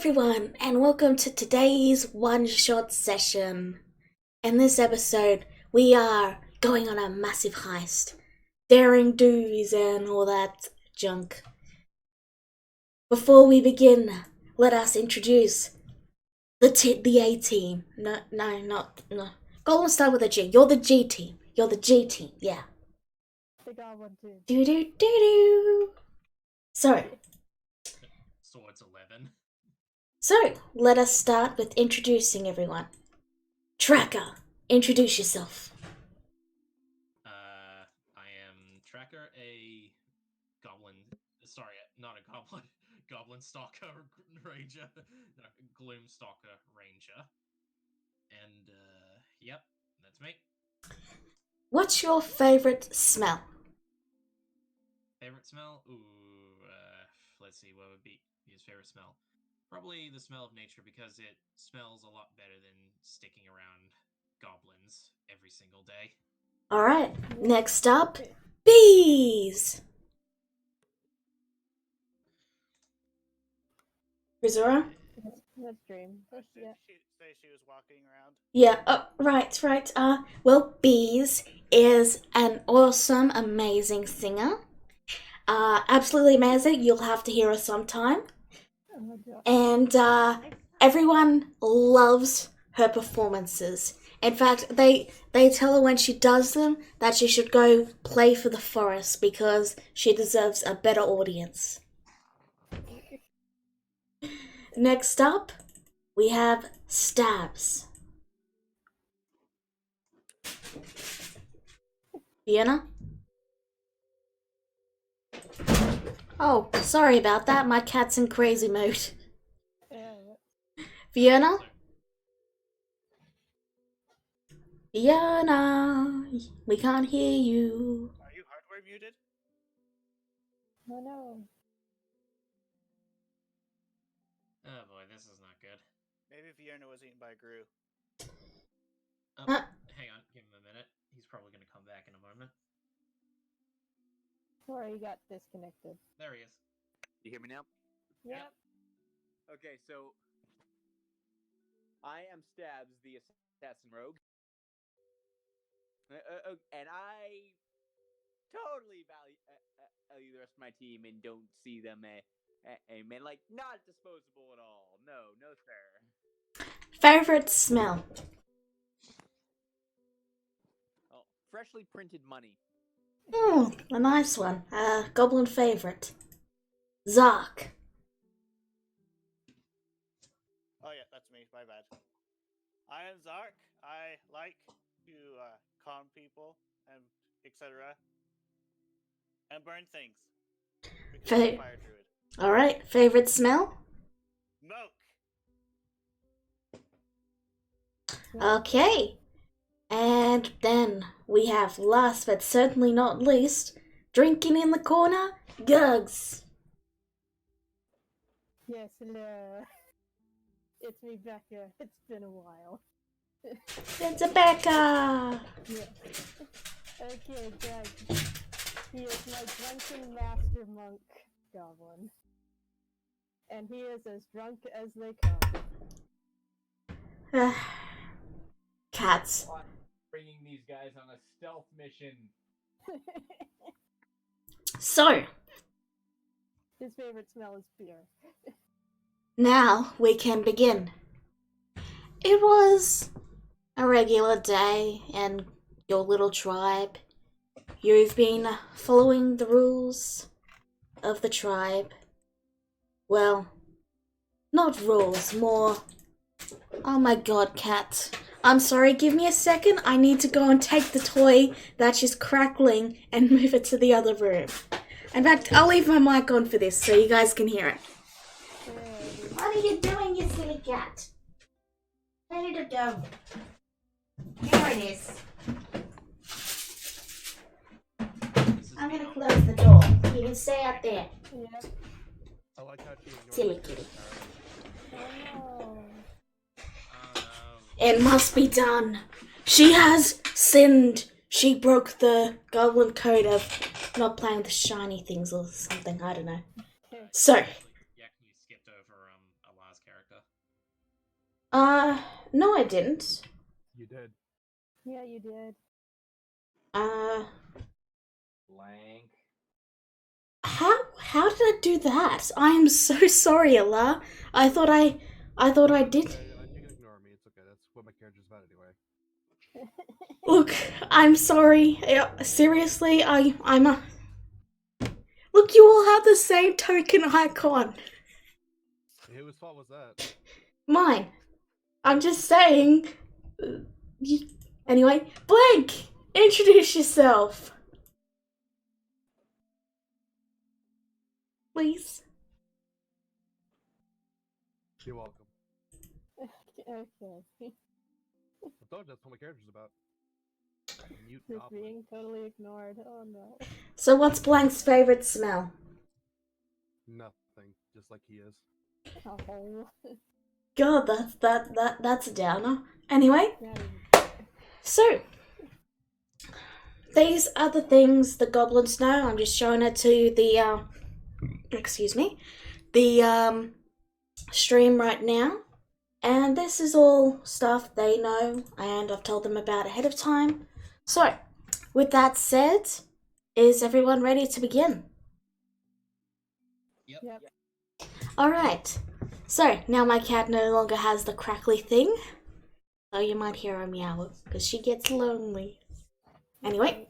everyone, and welcome to today's one-shot session. In this episode, we are going on a massive heist, daring do's and all that junk. Before we begin, let us introduce the A team. No. Go and start with a G. You're the G team. You're the G team. Yeah. The goblin too. Do. So Swords 11. Let us start with introducing everyone. Tracker, introduce yourself. I am Tracker, a goblin. Sorry, not a goblin. Goblin Stalker Ranger. No, Gloom Stalker Ranger. And, yep, that's me. What's your favorite smell? Favorite smell? Let's see, what would be his favorite smell? Probably the smell of nature, because it smells a lot better than sticking around goblins every single day. Alright, next up, bees! Rizura? That's Dream. Yeah. She was walking around. Yeah, right. Well, Bees is an awesome, amazing singer. Absolutely amazing. You'll have to hear her sometime. Oh my god. And everyone loves her performances. In fact, they tell her when she does them that she should go play for the forest because she deserves a better audience. Next up, we have Stabs. Fiona? Oh, sorry about that. My cat's in crazy mode. Fiona? Fiona, we can't hear you. Are you hardware muted? Oh no. Oh boy, this is not good. Maybe Fiona was eaten by a Gru. Oh, Uh. Hang on, give him a minute. He's probably going to come back in a moment. Sorry, you got disconnected. There he is. You hear me now? Yep. Okay, so I am Stabs, the assassin rogue, and I totally value the rest of my team and don't see them like not disposable at all. No sir. Favorite smell? Oh, freshly printed money. A nice one. Goblin favorite. Zark. Oh yeah, that's me. My bad. I am Zark. I like to calm people and etc. and burn things. Because I'm a fire druid. Alright, favorite smell? Smoke. Okay. And then we have, last but certainly not least, drinking in the corner, Gugs. Yes, hello. It's me, Becca. It's been a while. It's a Becca. Yeah. Okay, guys. He is my drunken master monk goblin. And he is as drunk as they come. Cats. Bringing these guys on a stealth mission. So, His favorite smell is beer. now we can begin. It was a regular day in your little tribe. You've been following the rules of the tribe. Well, not rules, more... Oh my god, cat. I'm sorry, give me a second. I need to go and take the toy that's just crackling and move it to the other room. In fact, I'll leave my mic on for this so you guys can hear it. What are you doing, you silly cat? Where did it go? There it is. I'm gonna close the door. You can stay out there. Yep. I like how she Silly kitty. Oh no. It must be done. She has sinned. She broke the goblin code of not playing with shiny things or something. I don't know. So, You actually skipped over Allah's character. No, I didn't. You did. Yeah, you did. Blank. How did I do that? I'm so sorry, Allah. I thought I did. Okay, you can ignore me. It's okay. That's what my character's about anyway. Look, I'm sorry. Seriously, I'm a. Look, you all have the same token icon. Whose fault was that? Mine. I'm just saying. Anyway, Blank, introduce yourself. Please. You're welcome. Okay. I told you that's what my character's about. Mute Just goblin. being totally ignored. Oh no. So, what's Blank's favorite smell? Nothing. Just like he is. Oh. God, that's a downer. Anyway, Not even- so these are the things the goblins know. I'm just showing it to the excuse me, the stream right now, and this is all stuff they know, and I've told them about ahead of time. So, with that said, is everyone ready to begin? Yep. All right. So now my cat no longer has the crackly thing, so you might hear her meow because she gets lonely. Anyway,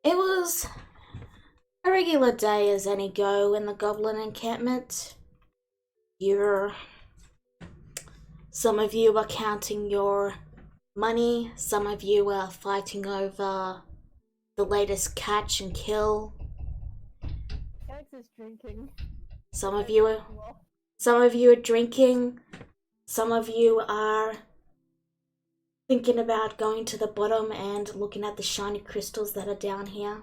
it was a regular day as any go in the goblin encampment. Some of you are counting your money, some of you are fighting over the latest catch and kill. Alex is drinking. Some of as you are usual. drinking, some of you are thinking about going to the bottom and looking at the shiny crystals that are down here.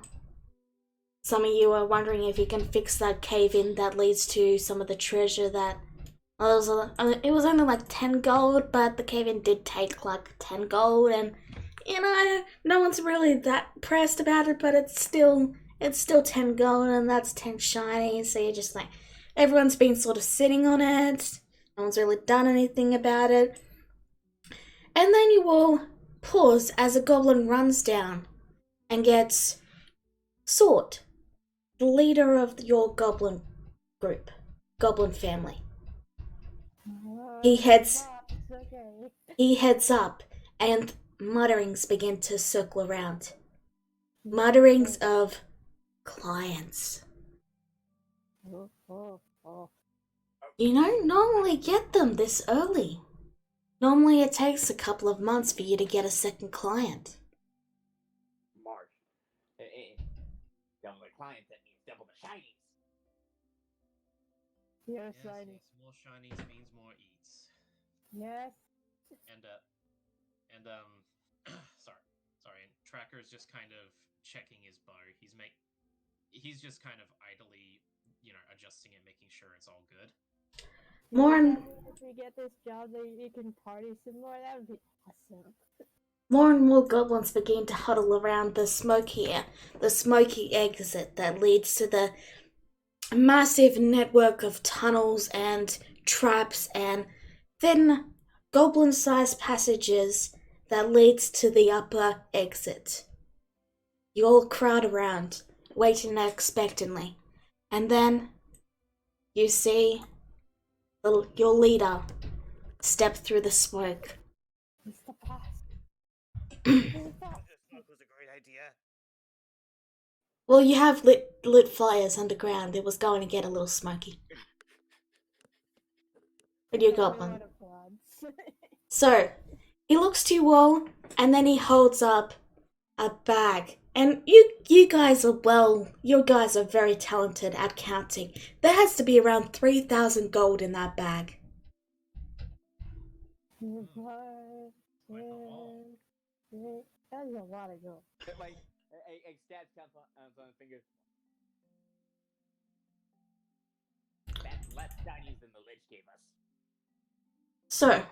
Some of you are wondering if you can fix that cave-in that leads to some of the treasure that... it was only like 10 gold, but the cave-in did take like 10 gold, and no one's really that pressed about it, but it's still 10 gold, and that's 10 shiny, so you're just like... Everyone's been sort of sitting on it, no one's really done anything about it. And then you all pause as a goblin runs down and gets Sword, the leader of your goblin group, goblin family. He heads Okay. He heads up, and mutterings begin to circle around. Mutterings of clients. Oh. You don't normally get them this early. Normally it takes a couple of months for you to get a second client. March. Double the clients, that means double the shinies. Yes, Yes, I yes, more shinies means more eats. Yes. And sorry, and Tracker's just kind of checking his bow. He's just kind of idly, adjusting it, making sure it's all good. If we get this job, then you can party some more. That would be awesome. More and more goblins begin to huddle around the smoky exit that leads to the massive network of tunnels and traps and thin goblin-sized passages that leads to the upper exit. You all crowd around, waiting expectantly, and then you see your leader step through the smoke. It's the past. This smoke was a great idea. Well, you have lit fires underground. It was going to get a little smoky. But you're goblin. Everyone applauds. So, he looks to you all, and then he holds up a bag. And you guys are very talented at counting. There has to be around 3,000 gold in that bag. That's a lot of gold. Like, a stats count on the fingers. That's less shinies than the Lich gave us. So,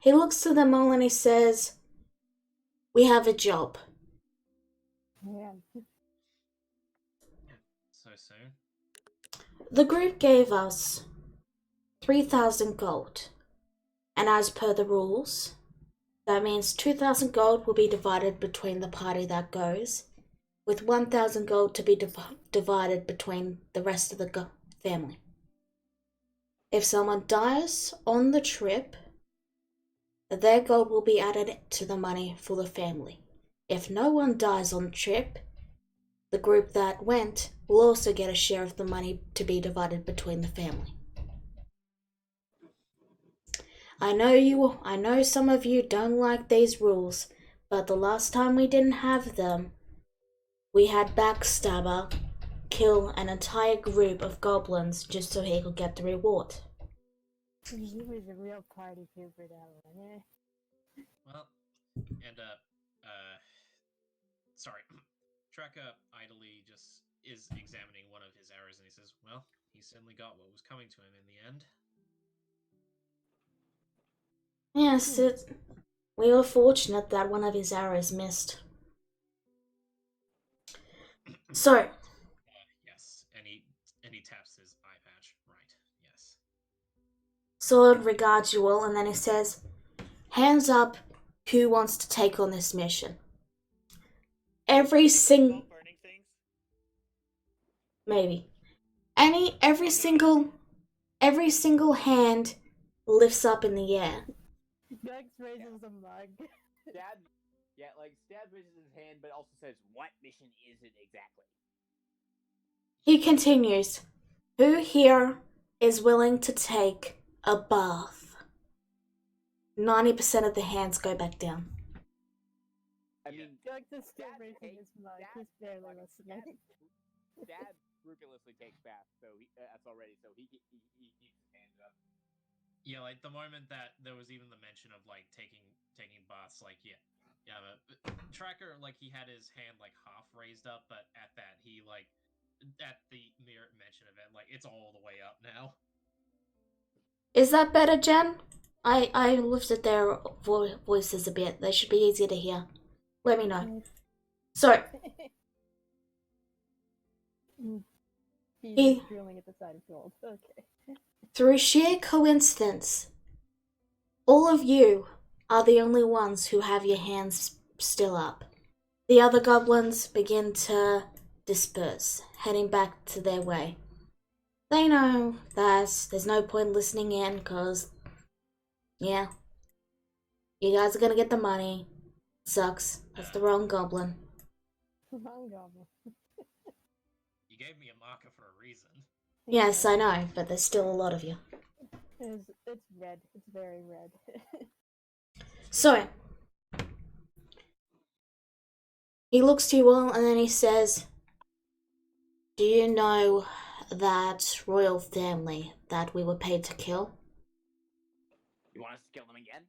he looks to them all and he says, "We have a job." Man. So soon. The group gave us 3,000 gold And as per the rules, that means 2,000 gold will be divided between the party that goes, with 1,000 gold to be divided between the rest of the family. If someone dies on the trip, their gold will be added to the money for the family. If no one dies on the trip, the group that went will also get a share of the money to be divided between the family. I know some of you don't like these rules, but the last time we didn't have them, we had Backstabber kill an entire group of goblins just so he could get the reward. He was a real party pooper, that one, eh? Well, and sorry, Traka idly just is examining one of his errors, and he says, "Well, he certainly got what was coming to him in the end." Yes, we were fortunate that one of his arrows missed. So, yes, and he taps his eye patch. Right. Yes. Sword regards you all, and then he says, "Hands up, who wants to take on this mission?" Every single... Stop burning things? Maybe. Every single hand lifts up in the air. Dex raises a mug. Stab raises his hand, but also says, "What mission is it exactly?" He continues, "Who here is willing to take a bath?" 90% of the hands go back down. I mean, Dex is still Dad raising his mug. He's barely listening. Dad scrupulously takes baths, so that's already, so he keeps his hands up. Yeah, like the moment that there was even the mention of like taking baths, like but Tracker, like he had his hand like half raised up, but at the mere mention of it, like it's all the way up now. Is that better, Jen? I lifted their voices a bit. They should be easier to hear. Let me know. So, He's drooling at the side of gold. Okay. through sheer coincidence, all of you are the only ones who have your hands still up. The other goblins begin to disperse, heading back to their way. They know that there's no point listening in because, yeah, you guys are gonna get the money. Sucks. That's the wrong goblin. Wrong goblin. You gave me a marker for a reason. Yes, I know, but there's still a lot of you. It's red. It's very red. So, he looks to you all and then he says, "Do you know that royal family that we were paid to kill?" You want us to kill them again?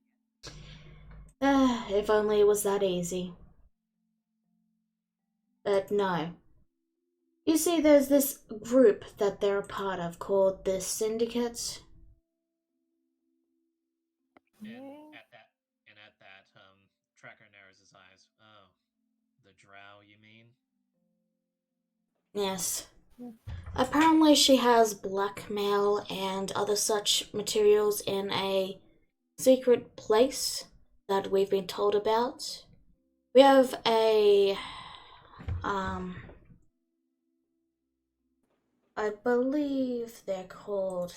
If only it was that easy. But no. You see, there's this group that they're a part of called the Syndicate. And at that, Tracker narrows his eyes. Oh, the drow, you mean? Yes. Apparently she has blackmail and other such materials in a secret place that we've been told about. We have a I believe they're called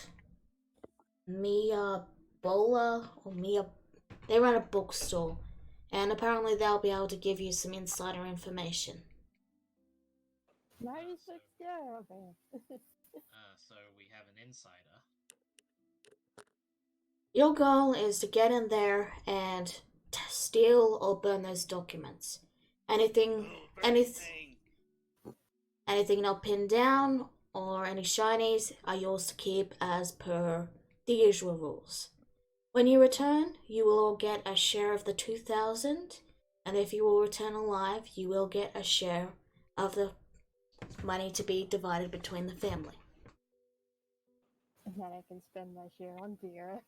Mia Bola or Mia. They run a bookstore, and apparently they'll be able to give you some insider information. 96, yeah, okay. So we have an insider. Your goal is to get in there and steal or burn those documents. Anything not pinned down or any shinies are yours to keep as per the usual rules. When you return, you will all get a share of the 2,000, and if you will return alive, you will get a share of the money to be divided between the family. And then I can spend my share on beer.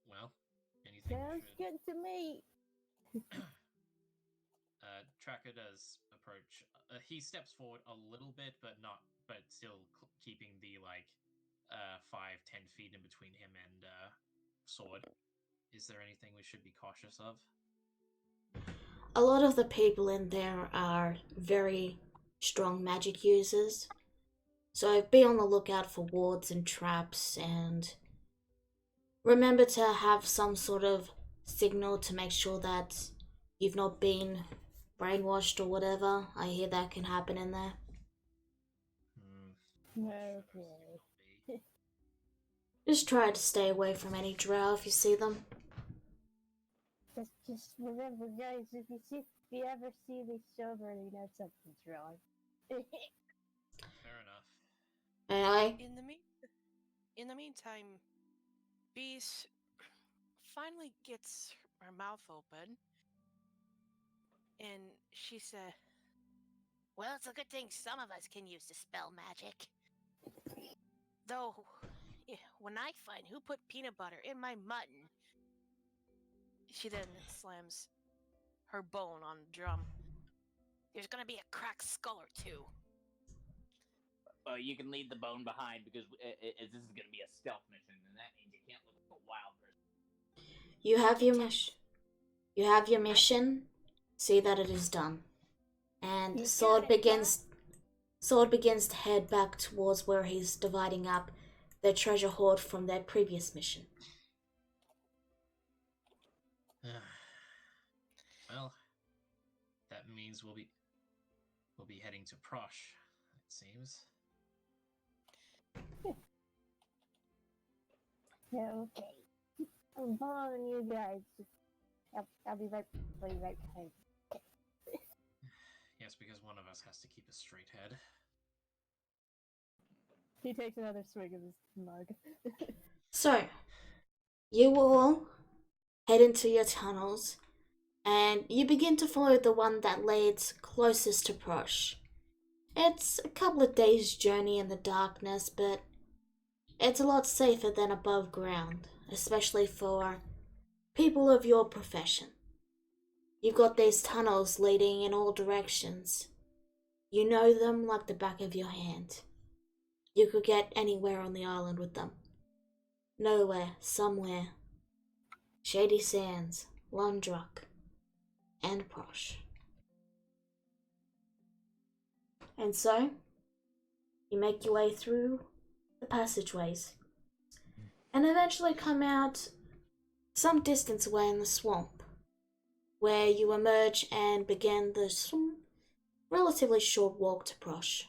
Well, anything Sounds should... good to me. Tracker does approach. He steps forward a little bit, but still keeping the 5-10 feet in between him and Sword. Is there anything we should be cautious of? A lot of the people in there are very strong magic users, so be on the lookout for wards and traps, and remember to have some sort of signal to make sure that you've not been brainwashed or whatever. I hear that can happen in there. Okay. Just try to stay away from any drow if you see them. Just remember, guys, if you ever see me sober, you know something's wrong. Fair enough. Anyway, In the meantime, Beast finally gets her mouth open, and she said, "Well, it's a good thing some of us can use dispel magic. Though, when I find who put peanut butter in my mutton," she then slams her bone on the drum, "there's gonna be a cracked skull or two." You can leave the bone behind because this is going to be a stealth mission, and that means you can't look like a wild person. you have your mission. You have your mission. See that it is done. And You Sword got it, begins to head back towards where he's dividing up their treasure hoard from their previous mission. Well, that means we'll be heading to Prosh, it seems. Yeah, okay. I'm following you guys. I'll be right behind. Yes, because one of us has to keep a straight head. He takes another swig of his mug. So, you all head into your tunnels, and you begin to follow the one that leads closest to Prosh. It's a couple of days' journey in the darkness, but it's a lot safer than above ground, especially for people of your profession. You've got these tunnels leading in all directions. You know them like the back of your hand. You could get anywhere on the island with them. Nowhere, somewhere. Shady Sands, Lundrock, and Prosh. And so, you make your way through the passageways, and eventually come out some distance away in the swamp, where you emerge and begin the relatively short walk to Prosh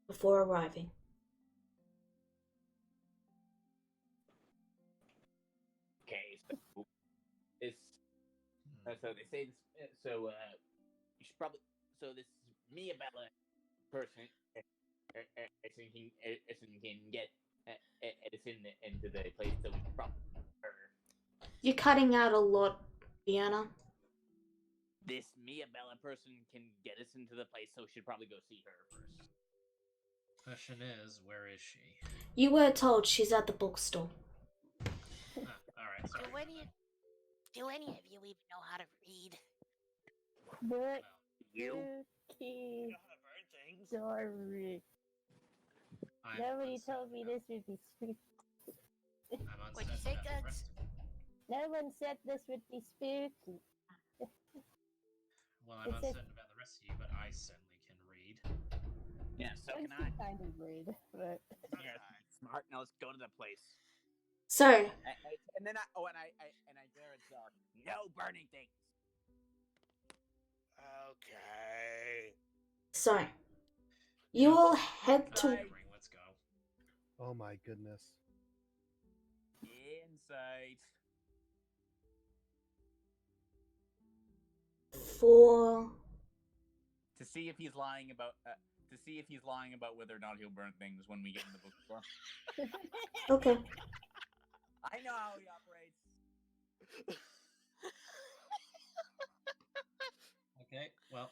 before arriving. Okay, so this. So they say this. So you should probably. So this Miabella person, can get Edison into the place. So we should probably. You're cutting out a lot, Fiona. This Miabella person can get us into the place, so we should probably go see her first. Question is, where is she? You were told she's at the bookstore. Alright, sorry. Do any of you even know how to read? But You? You know how to burn things. Sorry. I'm Nobody uncertain told me about- this would be spooky. I'm What'd you uncertain say, about the Gugs? rest of you. No one said this would be spooky. Well, I'm It says- uncertain about the rest of you, but I certainly can read. Yeah, so I'm can I. kind of rude, but Yeah, smart. Now let's go to the place. So, And then I glare at Zark. No burning things. Okay. you all head to. Ring, let's go. Oh my goodness. Insight. For. To see if he's lying about. Whether or not he'll burn things when we get in the bookstore. Okay. I know how he operates. Okay, well,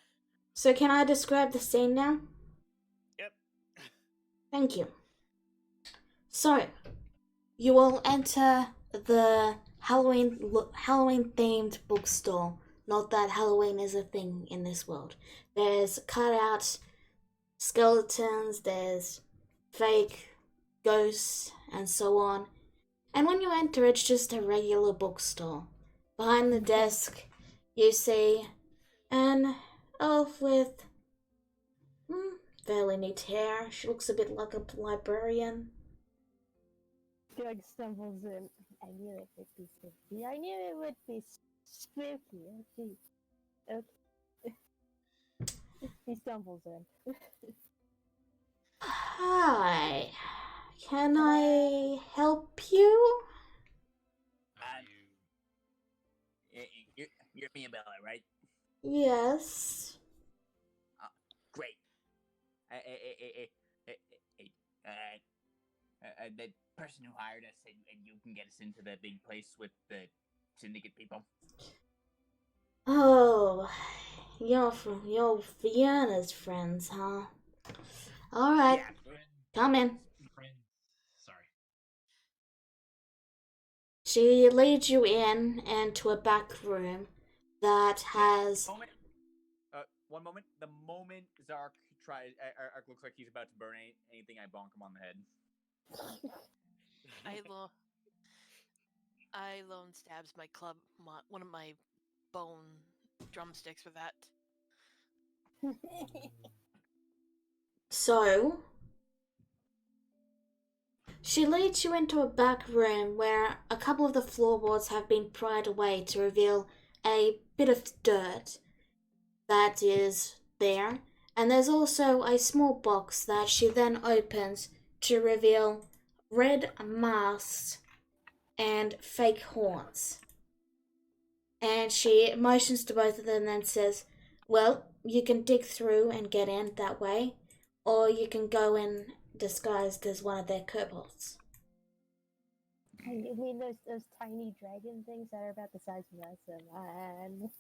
So, can I describe the scene now? Yep. Thank you. So, you all enter the Halloween themed bookstore. Not that Halloween is a thing in this world. There's cut out skeletons, there's fake ghosts, and so on. And when you enter, it's just a regular bookstore. Behind the desk, you see an elf with fairly neat hair. She looks a bit like a librarian. Doug stumbles in. I knew it would be spooky. I knew it would be spooky. Okay. He stumbles in. Hi. Can I help you? Are you... You're me and Bella, right? Yes. Great. The person who hired us, and you can get us into the big place with the syndicate people. Oh, you're Vienna's friends, huh? All right, Yeah. come in. Friend. Sorry. She leads you into a back room that has. One moment. The moment Zark tries, Ark looks like he's about to burn anything, I bonk him on the head. Lone stabs my club, one of my bone drumsticks with that. So, she leads you into a back room where a couple of the floorboards have been pried away to reveal a bit of dirt that is there. And there's also a small box that she then opens to reveal red masks and fake horns. And she motions to both of them and then says, well, you can dig through and get in that way, or you can go in disguised as one of their kobolds. You mean those tiny dragon things that are about the size of us? Man.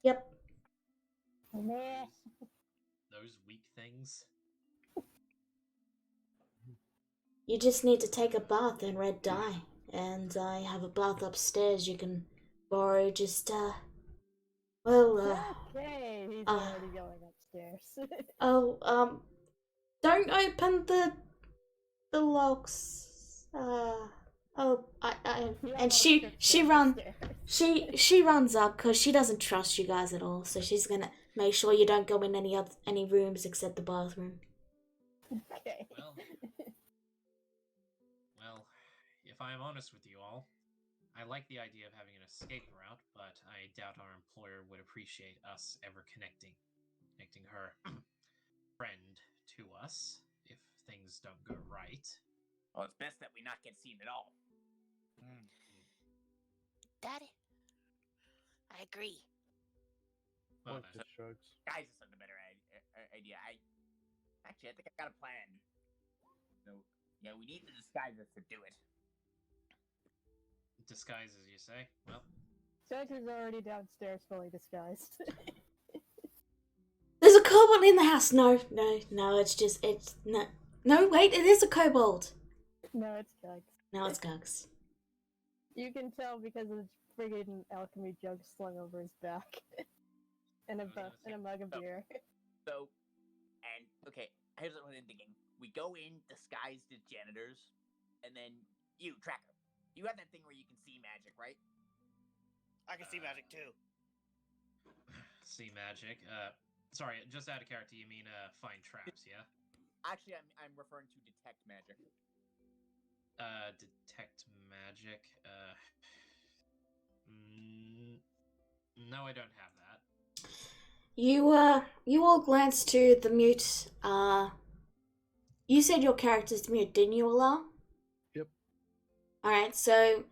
Yep. Oh, man. Those weak things. You just need to take a bath in red dye. And I have a bath upstairs you can borrow. Just, Okay, he's already going upstairs. don't open the locks. And she runs up because she doesn't trust you guys at all. So she's gonna make sure you don't go in any rooms except the bathroom. Okay. Well, if I am honest with you all, I like the idea of having an escape route, but I doubt our employer would appreciate us ever connecting her friend to us if things don't go right. Well, it's best that we not get seen at all. Daddy, I agree. Well, Blink then, just shrugs. Guys, this is a better idea. I think I got a plan. So, yeah, we need to disguise us to do it. disguise, as you say. Well, Judge is already downstairs fully disguised. There's a kobold in the house. No, wait, it is a kobold. No, it's Gugs. No, it's Gugs. You can tell because of the friggin' alchemy jug slung over his back. and a mug of beer. So, and, okay, here's what I'm thinking. We go in disguised as janitors, and then you, Tracker, you have that thing where you can see magic, right? I can see magic too. see magic. Sorry, just out of character, you mean find traps, yeah? Actually, I'm referring to detect magic. Detect magic. No, I don't have that. You all glance to the mute. You said your character's mute, didn't you, Alar? Yep. Alright, so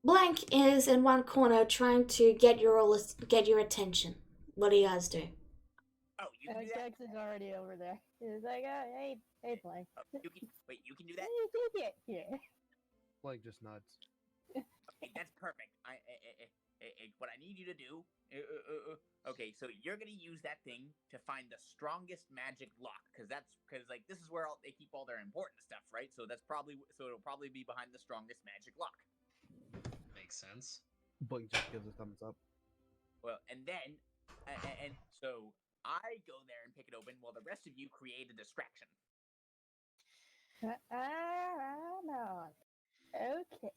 Blank is in one corner trying to get your attention. What do you guys do? Oh, you can do that? Jax is already over there. He's like, hey, Blank. You can do that? What do you get here? Blink just nods. Okay, that's perfect. What I need you to do. Okay, so you're gonna use that thing to find the strongest magic lock, because this is where they keep all their important stuff, right? So it'll probably be behind the strongest magic lock. Makes sense. Blink just gives a thumbs up. Well, and then, and so I go there and pick it open, while the rest of you create a distraction. No. Okay.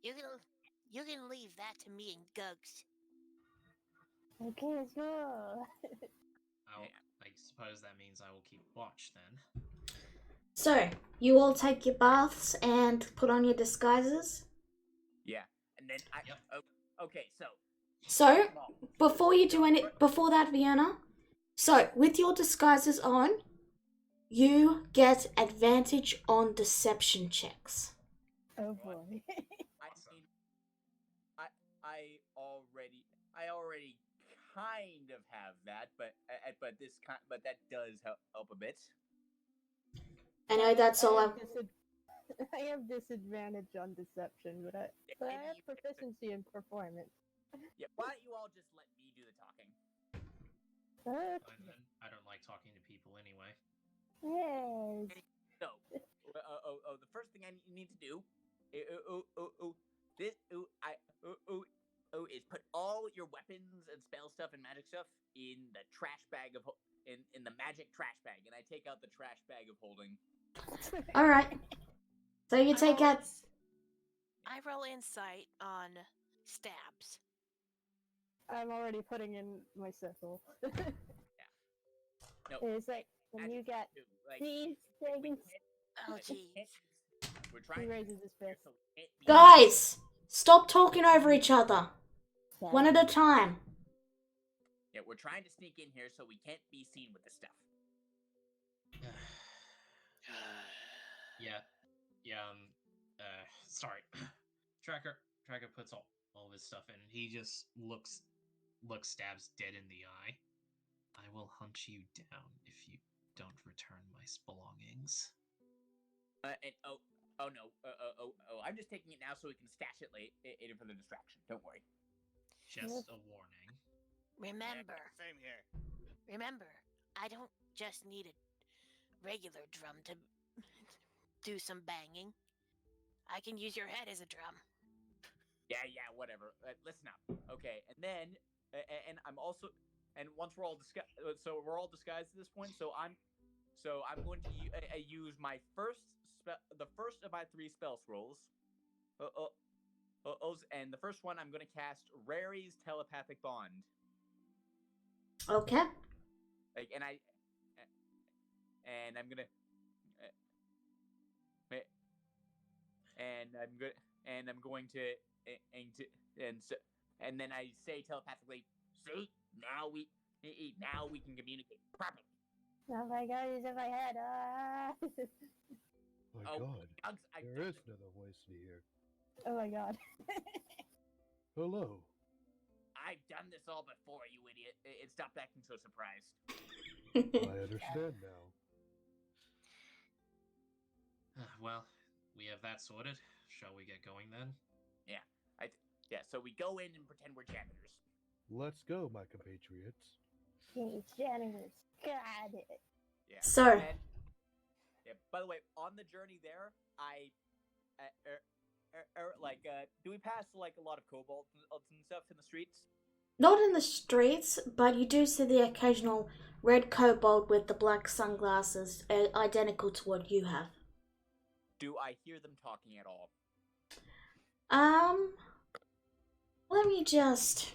You can leave that to me and Gugs. Okay, let's go. I suppose that means I will keep watch then. So, you all take your baths and put on your disguises. Yeah, and then Yep. Okay, so So, small. before you do before that, Vienna, so with your disguises on, you get advantage on deception checks. Oh boy. I already kind of have that, but that does help a bit. I know that's all I have disadvantage on deception, but I have proficiency in performance. Yeah, why don't you all just let me do the talking? Okay. I don't like talking to people anyway. Yes. So, the first thing I need to do is put all your weapons and spell stuff and magic stuff in the trash bag in the magic trash bag, and I take out the trash bag of holding. All right. So you take out. I roll insight on stabs. I'm already putting in my sickle. No, It's like when you get these things. Oh, jeez. We're He trying. raises his fist. Guys, stop talking over each other. Yeah. One at a time. Yeah, we're trying to sneak in here so we can't be seen with this stuff. Yeah. Sorry. Tracker puts all of his stuff in. He just looks Stabs dead in the eye. I will hunt you down if you don't return my belongings. I'm just taking it now so we can stash it later for the distraction. Don't worry. Just a warning. Remember, Same here. remember, I don't just need a regular drum to do some banging. I can use your head as a drum. Yeah, whatever. Listen up, okay? And then, and I'm also, and once we're all disguised, so we're all disguised at this point. So I'm going to use my the first of my 3 spell scrolls. And the first one I'm going to cast Rary's Telepathic Bond. Okay. I'm gonna, and then I say telepathically, see, now we can communicate properly. Oh my god, he's in my head. My Oh, God, Doug's, there is another voice to hear. Oh my god. Hello. I've done this all before, you idiot. Stop acting so surprised. I understand now. Well, we have that sorted. Shall we get going then? Yeah, so we go in and pretend we're janitors. Let's go, my compatriots. Hey, janitors. Got it. Yeah. So. And, yeah. By the way, on the journey there, do we pass like a lot of kobolds and stuff in the streets? Not in the streets, but you do see the occasional red kobold with the black sunglasses, identical to what you have. Do I hear them talking at all? Let me just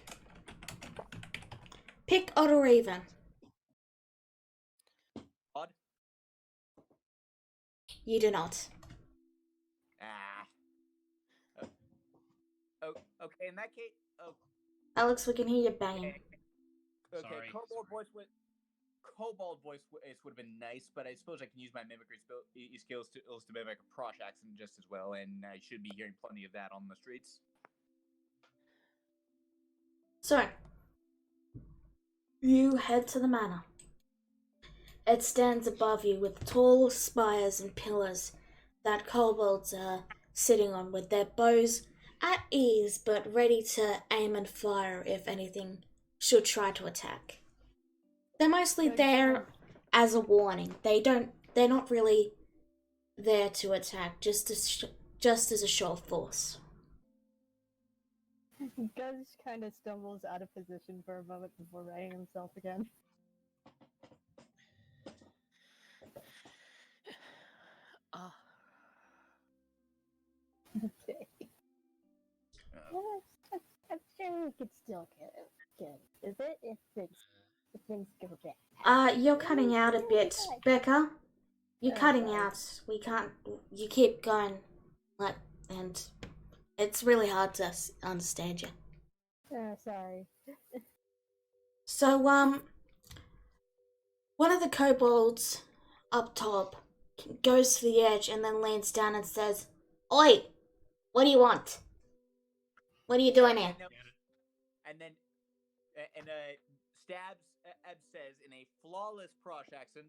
pick odd or even. Odd? You do not. Okay, in that case, Alex, we can hear you banging. Okay, Sorry. kobold voice would have been nice, but I suppose I can use my mimicry skills to mimic a Prosh accent just as well, and I should be hearing plenty of that on the streets. So, you head to the manor. It stands above you with tall spires and pillars that kobolds are sitting on with their bows at ease but ready to aim and fire if anything should try to attack. They're mostly there as a warning. They're not really there to attack, just as a show of force. Gus kind of stumbles out of position for a moment before righting himself again. Okay. I'm sure we could still get it. Is it if things go bad? You're cutting out a bit, Becca. You're Oh, cutting sorry. out. We can't. You keep going, like, and it's really hard to understand you. Sorry. So, one of the kobolds up top goes to the edge and then leans down and says, "Oi, what do you want? What are you doing here?" And then, stabs. Eb says in a flawless Prosh accent,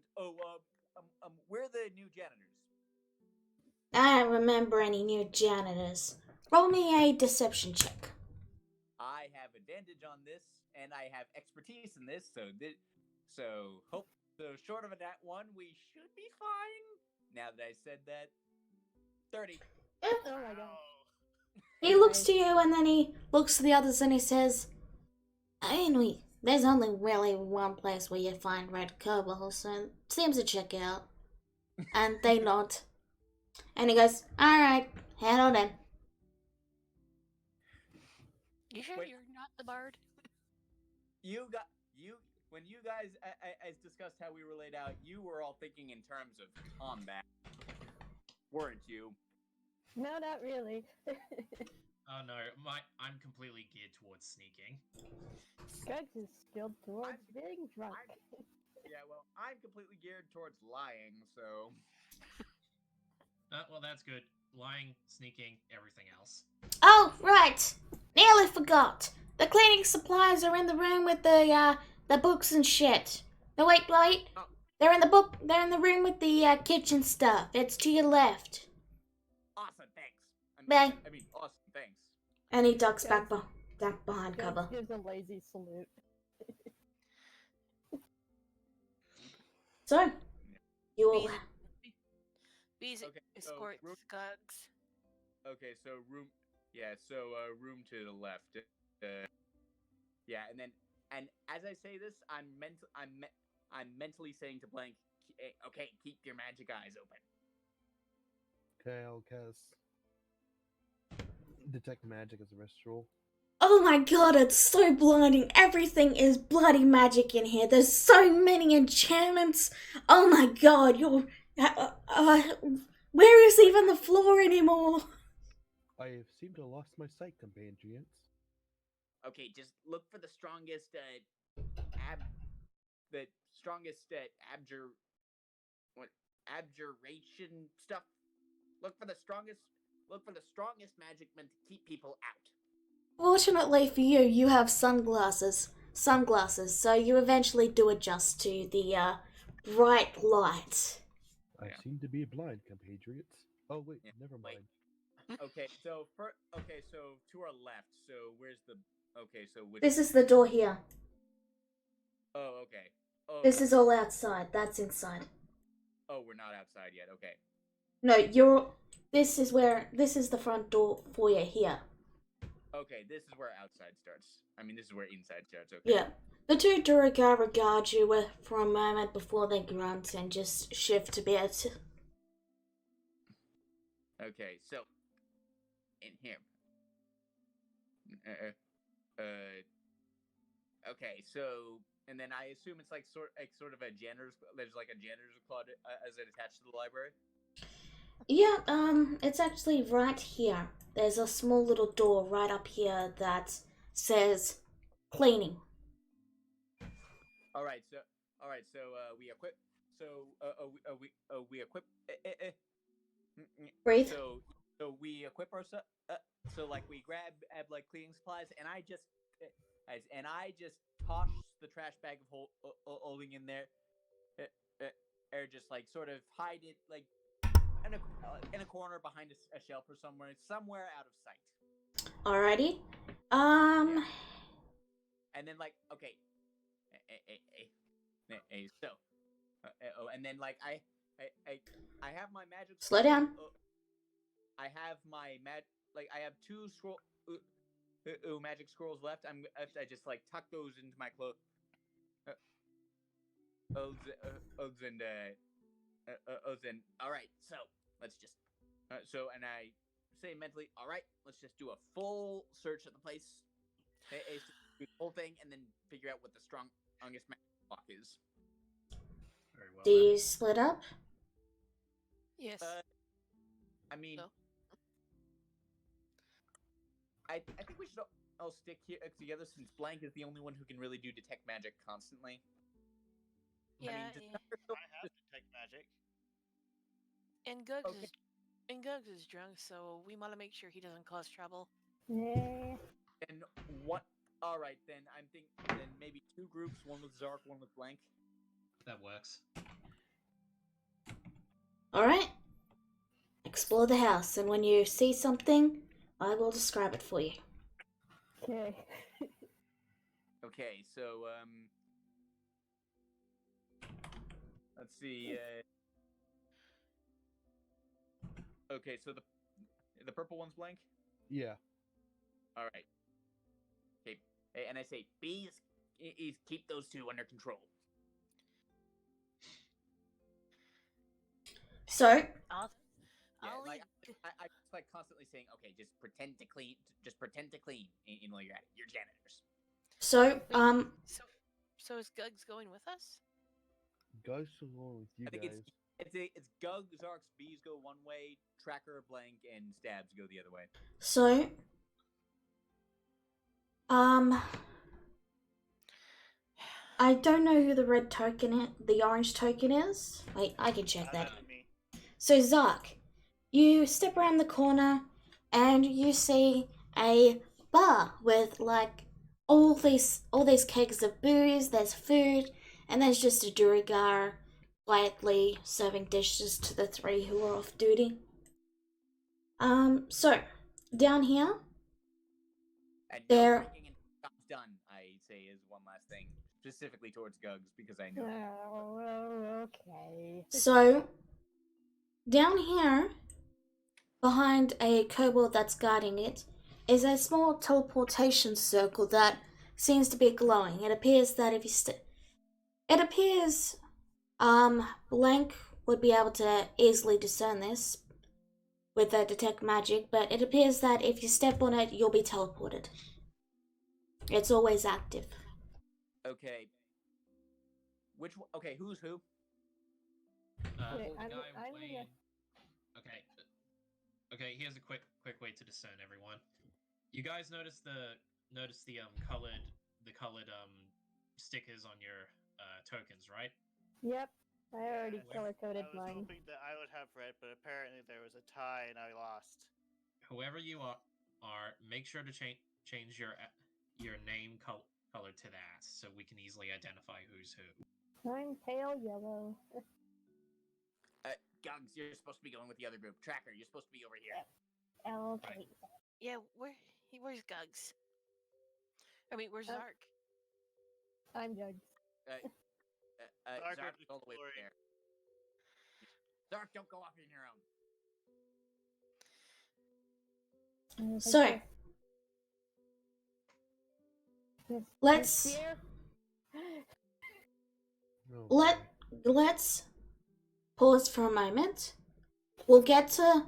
we're the new janitors. I don't remember any new janitors. Roll me a deception check. I have advantage on this, and I have expertise in this, so short of a nat 1, we should be fine. Now that I said that, 30. Oh my god. He looks to you and then he looks to the others and he says, there's only really one place where you find red kobolds, so it seems to check out. And they nod. And he goes, "Alright, head on in." You sure you're not the bard? When you guys as discussed how we were laid out, you were all thinking in terms of combat, weren't you? No, not really. Oh no, I'm completely geared towards sneaking. Scruggs is skilled towards being drunk. Yeah, well, I'm completely geared towards lying, so. Well, that's good. Lying, sneaking, everything else. Oh, right. Nearly forgot. The cleaning supplies are in the room with the books and shit. No, wait. Oh. They're in the room with the kitchen stuff. It's to your left. Awesome, thanks. Bye. Awesome, thanks. And he ducks back behind Scruggs cover. gives a lazy salute. So, you all... Bees Okay, so escort Scuggs. Okay, so room to the left. Yeah, and as I say this, I'm mentally saying to Blank, okay, keep your magic eyes open. Okay, I'll cast Detect Magic as a ritual. Oh my god, it's so blinding. Everything is bloody magic in here. There's so many enchantments. Oh my god, you're... where is even the floor anymore? I seem to have lost my sight, compatriots. Okay, just look for the strongest abjuration stuff. Look for the strongest magic meant to keep people out. Fortunately for you, you have sunglasses, so you eventually do adjust to the bright light. I seem to be blind, compatriots. Oh wait, never mind. Okay, so to our left. So where's the? Okay, so which? This is the door here. Oh, okay. Oh, This is all outside. That's inside. Oh, we're not outside yet. Okay. No, this is the front door for you here. Okay, this is where outside starts. This is where inside starts. Okay. Yeah. The two Duragar regard you for a moment before they grunt and just shift a bit. Okay, so in here. Okay, so and then I assume it's like sort of a janitor's. There's like a janitor's closet as it attached to the library. Yeah, it's actually right here. There's a small little door right up here that says cleaning. All right, so we equip. So we equip. Breathe. So we equip ourselves. So like we grab like cleaning supplies, and I just toss the trash bag of holding in there, or just like sort of hide it like in a corner behind a shelf or somewhere out of sight. Alrighty. Yeah. And then like okay. So and then like I have my magic. Slow down. I have my I have 2 scroll magic scrolls left. I just like tuck those into my clothes. All right. So let's just and I say mentally, all right, let's just do a full search of the place. Do the whole thing, and then figure out what the strongest magic block is. Very well. Do you split up? Yes. I mean, So? I think we should all stick here together since Blank is the only one who can really do detect magic constantly. Yeah. I mean, does yeah. Tucker still I have detect magic. And Gugs Okay. is drunk, so we want to make sure he doesn't cause trouble. Yeah. And what? All right, then I'm thinking then maybe 2 groups, one with Zark, one with Blank. That works. Alright. Explore the house, and when you see something, I will describe it for you. Okay. Okay, so let's see. Okay, so the purple one's Blank. Yeah. All right. Okay, and I say bees, keep those 2 under control. So, I'll Yeah, I'll like leave. I just like constantly saying, okay, just pretend to clean, while you're at it. You're janitors. so, So is Gugs going with us? Ghosts are going with you I think guys. it's Gug, Zarks, bees go one way, Tracker, Blank, and Stabs go the other way. so, I don't know who the red token the orange token is. Wait, I can check that. That'd be me. So, Zark, you step around the corner and you see a bar with like all these kegs of booze, there's food, and there's just a Durigar quietly serving dishes to the 3 who are off duty. So down here, And there. no drinking until job's done, I say is one last thing, specifically towards Gugs because I know. Oh, okay. So down here, behind a kobold that's guarding it, is a small teleportation circle that seems to be glowing. It appears that if you Blank would be able to easily discern this with the detect magic, but it appears that if you step on it, you'll be teleported. It's always active. Okay. Which one? Okay, who's who? Wait, The I'm guy gonna- Wayne. Okay. Okay. Here's a quick way to discern everyone. You guys notice the colored stickers on your tokens, right? Yep. I already Yeah, color coded I was mine. hoping that I would have red, but apparently there was a tie and I lost. Whoever you are, make sure to change your name color to that, so we can easily identify who's who. I'm pale yellow. Gugs, you're supposed to be going with the other group. Tracker, you're supposed to be over here. Okay. Yeah, where's Gugs? I mean, where's Zark? I'm Jug. Zark Zark is all the way exploring. there. Zark, don't go off on your own. So, let's Here. Oh, let's pause for a moment. We'll get to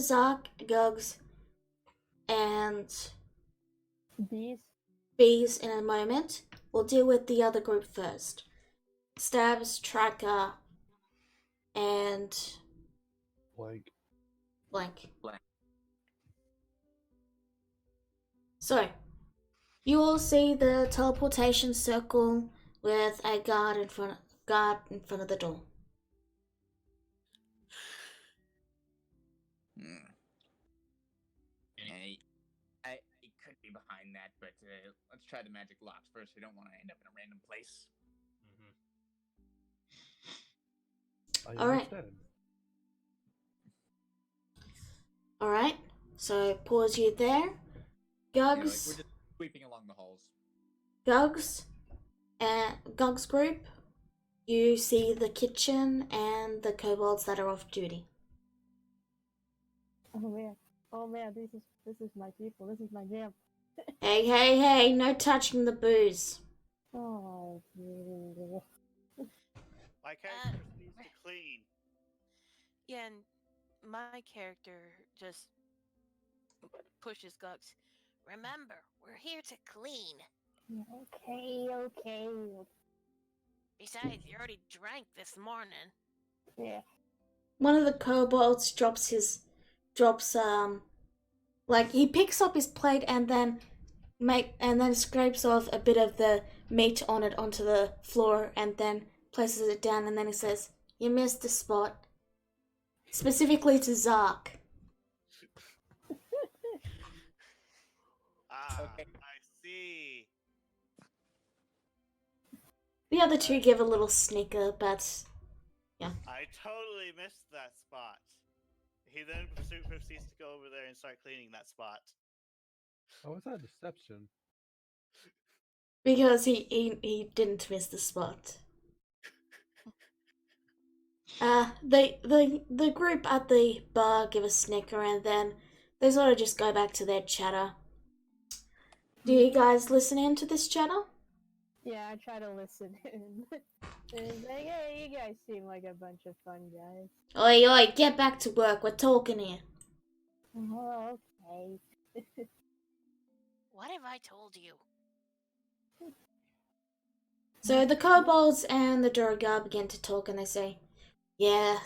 Zark, Gugs, and Bees. Bees in a moment. We'll deal with the other group first. Stabs, Tracker, and Blank. Blank. Blank. So, you all see the teleportation circle with a guard in front of the door. It could be behind that, but let's try the magic locks first. We don't want to end up in a random place. Mm-hmm. I All right. understand. Alright, so pause you there. Gugs, We're just sweeping along the halls. Gugs group, you see the kitchen and the kobolds that are off duty. Oh man, this is my people. This is my jam. Hey, no touching the booze. Oh. My character needs to clean. Yeah, and my character just pushes Gux. Remember, we're here to clean. Okay. Besides, you already drank this morning. Yeah. One of the kobolds he picks up his plate and then scrapes off a bit of the meat on it onto the floor and then places it down, and then he says, "You missed the spot." Specifically to Zark. Okay. I see. The other two give a little snicker, but I totally missed that spot. He then proceeds to go over there and start cleaning that spot. Oh, is that deception? because he didn't miss the spot. The group at the bar give a snicker and then they sort of just go back to their chatter. Do you guys listen in to this chatter? Yeah, I try to listen in. It's like, hey, you guys seem like a bunch of fun guys. Oi, get back to work. We're talking here. Oh, okay. What have I told you? So the kobolds and the Durgar begin to talk and they say, "Yeah,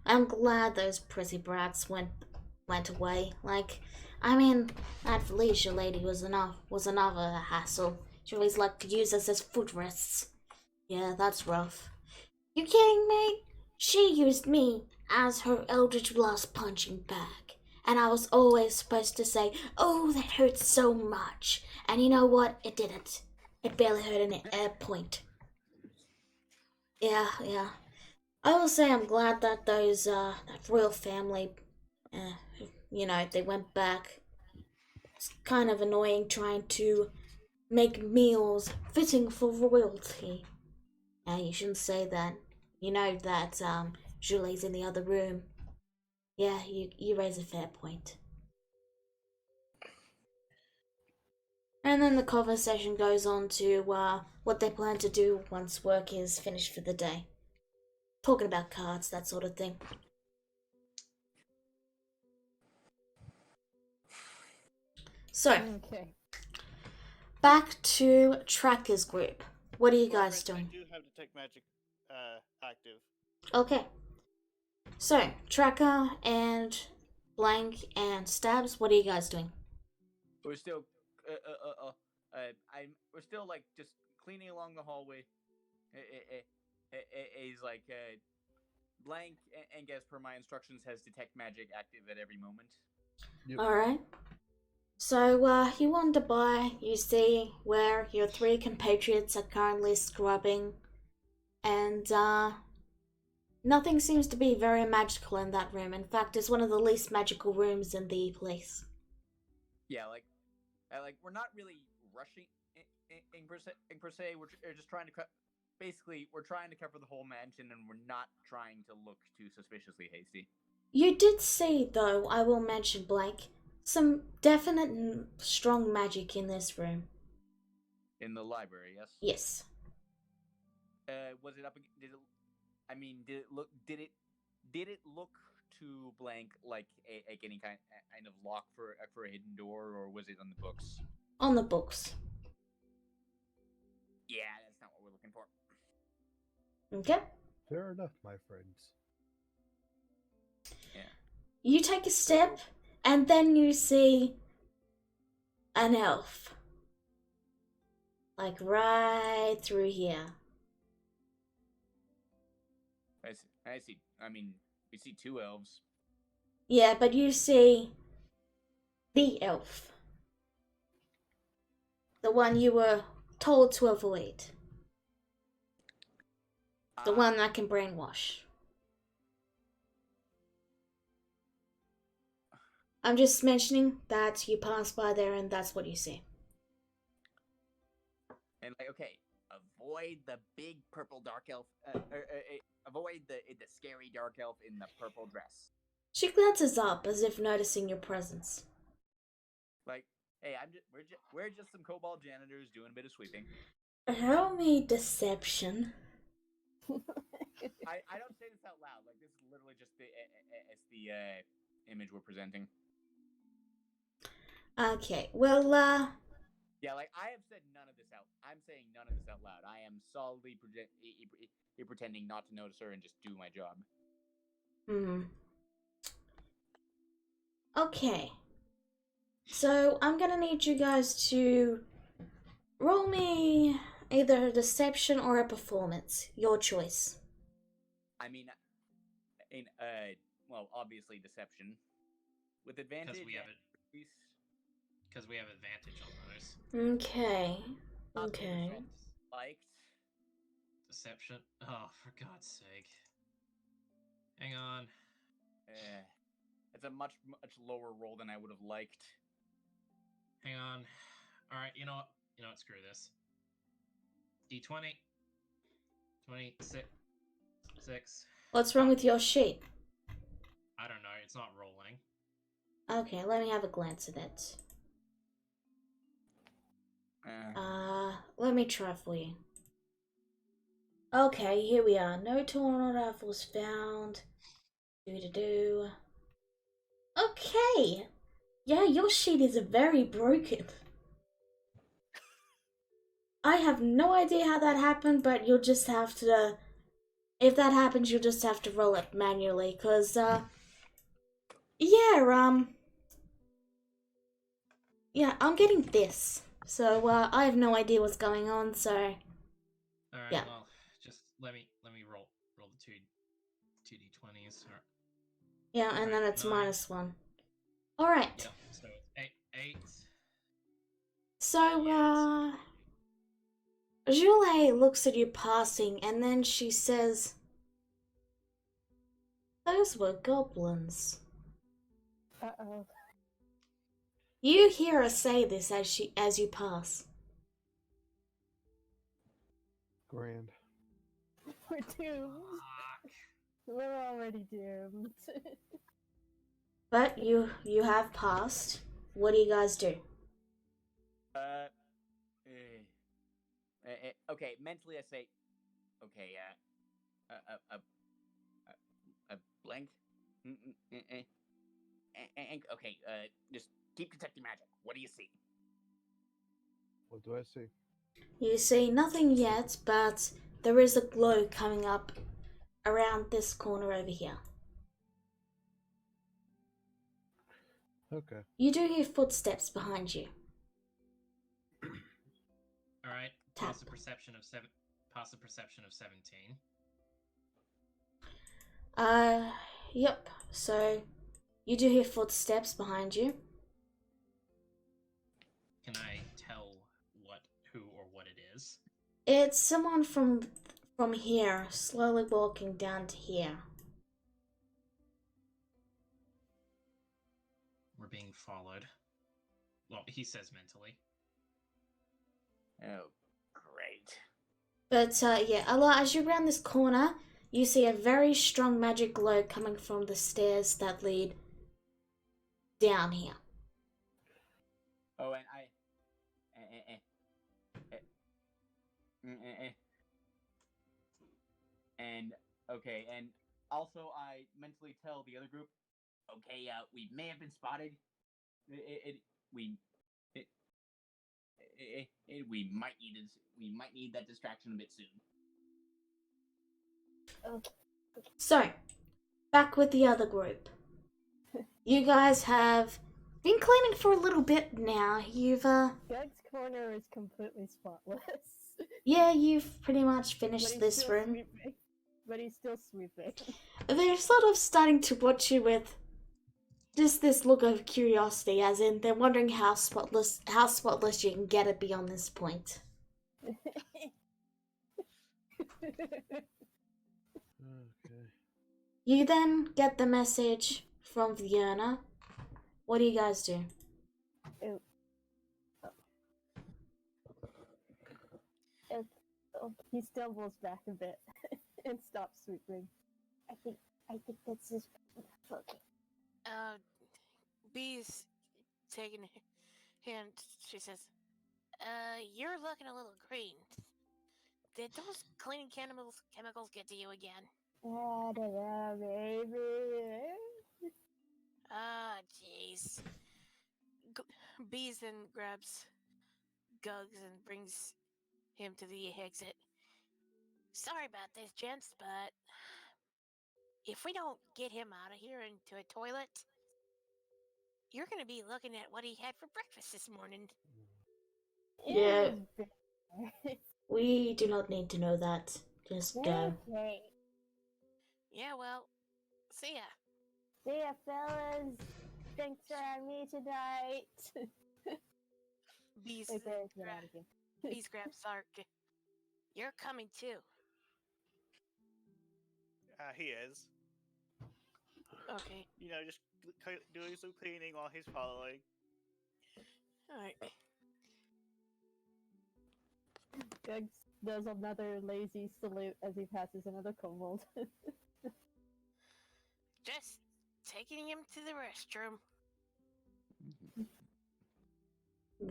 I'm glad those prissy brats went away. That Felicia lady was another hassle. She always liked to use us as footrests. Yeah, that's rough. You kidding me? She used me as her Eldritch Blast punching bag. And I was always supposed to say, 'Oh, that hurts so much.' And you know what? It didn't. It barely hurt a point. Yeah. I will say I'm glad that that royal family, they went back. It's kind of annoying trying to make meals fitting for royalty. You shouldn't say that. You know that, Julie's in the other room. Yeah, you raise a fair point. And then the conversation goes on to, what they plan to do once work is finished for the day. Talking about cards, that sort of thing. So, Okay. back to Tracker's group. What are you guys I doing? do have Detect Magic active. Okay. So, Tracker and Blank and Stabs, what are you guys doing? We're still, we're still like just cleaning along the hallway. He's like, Blank, and guess per my instructions, has Detect Magic active at every moment. Yep. Alright. So, you wander by, you see where your three compatriots are currently scrubbing, and, nothing seems to be very magical in that room. In fact, it's one of the least magical rooms in the place. Yeah, like we're not really rushing in per se. We're just trying to basically we're trying to cover the whole mansion, and we're not trying to look too suspiciously hasty. You did see, though, I will mention, Blake, some definite and strong magic in this room. In the library, yes. Yes. Was it up? Did it look to Blank like any kind of lock for a hidden door, or was it on the books? On the books. Yeah, that's not what we're looking for. Okay. Fair enough, my friends. Yeah. You take a step, and then you see an elf. Like right through here. I see. I mean, we see two elves. Yeah, but you see the elf. The one you were told to avoid. The one that can brainwash. I'm just mentioning that you pass by there and that's what you see. And like, okay, avoid the big purple dark elf. Avoid the scary dark elf in the purple dress. She glances up as if noticing your presence. Like, hey, we're just some kobold janitors doing a bit of sweeping. Roll me deception. I don't say this out loud. Like, this is literally just the image we're presenting. Okay, well, Yeah, like I have said none of this out. I'm saying none of this out loud. I am solidly pretending not to notice her and just do my job. Okay. So, I'm gonna need you guys to roll me either a deception or a performance. Your choice. I mean, well, obviously deception with advantage. Because we have it. Because we have advantage on those. Okay. Okay. Liked. Deception. Oh, for God's sake. Hang on. It's a much lower roll than I would have liked. Hang on. Alright, you know what? Screw this. D20. 26. 6. What's wrong with your sheet? I don't know, it's not rolling. Okay, let me have a glance at it. Let me try for you. Okay, here we are. No torn rifles found. Do. Okay. Yeah, your sheet is very broken. I have no idea how that happened, but you'll just have to... If that happens, you'll just have to roll it manually, cause, yeah, yeah, I'm getting this. So, I have no idea what's going on, so... Alright, yeah. Well, just let me roll the two d20s. Yeah, and then it's 9. -1. Alright. Yep, so it's 8. So, Julie looks at you passing, and then she says, "Those were goblins." Uh-oh. You hear her say this as you pass. Grand. We're doomed. We're already doomed. But you have passed. What do you guys do? Okay, mentally I say, okay, a blank. Okay, just keep detecting magic. What do you see? What do I see? You see nothing yet, but there is a glow coming up around this corner over here. Okay. You do hear footsteps behind you. All right. Tap. Pass the perception of 17. Yep. So you do hear footsteps behind you. Can I tell who or what it is? It's someone from here, slowly walking down to here. We're being followed. Well, he says mentally. Oh, great. But yeah, as you round this corner, you see a very strong magic glow coming from the stairs that lead down here. Oh, and and okay, and also I mentally tell the other group, okay, we may have been spotted. We might need that distraction a bit soon. Okay. So, back with the other group. You guys have been cleaning for a little bit now. You've Doug's corner is completely spotless. Yeah, you've pretty much finished this room. Sweeping. But he's still sweeping. They're sort of starting to watch you with just this look of curiosity, as in they're wondering how spotless you can get it beyond this point. Okay. You then get the message from Fiona. What do you guys do? He stumbles back a bit and stops sweeping. I think that's his fucking. Bee's taking hand. She says, "You're looking a little green. Did those cleaning chemicals get to you again?" I don't know, maybe. Ah, jeez. Bees then grabs Gugs and brings him to the exit. Sorry about this, gents, but if we don't get him out of here into a toilet, you're going to be looking at what he had for breakfast this morning. Yeah. It was bad. We do not need to know that. Just go. Okay. Yeah, well, see ya. See ya, fellas. Thanks for having me tonight. Bees, Okay, get out again. Bees grabs Zark. You're coming too. He is. Okay, You know, just doing some cleaning while he's following. alright. Gugs does another lazy salute as he passes another kobold. Just taking him to the restroom.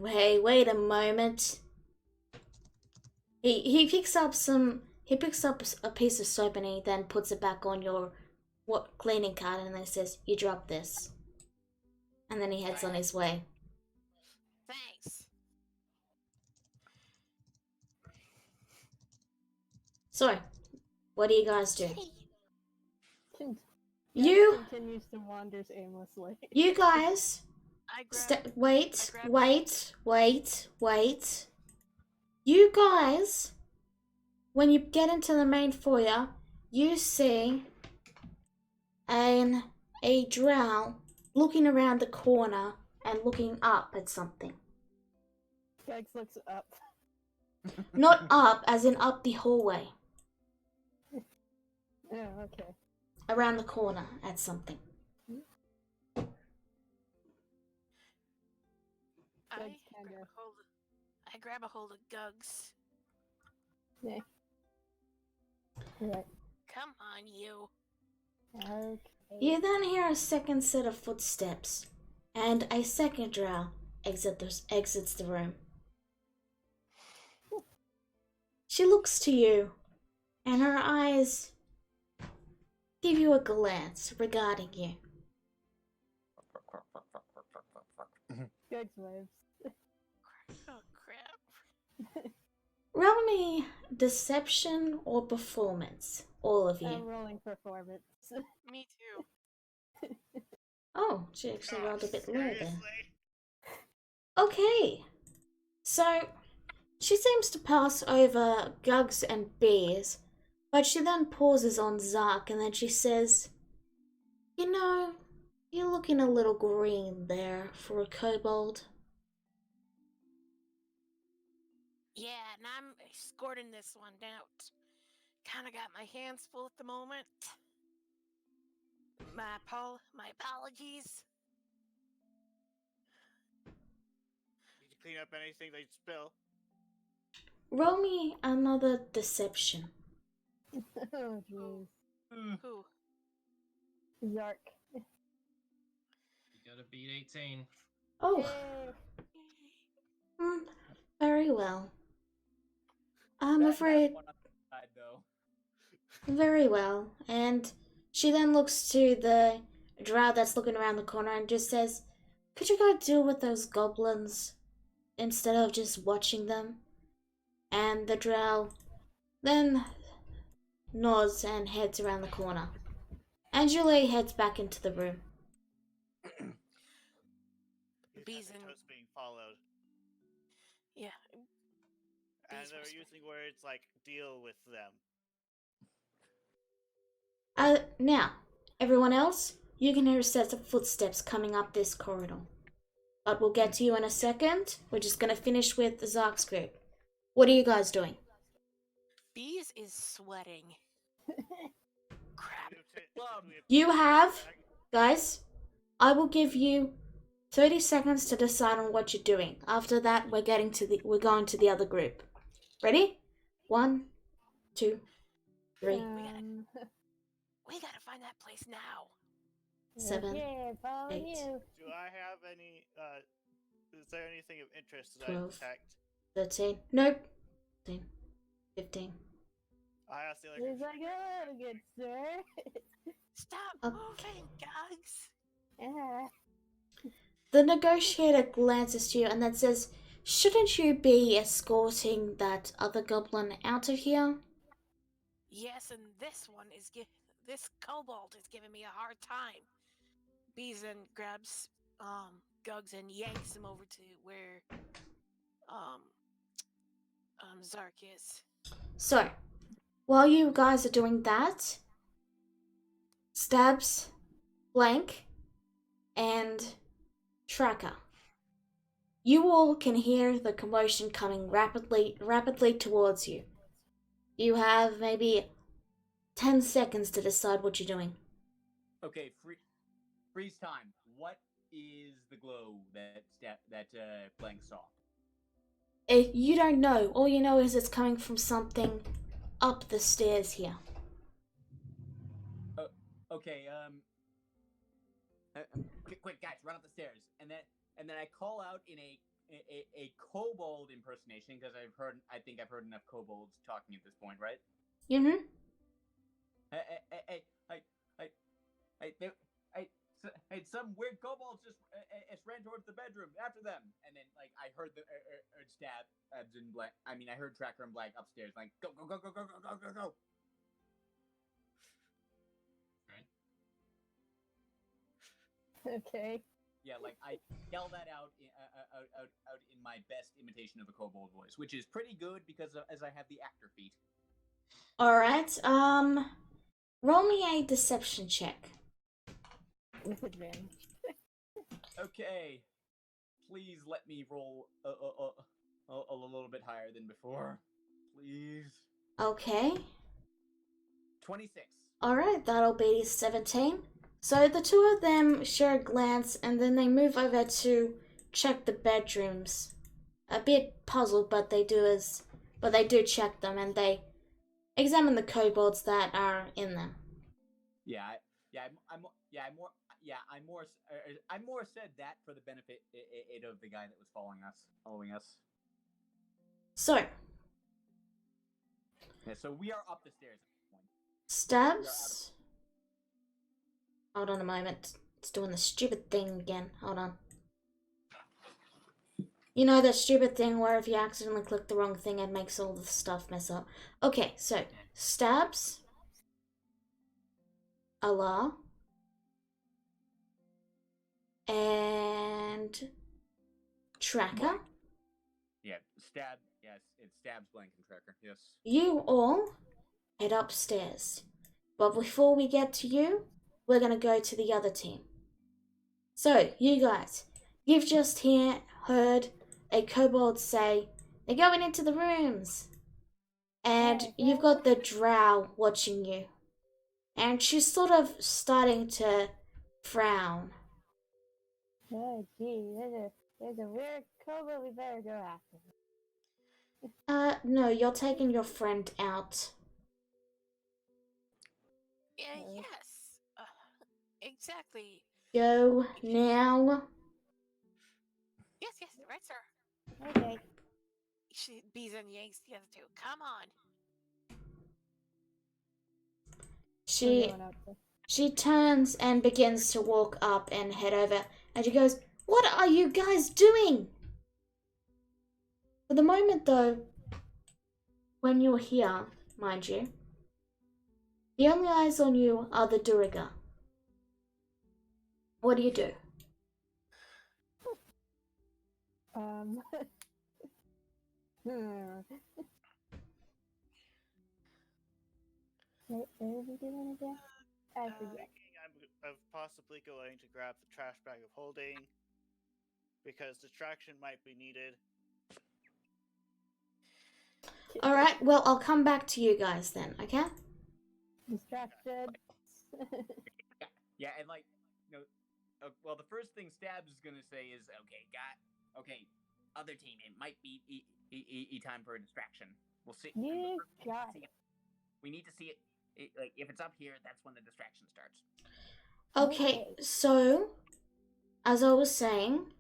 Hey, wait a moment. He picks up a piece of soap and he then puts it back on your cleaning cart and then says, "You dropped this." And then he heads on his way. Thanks. So, what do you guys do? Gugs You continues to wander aimlessly. guys I grab. wait. You guys, when you get into the main foyer, you see a drow looking around the corner and looking up at something. Gugs looks up. Not up, as in up the hallway. Oh, okay. Around the corner at something. I grab a hold of Gugs. Yeah. Right. Come on, you. Okay. You then hear a second set of footsteps, and a second drow exits the room. She looks to you, and her eyes give you a glance regarding you. Gugs waves. Oh, crap. Roll me deception or performance, all of I'm you. rolling performance. Me too. Oh, she actually rolled a bit lower there. Seriously? Okay, so she seems to pass over Gugs and Beers, but she then pauses on Zark and then she says, "You know, you're looking a little green there for a kobold." Yeah, and I'm escorting this one out. Kind of got my hands full at the moment. My apologies. Did you clean up anything they spill? Roll me another deception. Oh, jeez. Who? Zark. You gotta beat 18. Oh, Hey. very well. I'm afraid, One on the side, though. very well. And she then looks to the drow that's looking around the corner and just says, "Could you go deal with those goblins instead of just watching them?" And the drow then nods and heads around the corner. And Julie heads back into the room. Bees and Toast being followed. yeah. And Bees they're whispering. using words like "deal with them." Now, everyone else, you can hear a set of footsteps coming up this corridor. But we'll get to you in a second. We're just gonna finish with Zark's group. What are you guys doing? Bees is sweating. Crap. You have, guys, I will give you 30 seconds to decide on what you're doing. After that, we're going to the other group. Ready? 1, 2, 3, We gotta find that place now. 7, Yeah, follow 8, you. Do I have any? Is there anything of interest that 12. I detect? 13. Nope. 14, 15. I asked the other. He's like, "Oh, good sir." Stop Okay. moving, Gugs. Yeah. The negotiator glances to you and then says, "Shouldn't you be escorting that other goblin out of here?" Yes, and this kobold is giving me a hard time. Beeson grabs Gugs and yanks him over to where um Zark is. So, while you guys are doing that, Stabs, Blank, and Tracker, you all can hear the commotion coming rapidly towards you. You have maybe 10 seconds to decide what you're doing. Okay, freeze time. What is the glow that Blank saw? If you don't know, all you know is it's coming from something up the stairs here. Okay, quick guys, run up the stairs, and then I call out in a kobold impersonation because I think I've heard enough kobolds talking at this point, right? Mm-hmm. Hey, some weird kobolds just ran towards the bedroom. After them, and then like I heard the Stabs and Blank. I mean, I heard Tracker and Blank upstairs, like go. Okay. Yeah, like I yell that out in my best imitation of a kobold voice, which is pretty good because as I have the actor feat. All right. Roll me a deception check. With advantage. Okay, please let me roll a little bit higher than before, please. Okay. 26. All right, that'll be 17. So the two of them share a glance, and then they move over to check the bedrooms. A bit puzzled, but they do check them, and they examine the kobolds that are in them. I more said that for the benefit of the guy that was following us. So, yeah, so we are up the stairs at this point. Stabs. Hold on a moment. It's doing the stupid thing again. Hold on. You know that stupid thing where if you accidentally click the wrong thing, it makes all the stuff mess up. Okay, so Stabs, Allah, and Tracker. Yeah, yes, it Stabs, Blank, and Tracker, yes. You all head upstairs. But before we get to you, we're going to go to the other team. So, you guys, you've just heard a kobold say, "They're going into the rooms." And you've got the drow watching you. And she's sort of starting to frown. Oh, gee, there's a weird kobold. We better go after him. No, you're taking your friend out. Yes. Exactly. Go now. Yes, right, sir. Okay. Beeson yanks the other two. Come on. She turns and begins to walk up and head over, and she goes, "What are you guys doing?" For the moment, though, when you're here, mind you, the only eyes on you are the Duriga. What do you do? What are we doing again? I forget. I'm possibly going to grab the trash bag of holding because distraction might be needed. All right, well, I'll come back to you guys then, okay? Distracted. Yeah, and like, well, the first thing Stabs is gonna say is, okay, other team, it might be time for a distraction. We'll see. You got it. We need to see it. Like, if it's up here, that's when the distraction starts. Okay, so, as I was saying,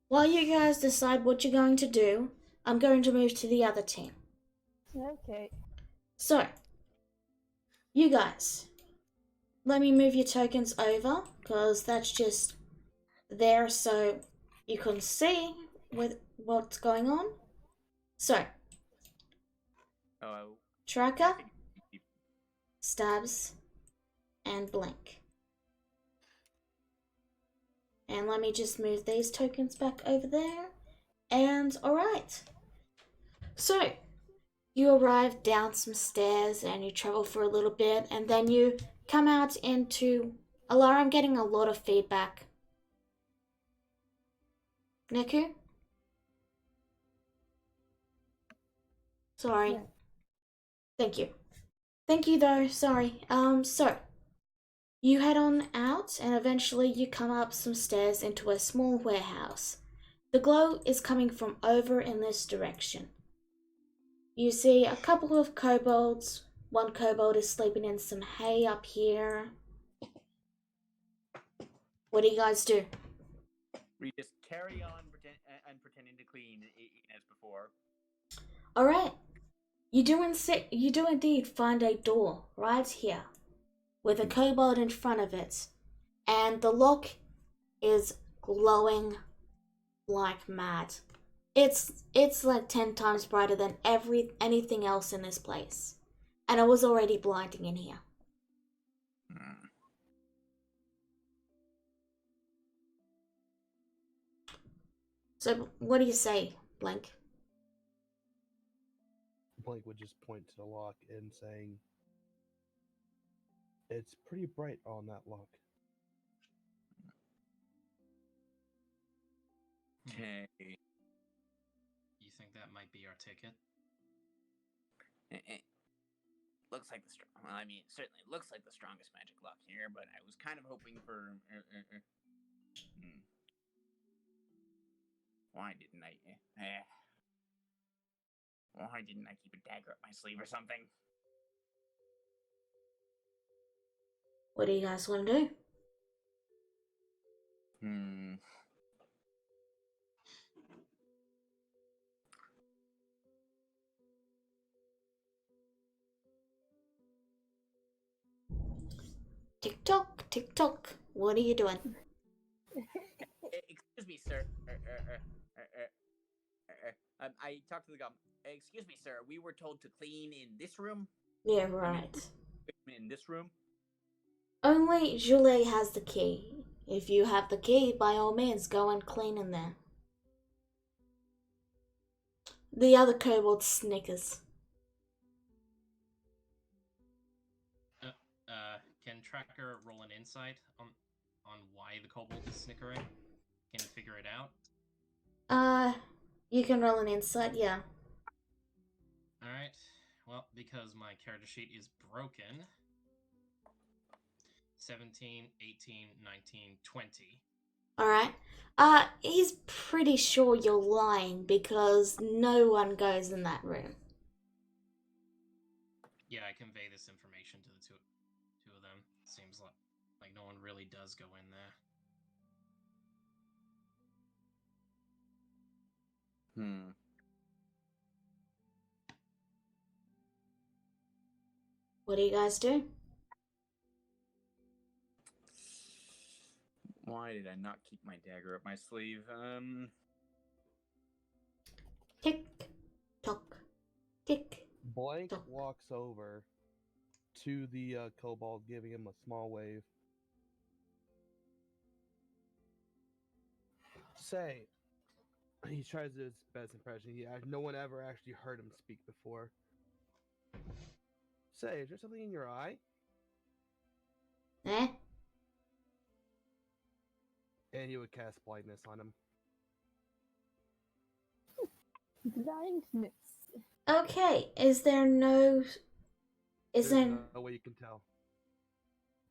while you guys decide what you're going to do, I'm going to move to the other team. Okay. So, you guys, let me move your tokens over, because that's just there so you can see what's going on. So, Oh, tracker, stabs, and blink. And let me just move these tokens back over there. And alright. So, you arrive down some stairs and you travel for a little bit and then you come out into... Alara, I'm getting a lot of feedback. Neku? Sorry. Yeah. Thank you. Thank you though, sorry. So, you head on out and eventually you come up some stairs into a small warehouse. The glow is coming from over in this direction. You see a couple of kobolds. One kobold is sleeping in some hay up here. What do you guys do? we just carry on pretending to clean as before. Alright. You do indeed find a door right here with a kobold in front of it. And the lock is glowing like mad. It's like 10 times brighter than anything else in this place. And it was already blinding in here. So what do you say, Blank? Blake would just point to the lock and saying, "It's pretty bright on that lock." Okay. You think that might be our ticket? It looks like well, I mean, it certainly looks like the strongest magic lock here, but I was kind of hoping for. Why didn't I? Why didn't I keep a dagger up my sleeve or something? What do you guys want to do? Tick tock, tick tock. What are you doing? Excuse me, sir. I talked to the goblin. Excuse me, sir. We were told to clean in this room. Yeah, right. In this room. Only Julie has the key. If you have the key, by all means, go and clean in there. The other kobold snickers. Can Tracker roll an insight on why the kobold is snickering? Can he figure it out? You can roll an insight, yeah. Alright. Well, because my character sheet is broken. 17, 18, 19, 20. Alright. He's pretty sure you're lying because no one goes in that room. Yeah, I convey this information to the two of them. Seems like no one really does go in there. What do you guys do? Why did I not keep my dagger up my sleeve? Tick tock, tick. Blank tock. walks over to the kobold, giving him a small wave. Say, he tries his best impression. No one ever actually heard him speak before. Say, is there something in your eye? Eh? And he would cast blindness on him. Blindness. Okay, is there no... Is There's there... no way you can tell.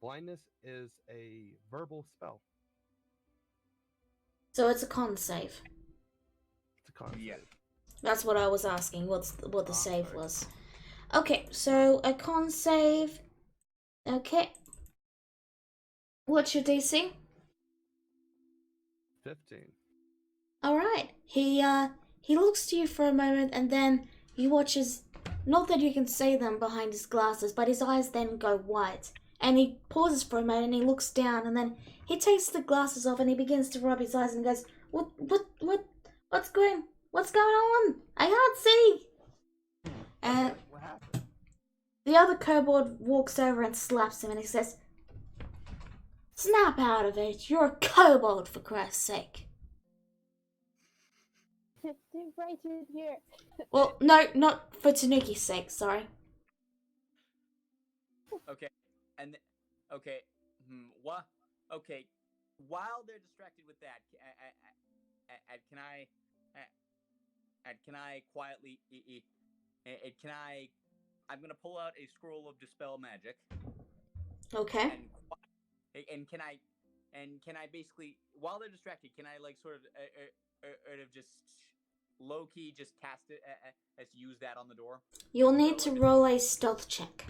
Blindness is a verbal spell. So it's a con save. It's a con Yeah. save. That's what I was asking, what the Ah, save sorry. was. Okay, so a con save. Okay. What's your DC? 15. Alright. He looks to you for a moment and then he watches, not that you can see them behind his glasses, but his eyes then go white And he pauses for a moment and he looks down and then he takes the glasses off and he begins to rub his eyes and goes, what's going on? I can't see. And What happened? the other kobold walks over and slaps him and he says, snap out of it, you're a kobold for Christ's sake. They're right in here. Well, no, not for Tanuki's sake, sorry. Okay, and okay, what? Okay, while they're distracted with that, can I quietly? Can I? I'm gonna pull out a scroll of dispel magic. Okay. And can I basically, while they're distracted, can I like sort of just low key just cast it as use that on the door? You'll need to roll a stealth check.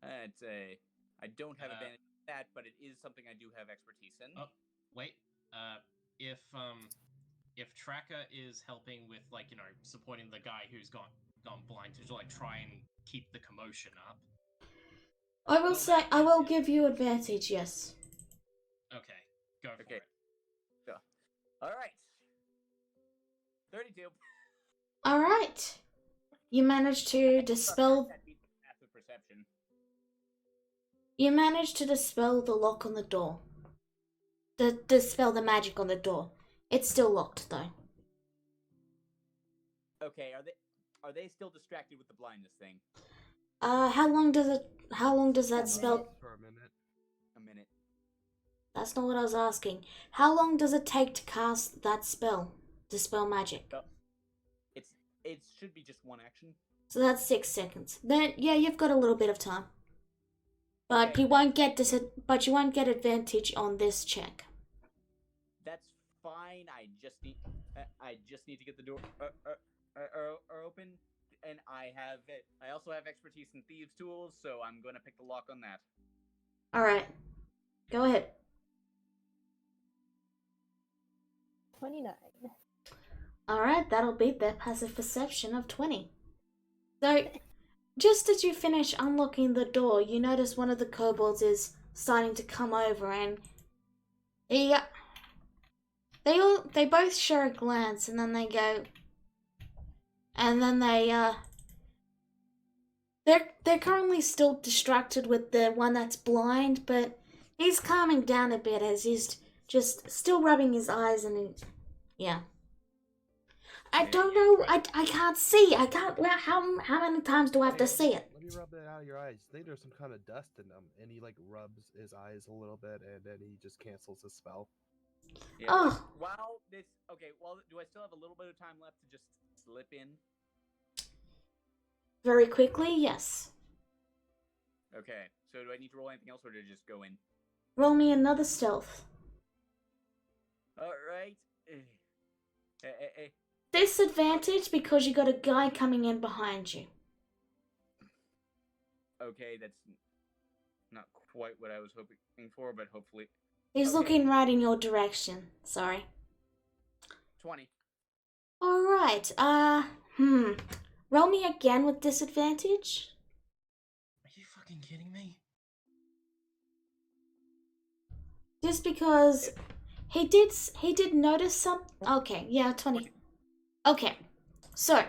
I don't have advantage of that, but it is something I do have expertise in. Oh, wait. If Traka is helping with, like, you know, supporting the guy who's gone blind to, like, try and keep the commotion up. I will say, I will give you advantage, yes. Okay, go for it. So, all right. 32. All right. You managed to dispel. That beats passive perception. You managed to dispel the lock on the door. Dispel the magic on the door. It's still locked though. Okay, are they still distracted with the blindness thing? How long does that spell? For a minute. A minute. That's not what I was asking. How long does it take to cast that spell? Dispel magic. It should be just one action. So that's 6 seconds. Then yeah, you've got a little bit of time. But Okay. you won't get advantage on this check. That's fine. I just need to get the door open, and I also have expertise in thieves' tools, so I'm going to pick the lock on that. All right. Go ahead. 29. All right, that'll beat their passive perception of 20. So, just as you finish unlocking the door, you notice one of the kobolds is starting to come over, and they both share a glance, and then they go, and then they're currently still distracted with the one that's blind, but he's calming down a bit as he's just still rubbing his eyes, and yeah. I don't know. I can't see. I can't. How many times do I have to see it? Let me rub that out of your eyes. I think there's some kind of dust in them, and he like rubs his eyes a little bit, and then he just cancels the spell. Yeah, Oh. Well, do I still have a little bit of time left to just slip in? Very quickly, yes. Okay, so do I need to roll anything else, or to just go in? Roll me another stealth. All right. Disadvantage because you got a guy coming in behind you. Okay, that's not quite what I was hoping for, but hopefully. He's Okay. looking right in your direction. Sorry. 20. All right. Roll me again with disadvantage. Are you fucking kidding me? Just because he did notice some. Okay, yeah, 20. Okay, so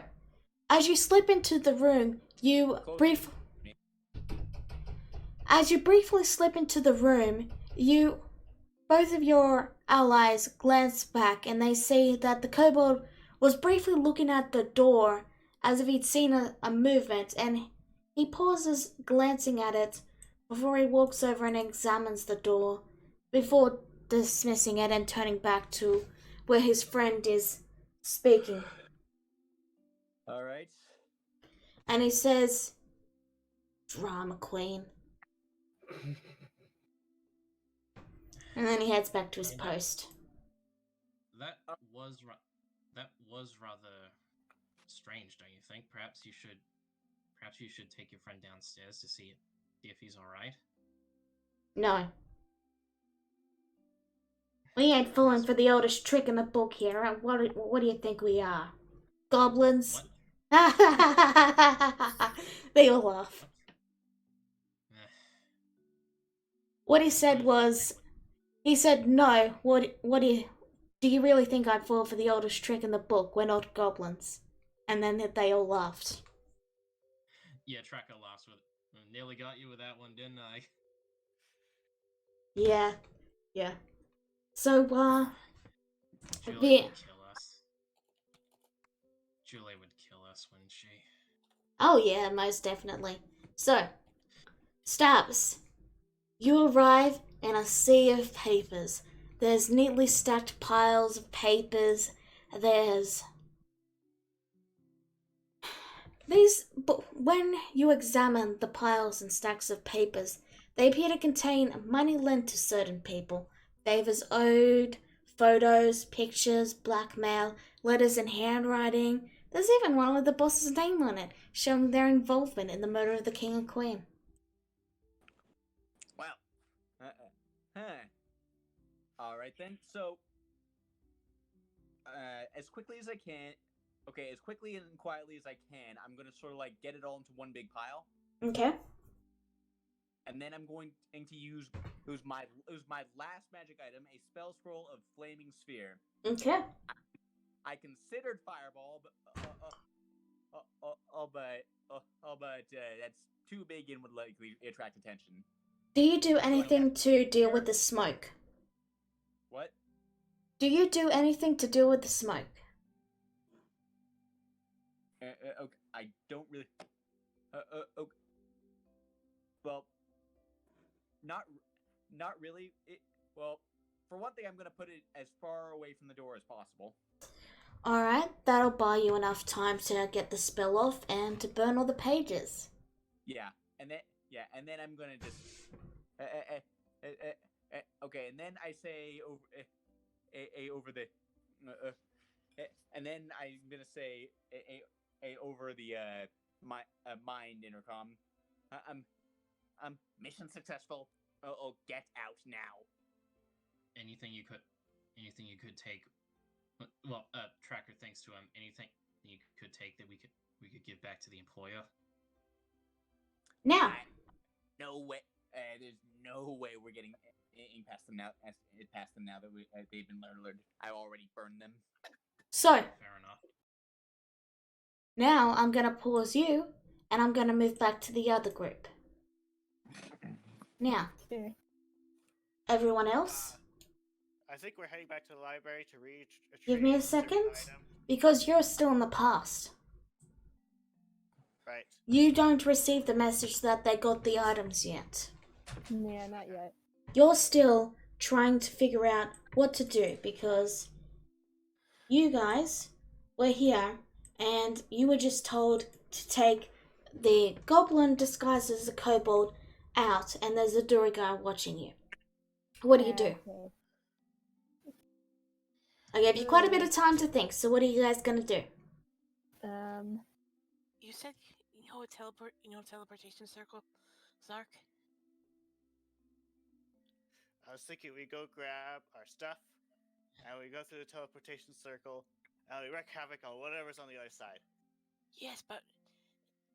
as you slip into the room, as you briefly slip into the room, both of your allies glance back and they see that the kobold was briefly looking at the door as if he'd seen a movement, and he pauses glancing at it before he walks over and examines the door before dismissing it and turning back to where his friend is speaking. All right. And he says, "Drama queen." And then he heads back to his post. That was rather strange, don't you think? Perhaps you should take your friend downstairs to see if he's all right. No. We ain't falling for the oldest trick in the book here. What do you think we are? Goblins? They all laugh. What he said was, he said, "No, what do you really think I'd fall for the oldest trick in the book? We're not goblins." And then they all laughed. Yeah, Tracker laughs with. Nearly got you with that one, didn't I? Yeah. So, Julie would kill us. Julie would kill us, wouldn't she? oh yeah, most definitely. So, Stabs, you arrive in a sea of papers. There's neatly stacked piles of papers. There's but when you examine the piles and stacks of papers, they appear to contain money lent to certain people, favors owed, photos, pictures, blackmail, letters in handwriting. There's even one with the boss's name on it, showing their involvement in the murder of the king and queen. Well, all right then. So, as quickly as I can, as quickly and quietly as I can, I'm gonna sort of like get it all into one big pile. Okay. And then I'm going to use my last magic item, a spell scroll of flaming sphere. Okay. I considered fireball, but that's too big and would likely attract attention. Do you do anything to deal with the smoke? What? Do you do anything to deal with the smoke? Okay, I don't really. Okay. Well, not really. Well, for one thing, I'm gonna put it as far away from the door as possible. Alright, that'll buy you enough time to get the spell off and to burn all the pages. Yeah, and then I'm gonna just. Okay, and then I say over the. And then I'm gonna say over the mind intercom. Mission successful. Oh, get out now. Anything you could take. Well, Tracker, thanks to him. Anything you could take that we could give back to the employer. Now, no way. There's no way we're getting past them now. Past them now that they've been alerted. I already burned them. so Fair enough. now I'm gonna pause you, and I'm gonna move back to the other group. Now, everyone else, I think we're heading back to the library to reach. give me a second, because you're still in the past. Right. You don't receive the message that they got the items yet. Yeah, not yet. You're still trying to figure out what to do because you guys were here and you were just told to take the goblin disguised as a kobold out, and there's a Durigar watching you. What do you do? Okay. I gave you quite a bit of time to think, so what are you guys gonna do? You said a teleportation circle, Zark? I was thinking we go grab our stuff, and we go through the teleportation circle, and we wreak havoc on whatever's on the other side. Yes, but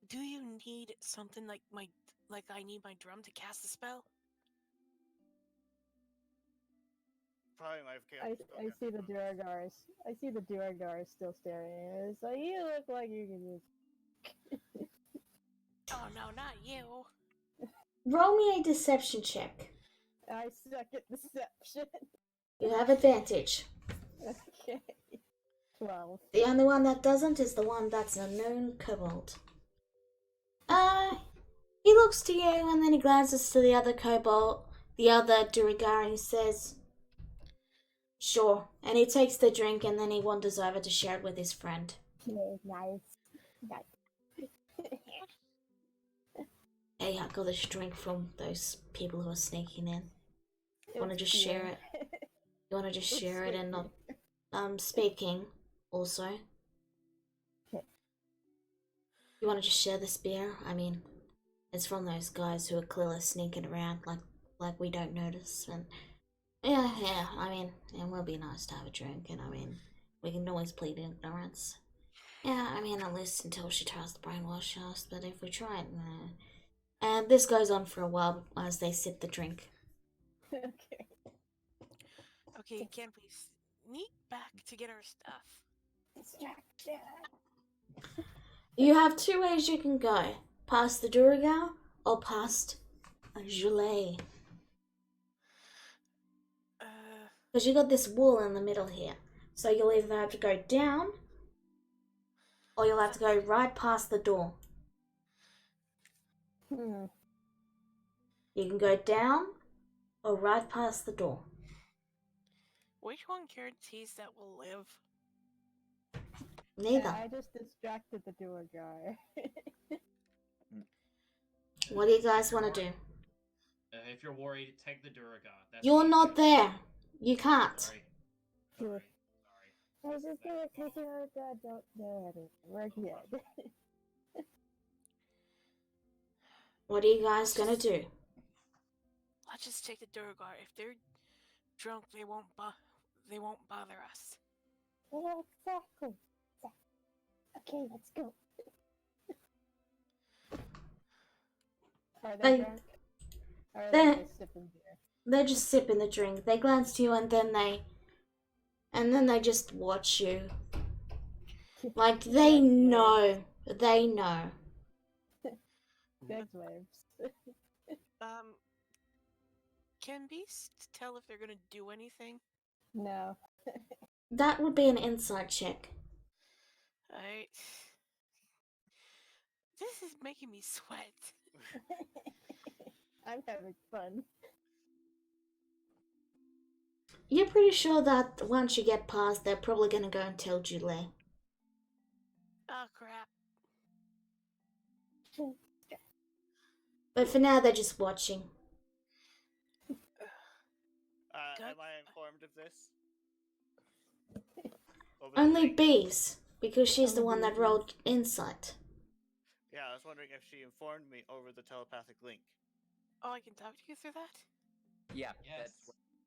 do you need something like I need my drum to cast the spell? Probably my. I see the Duragars. I see the Duragars still staring. It's like, you look like you can use. Oh no, not you. Roll me a deception check. I suck at deception. You have advantage. Okay. 12. The only one that doesn't is the one that's a known kobold. He looks to you and then he glances to the other kobold, the other Durigar, and he says, "Sure." And he takes the drink and then he wanders over to share it with his friend. Yeah, nice. Hey, I got this drink from those people who are sneaking in. You wanna just share it? You wanna just share it and not speaking also? Okay. You wanna just share this beer? I mean, it's from those guys who are clearly sneaking around like we don't notice. And yeah, I mean, it will be nice to have a drink, and I mean, we can always plead ignorance. Yeah, I mean, at least until she tries to brainwash us, but if we try it, And this goes on for a while as they sip the drink. Okay. Okay, can we sneak back to get our stuff? Distraction. You have two ways you can go. Past the Duragal or past a Goulet. Because you got this wall in the middle here. So you'll either have to go down or you'll have to go right past the door. Hmm. You can go down or right past the door. Which one guarantees that we'll live? Neither. I just distracted the door guy. What do you guys want to do? If you're worried, take the Duragar. That's You're the not easiest. there. You can't. Sorry. Sure. Sorry. I was just gonna take it out. God, don't do it. We're good. What are you guys gonna do? Let's just take the Durgar. If they're drunk, they won't bother us. Yeah, exactly. Okay, let's go. Are they They- drunk? Or are they're- they just sipping beer? They're just sipping the drink. They glance to you and then they just watch you. Like they know. They know. Good waves. Can Beast tell if they're gonna do anything? No. That would be an insight check. Alright. This is making me sweat. I'm having fun. You're pretty sure that once you get past, they're probably gonna go and tell Julie. Oh crap. But for now, they're just watching. Am I informed of this? Over the Only link? Bees, because she's the Only one that Bees. rolled insight. Yeah, I was wondering if she informed me over the telepathic link. Oh, I can talk to you through that? Yeah, Yes.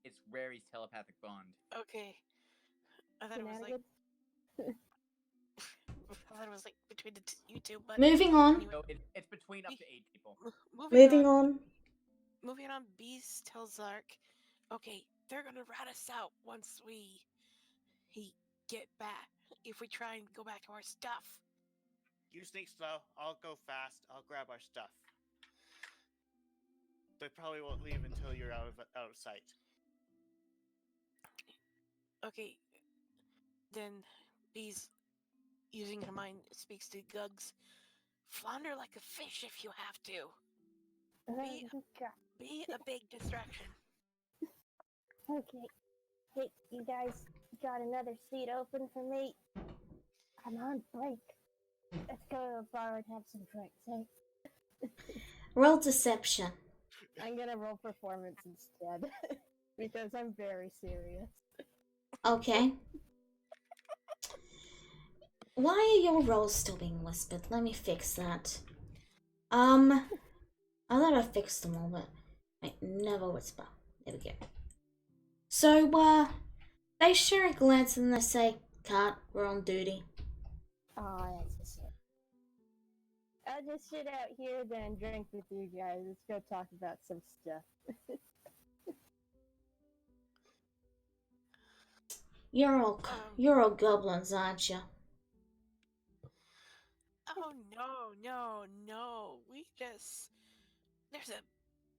it's Rary's telepathic bond. Okay. I thought it was like I thought it was like between you two, but Moving on. anyway, No, it's between up to 8 people. Moving on. Moving on, Beast tells Zark, okay, they're gonna rat us out once we get back. If we try and go back to our stuff. You sneak slow, I'll go fast, I'll grab our stuff. They probably won't leave until you're out of sight. Okay. Then Beast, using her mind, speaks to Gugs. Flounder like a fish if you have to. Be a big distraction. Okay. Hey, you guys got another seat open for me? I'm on break. Let's go to a bar and have some drinks, eh? Roll deception. I'm gonna roll performance instead. Because I'm very serious. Okay. Why are your rolls still being whispered? Let me fix that. I thought I fixed them all, but wait, never whisper. There we go. So, they share a glance and they say, "Can't, we're on duty." Oh, that's a shame. I'll just sit out here then drink with you guys. Let's go talk about some stuff. You're all goblins, aren't you? Oh no.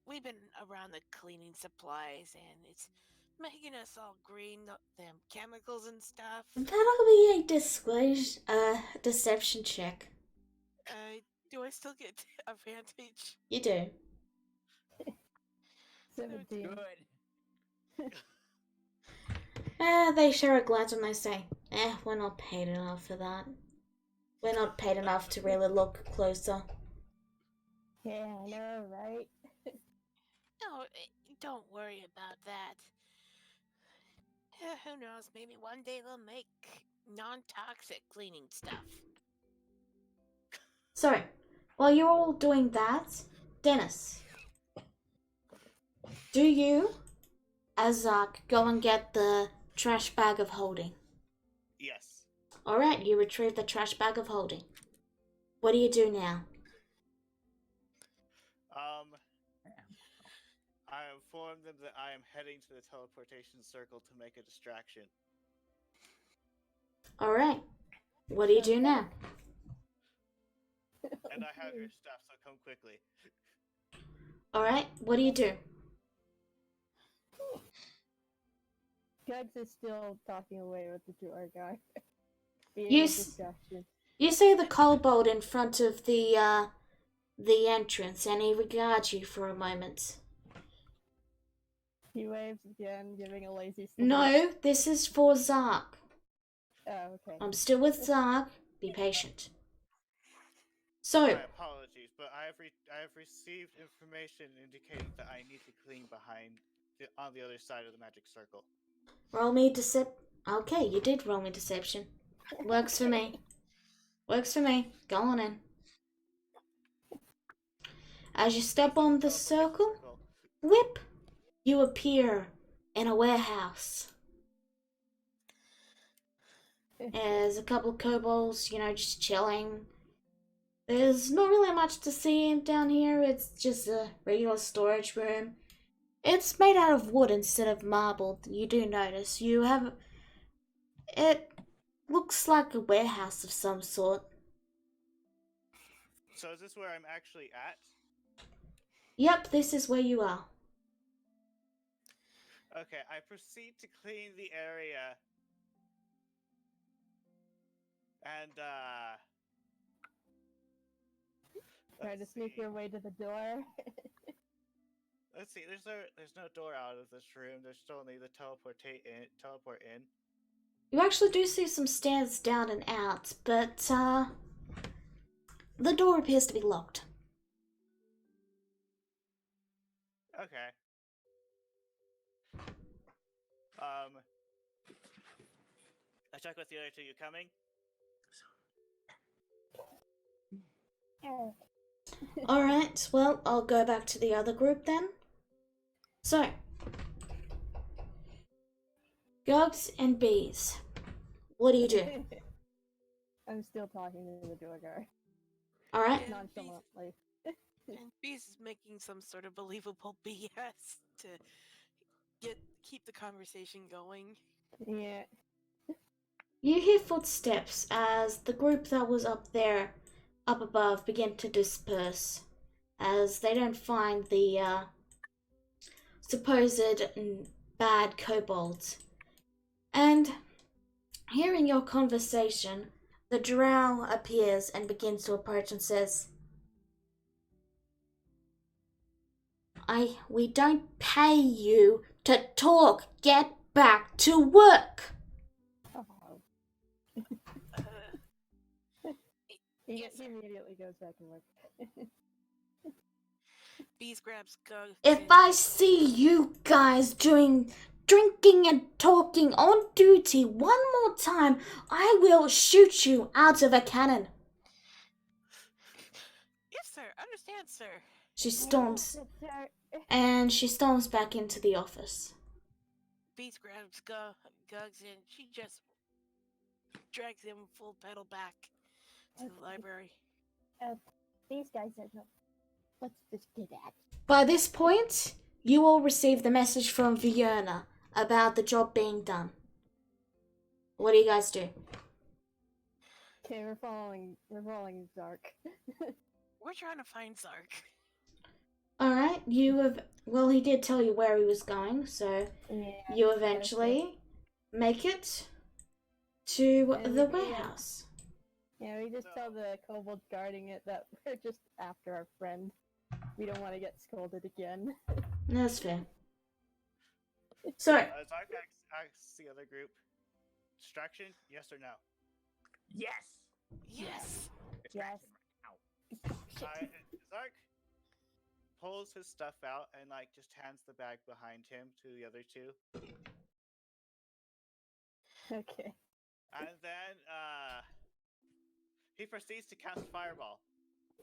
We've been around the cleaning supplies and it's making us all green, them chemicals and stuff. That'll be a deception check. Do I still get advantage? You do. 17. Good. They share a glance and they say, we're not paid enough for that. We're not paid enough to really look closer. Yeah, I know, right? No, don't worry about that. Who knows, maybe one day they'll make non-toxic cleaning stuff. So, while you're all doing that, Dennis, do you, as Zark, go and get the trash bag of holding? Yes. Alright, you retrieve the trash bag of holding. What do you do now? I informed them that I am heading to the teleportation circle to make a distraction. Alright. What do you do now? And I have your stuff, so come quickly. Alright, what do you do? Gugs is still talking away with the door guy. Being You a s- distraction. You see the kobold in front of the entrance, and he regards you for a moment. He waves again, giving a lazy salute. No, this is for Zark. Oh, okay. I'm still with Zark. Be patient. So, My apologies, but I have received information indicating that I need to clean on the other side of the magic circle. roll me Okay, you did roll me deception. Works for me. Works for me. Go on in. As you step on the circle, whip, you appear in a warehouse. There's a couple of kobolds, just chilling. There's not really much to see down here. It's just a regular storage room. It's made out of wood instead of marble. You do notice. It looks like a warehouse of some sort. So is this where I'm actually at? Yep, this is where you are. Okay, I proceed to clean the area. And, Try to sneak your way to the door. Let's see, there's no door out of this room. There's only the teleport in. You actually do see some stairs down and out, but the door appears to be locked. Okay. I check with the other two. You coming? Oh. Alright, well, I'll go back to the other group then. So, Gogs and Bees, what do you do? I'm still talking to the door guy. Alright? Yeah. Nonchalantly. And Beast is making some sort of believable BS to keep the conversation going. Yeah. You hear footsteps as the group that was up above, begin to disperse, as they don't find the supposed bad kobolds. And hearing your conversation, the drow appears and begins to approach and says, we don't pay you to talk. Get back to work. Oh. He Yes, sir. immediately goes back and work. Beast grabs Gug. If I see you guys doing drinking and talking on duty one more time, I will shoot you out of a cannon. Yes, sir. Understand, sir. She storms, Yes, sir. and she storms back into the office. Beast grabs Gugs and she just drags him full pedal back to the library. These guys are no. Let's just get at it. By this point, you all receive the message from Vienna about the job being done. What do you guys do? Okay, we're following Zark. We're trying to find Zark. Alright, he did tell you where he was going, so Yeah. you eventually make it to And the we- warehouse. Yeah, we just tell the kobolds guarding it that we're just after our friend. We don't want to get scolded again. That's fair. So, Zark asks the other group. Distraction? Yes or no? Yes. Yes. Yes. Zark pulls his stuff out and just hands the bag behind him to the other two. Okay. And then he proceeds to cast Fireball.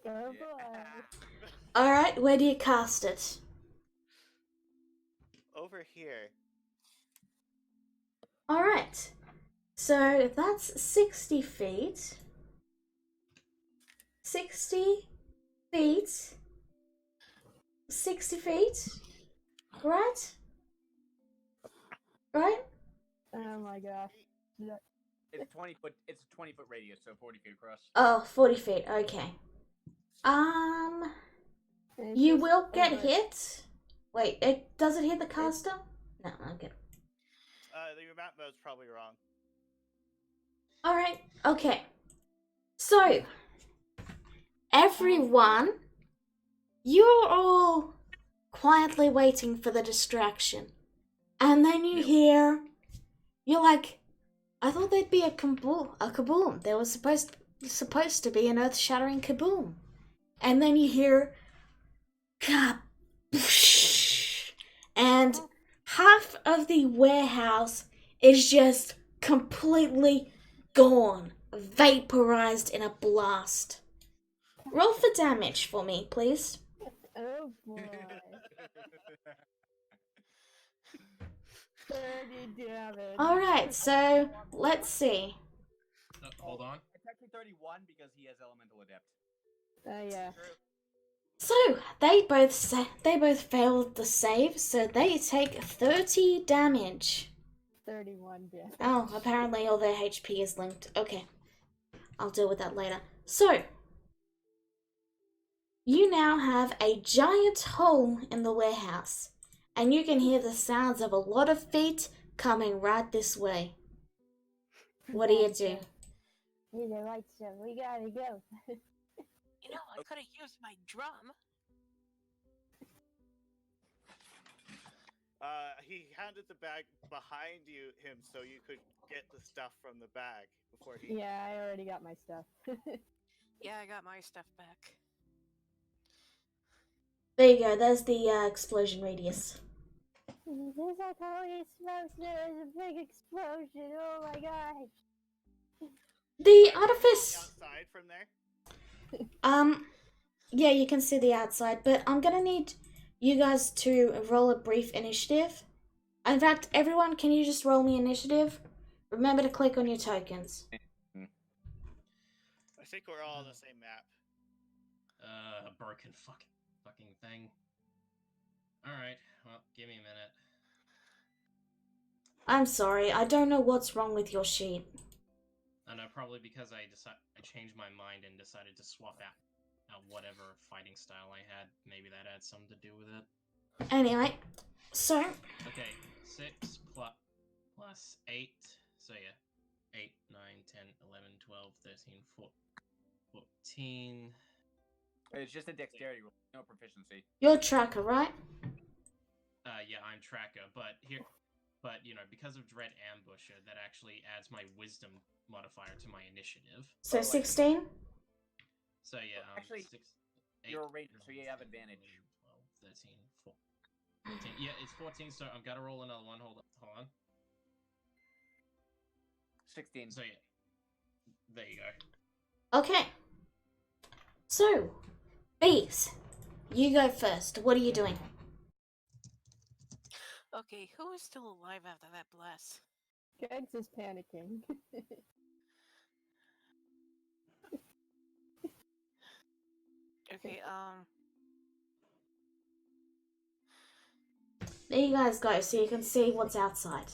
Oh Yeah. boy. alright, where do you cast it? Over here. Alright, so that's 60 feet. 60 feet. 60 feet. Right? Right? Oh my gosh. It's 20 foot. It's a 20-foot radius, so 40 feet across. Oh, 40 feet. Okay. It's You just will get over- hit. Wait, does it hit the caster? No, okay. Your map mode's probably wrong. Alright, okay. So, everyone, you're all quietly waiting for the distraction. And then you hear, you're like, I thought there'd be a kaboom. There was supposed to be an earth-shattering kaboom. And then you hear, kaboosh, and half of the warehouse is just completely gone, vaporized in a blast. Roll for damage for me, please. Oh boy. 30 damage. Alright, so let's see. Hold on. It's actually 31 because he has Elemental Adept. Yeah. So they both failed the save, so they take 30 damage. 31 damage. Oh, apparently all their HP is linked. Okay. I'll deal with that later. So, you now have a giant hole in the warehouse, and you can hear the sounds of a lot of feet coming right this way. What do you do? Either right, so we gotta go. You know, I could have used my drum. He handed the bag behind him so you could get the stuff from the bag before he. Yeah, I already got my stuff. Yeah, I got my stuff back. There you go, there's the explosion radius. There's like holy smokes, there's a big explosion. Oh my gosh. The artifice... Outside from there. Yeah, you can see the outside, but I'm gonna need you guys to roll a brief initiative. In fact, everyone, can you just roll me initiative? Remember to click on your tokens. I think we're all on the same map. Broken fucking thing. Alright, well, give me a minute. I'm sorry, I don't know what's wrong with your sheet. I know, probably because I changed my mind and decided to swap out whatever fighting style I had. Maybe that had something to do with it. Anyway, so... Okay, 6 plus 8. So yeah, 8, 9, 10, 11, 12, 13, 14. It's just a dexterity roll, no proficiency. You're tracker, right? Yeah, I'm tracker, but because of Dread Ambusher, that actually adds my wisdom modifier to my initiative. So 16? So yeah, Actually, 6, 8, you're a ranger, so you have advantage. 12, 13, 14. Yeah, it's 14, so I've got to roll another one. Hold on. 16. So yeah, there you go. Okay. So, Bees, you go first. What are you doing? Okay, who is still alive after that blast? Gegs is panicking. Okay, There you guys go, so you can see what's outside.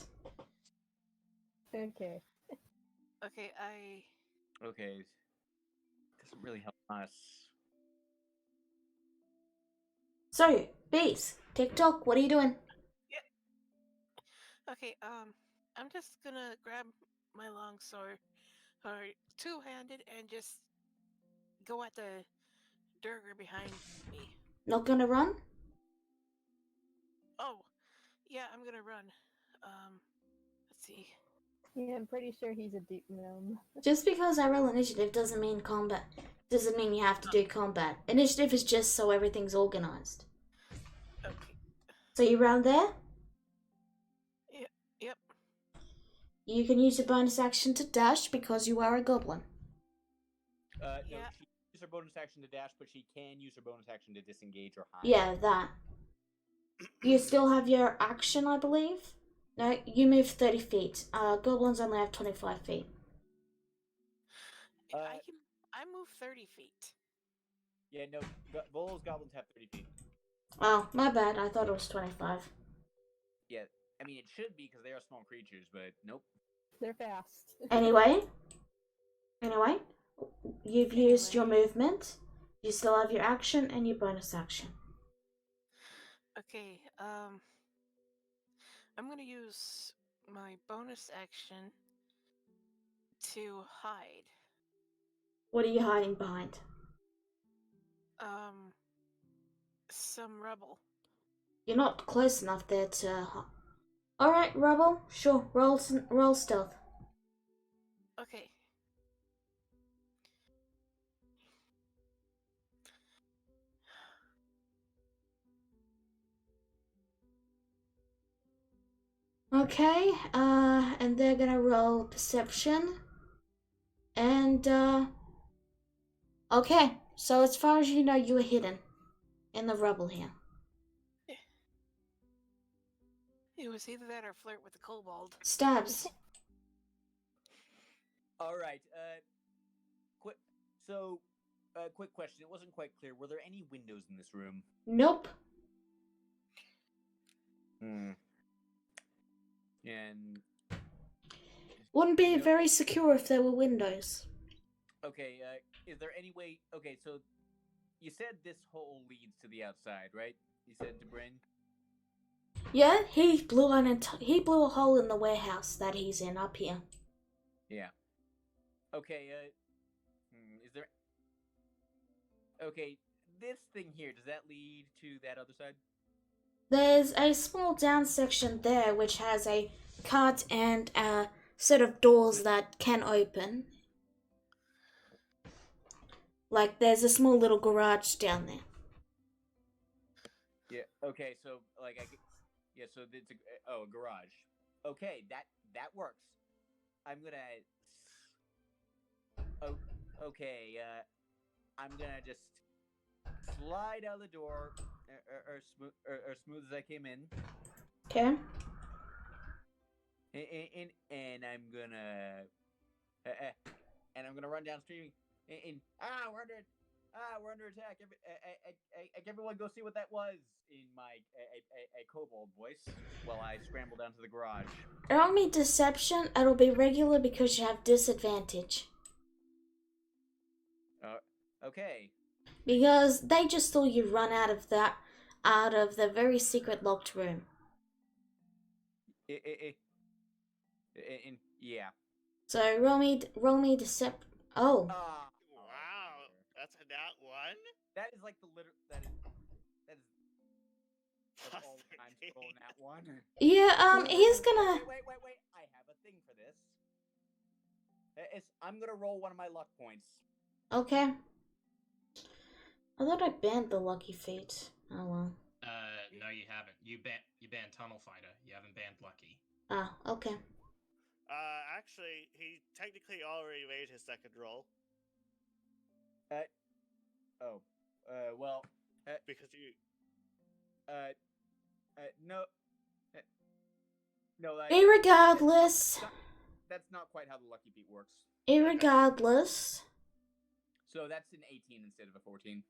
Okay. okay, Okay. Doesn't really help us. So, Bees, TikTok, what are you doing? okay, I'm just gonna grab my longsword, or two-handed, and just go at the Durger behind me. Not gonna run? Oh, yeah, I'm gonna run. Let's see. Yeah, I'm pretty sure he's a deep gnome. Just because I roll initiative doesn't mean combat. Doesn't mean you have to do combat. Initiative is just so everything's organized. Okay. So you round there? Yep. You can use your bonus action to dash because you are a goblin. No, Yeah. she can use her bonus action to dash, but she can use her bonus action to disengage or hide. Yeah, that. You still have your action, I believe? No, you move 30 feet. Goblins only have 25 feet. I move 30 feet. Yeah, no, Vol's goblins have 30 feet. Oh, my bad. I thought it was 25. Yeah, I mean it should be because they are small creatures, but nope. They're fast. Anyway, you've used your Anyway. movement. You still have your action and your bonus action. Okay, I'm gonna use my bonus action to hide. What are you hiding behind? Some rubble. You're not close enough there to. All right, Rubble. Sure, roll stealth. Okay. Okay. And they're gonna roll perception. And okay. So as far as you know, you were hidden in the rubble here. It was either that or flirt with the kobold. Stabs. All right. Quick. So, quick question. It wasn't quite clear. Were there any windows in this room? Nope. Hmm. And Wouldn't be You know- very secure if there were windows. okay. Is there any way? Okay, so you said this hole leads to the outside, right? You said to Bryn. Yeah, he blew a hole in the warehouse that he's in up here. Yeah. Okay. Is there? Okay, this thing here, does that lead to that other side? There's a small down section there which has a cart and a set of doors that can open. Like there's a small little garage down there. Yeah. Okay. So like yeah. So it's a garage. Okay. That works. I'm gonna. Oh. Okay. I'm gonna just slide out the door, or smooth as I came in, Okay. and I'm gonna. And I'm gonna run downstream. We're under attack. Everyone go see what that was in my a kobold voice while I scramble down to the garage. Roll me deception. It'll be regular because you have disadvantage. Okay. Because they just saw you run out of the very secret locked room. Yeah. So roll me deception. Oh. Wow, that's a nat one. That is like the that is Plus all the time 13. scrolling that one. Yeah, he's gonna. Wait. I have a thing for this. I'm gonna roll one of my luck points. Okay. I thought I banned the lucky feat. Oh well. No, you haven't. You banned Tunnel Fighter. You haven't banned Lucky. Ah, okay. Actually, he technically already made his second roll Well. because you. No. No. Irregardless. That's not quite how the lucky beat works. Irregardless. So that's an 18 instead of a 14.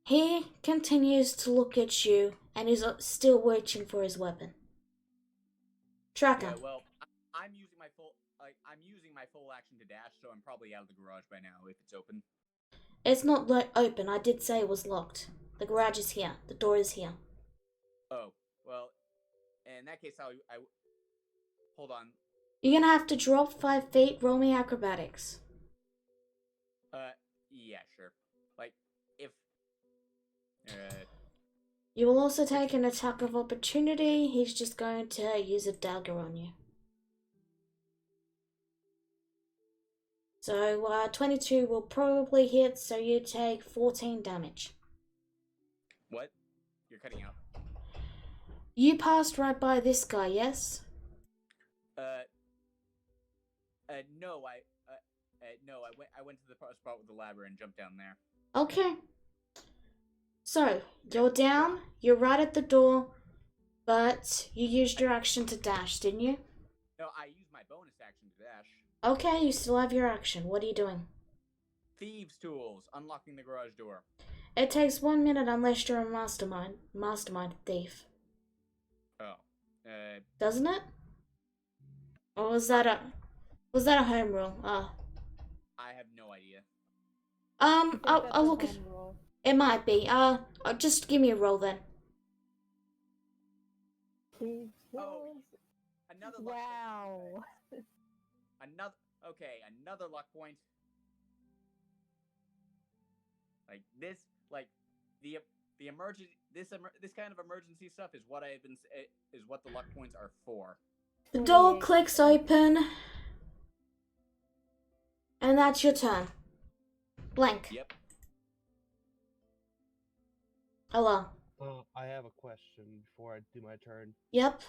He continues to look at you and is still reaching for his weapon. Tracker. Yeah, well, I'm using my full action to dash, so I'm probably out of the garage by now if it's open. It's not open. I did say it was locked. The garage is here. The door is here. Oh, well, in that case, I hold on. You're gonna have to drop 5 feet. Roll me acrobatics. Yeah, sure. Like, if You will also take an attack of opportunity. He's just going to use a dagger on you. So 22 will probably hit, so you take 14 damage. What? You're cutting out. You passed right by this guy, yes? No, I went to the spot with the ladder and jumped down there. Okay. So, you're down, you're right at the door, but you used your action to dash, didn't you? No, I used my bonus action to dash. Okay, you still have your action. What are you doing? Thieves' tools, unlocking the garage door. It takes 1 minute unless you're a mastermind thief. Oh. Doesn't it? Or was that a home rule? I have no idea. I'll look if it might be. Just give me a roll then. Please. Oh, another luck Wow. point. Another luck point. Like this, like the emergency, this kind of emergency stuff is what is what the luck points are for. The door clicks open, and that's your turn. Blank. Yep. Hello. I have a question before I do my turn. Yep.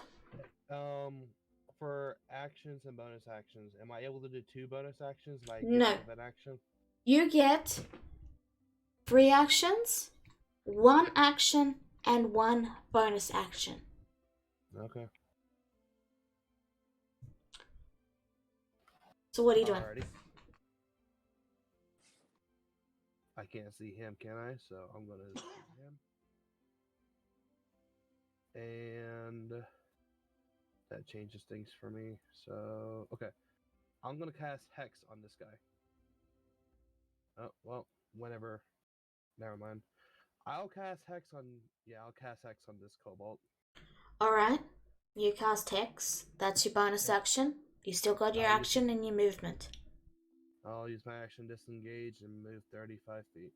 For actions and bonus actions, am I able to do 2 bonus actions? Like No. An action? You get 3 actions, 1 action, and 1 bonus action. Okay. So what are you doing? Alrighty. I can't see him, can I? So I'm gonna see him. And that changes things for me. So okay. I'm gonna cast Hex on this guy. Oh well, whenever. Never mind. I'll cast Hex on this Cobalt. Alright. You cast Hex. That's your bonus action. You still got your action and your movement. I'll use my action disengage and move 35 feet.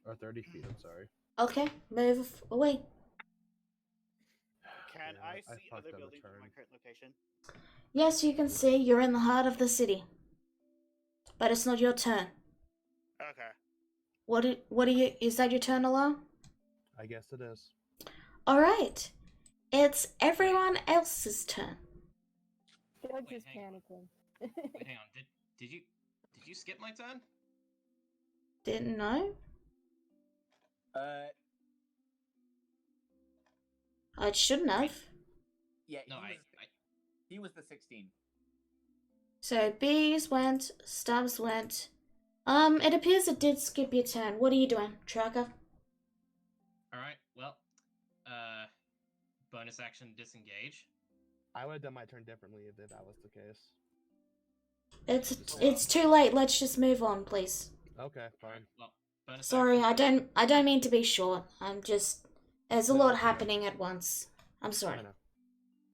Or 30 feet, I'm sorry. Okay, move away. Can Yeah, I I see fucked other up a buildings from my turn. current location? Yes, you can see you're in the heart of the city. But it's not your turn. Okay. Is that your turn, Alon? I guess it is. Alright. It's everyone else's turn. Doug's Wait, is hang on. panicking. Wait, hang on. Did you skip my turn? Didn't know? I shouldn't have. Yeah. No, He was the 16. So bees went, Stubbs went. It appears it did skip your turn. What are you doing, Tracker? Alright, well, bonus action disengage. I would have done my turn differently if that was the case. It's too late. Let's just move on, please. Okay, fine. Alright, well, bonus Sorry, action. I don't mean to be short. There's a No, lot it's okay. happening at once. I'm sorry. I know.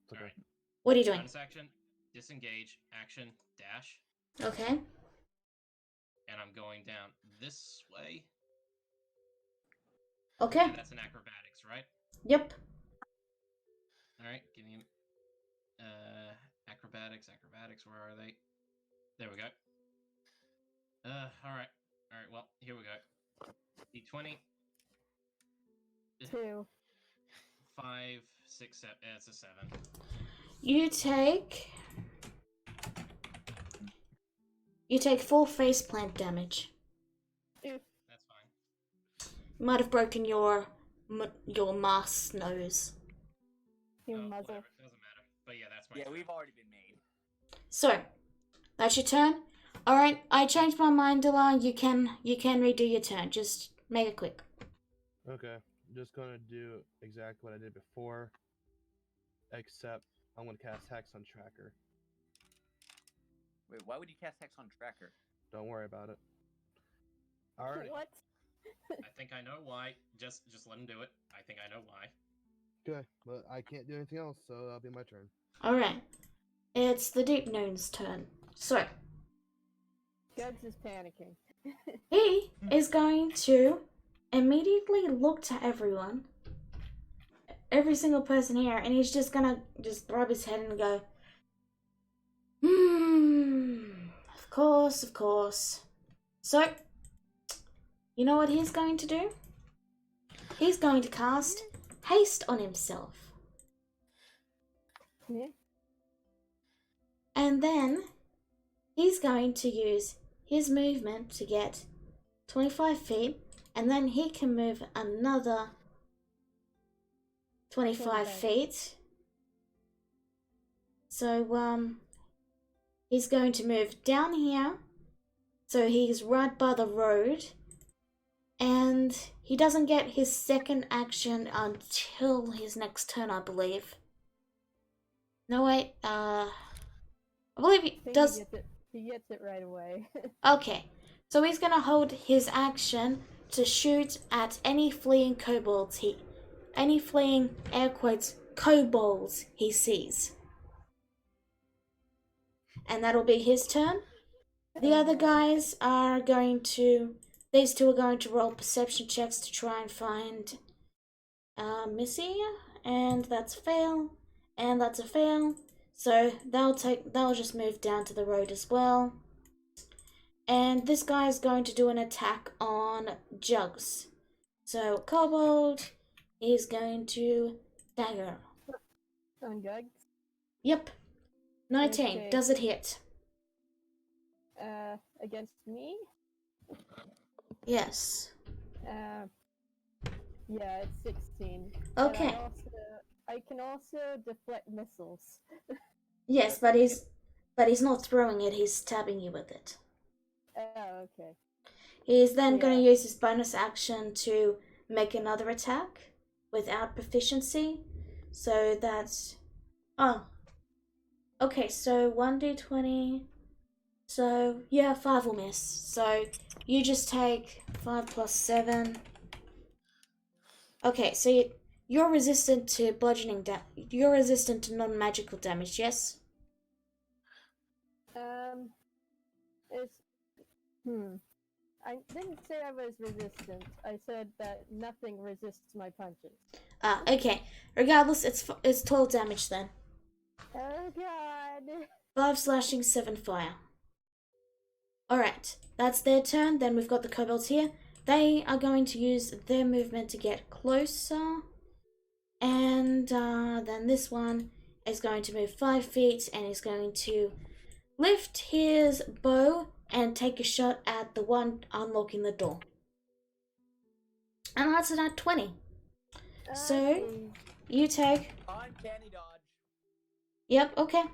It's okay. Alright. What are you doing? Bonus action, disengage, action, dash. Okay. And I'm going down this way. Okay. Yeah, that's an acrobatics, right? Yep. Alright, give me acrobatics, where are they? There we go. Alright, well, here we go. D20. 2. 5, 6, 7. It's a 7. You take 4 faceplant damage. That's fine. You might have broken your mask's nose. Your Oh, muzzle. whatever, doesn't matter. But yeah, that's my Yeah, turn. we've already been made. So, that's your turn. All right, I changed my mind, Dela. You can redo your turn. Just make it quick. Okay. I'm just gonna do exactly what I did before. Except I'm gonna cast Hex on Tracker. Wait, why would you cast Hex on Tracker? Don't worry about it. Alright. What? I think I know why. Just let him do it. I think I know why. Okay, but I can't do anything else, so that'll be my turn. All right, it's the Deep Noon's turn. So, Doug's is panicking. he is going to immediately look to everyone, every single person here, and he's just gonna rub his head and go, of course. So, you know what he's going to do? He's going to cast haste on himself. Yeah. And then he's going to use his movement to get 25 feet, and then he can move another 25 feet. So, he's going to move down here. So he's right by the road. and he doesn't get his second action until his next turn, I believe. No, wait, I believe he think does. He gets it right away. Okay, so he's gonna hold his action to shoot at any fleeing any fleeing air quotes kobolds he sees, and that'll be his turn. The other guys are these two are going to roll perception checks to try and find Missy, and that's a fail, and that's a fail. So they'll just move down to the road as well. And this guy is going to do an attack on Jugs. So Kobold is going to dagger. On Jugs? Yep. 19. Okay. Does it hit? Against me? Yes. Yeah, it's 16. Okay. I can also deflect missiles. Yes, but he's not throwing it, he's stabbing you with it. Oh, okay. He's then going to Yeah. use his bonus action to make another attack without proficiency. So that's... Oh. Okay, so 1d20. So, yeah, 5 will miss. So, you just take 5 plus 7. Okay, so you're resistant to bludgeoning you're resistant to non-magical damage, yes? I didn't say I was resistant. I said that nothing resists my punches. Okay. Regardless, it's 12 damage then. Oh god! 5 slashing, 7 fire. Alright, that's their turn. Then we've got the kobolds here. They are going to use their movement to get closer. And then this one is going to move 5 feet and is going to lift his bow and take a shot at the one unlocking the door. And that's at 20. So, you take... Uncanny dodge. Yep, okay.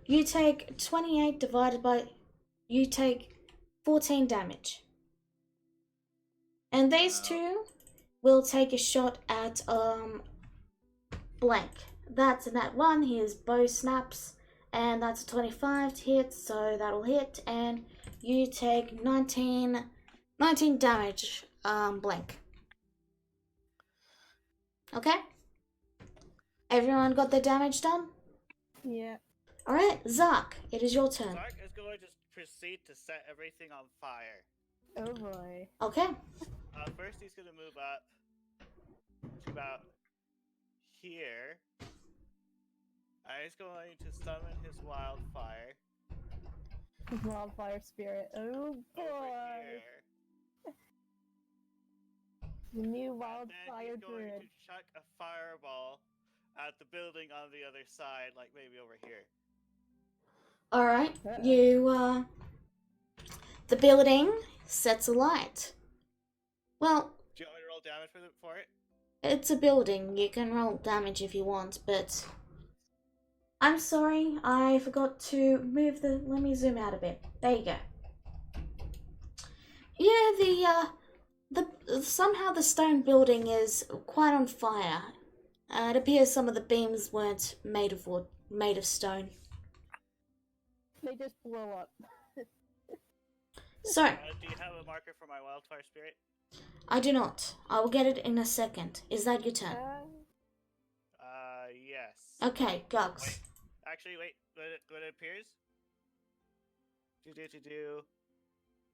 You take 28 divided by... You take 14 damage. And these two will take a shot at blank. That's a nat 1, his bow snaps, and that's a 25 to hit, so that'll hit, and you take 19 damage, blank. Okay? Everyone got their damage done? Yeah. Alright, Zark, it is your turn. Zark is going to proceed to set everything on fire. Oh boy. Okay. First, he's going to move up to about here. He's going to summon his wildfire Wildfire spirit. Oh boy. over here. The new And wildfire then he's going druid. to chuck a fireball at the building on the other side, like maybe over here. Alright, Uh-oh. the building sets alight. Well, Do you want me to roll damage for it? it's a building. You can roll damage if you want, but... I'm sorry, I forgot to move the... Let me zoom out a bit. There you go. Yeah, somehow the stone building is quite on fire. It appears some of the beams weren't made of wood, made of stone. They just blow up. So, Do you have a marker for my wildfire spirit? I do not. I will get it in a second. Is that your turn? Yes. Okay, Gugs. Actually, wait. When it appears,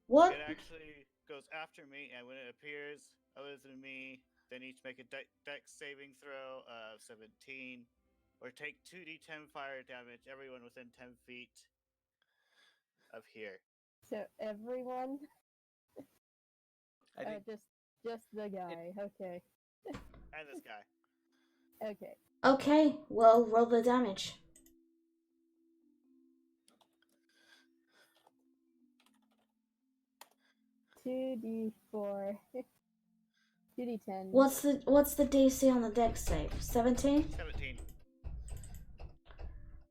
What? it actually goes after me, and when it appears other than me, they each make a dex saving throw of 17, or take 2d10 fire damage. Everyone within 10 feet of here. So everyone? I think Just the guy. Okay. And this guy. Okay. Okay, well, roll the damage. $2d4. 2d10. What's the DC on the dex save? 17? 17.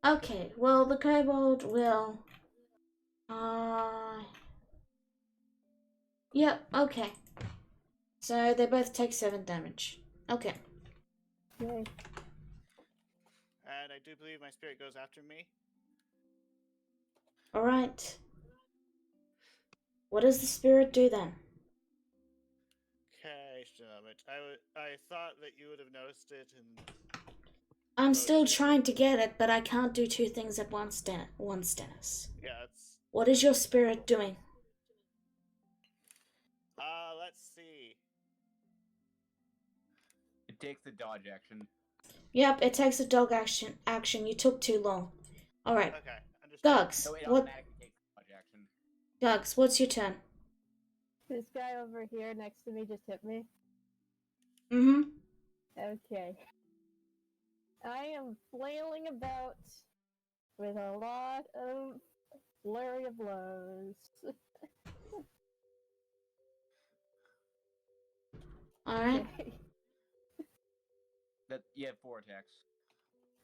Okay, well, the kobold will... Yep, okay. So they both take 7 damage. Okay. Yay. And I do believe my spirit goes after me. Alright. What does the spirit do then? Okay, Shamit. I thought that you would have noticed it and I'm noted still it. trying to get it, but I can't do 2 things at once, Dennis. Yeah, it's What is your spirit doing? let's see. It takes the dodge action. Yep, it takes a dog action. You took too long. Alright. Okay, understood. Gugs, So it what? automatically takes the dodge action. Gugs, what's your turn? This guy over here next to me just hit me. Mm-hmm. Okay. I am flailing about with a lot of flurry of blows. Alright. That you have 4 attacks.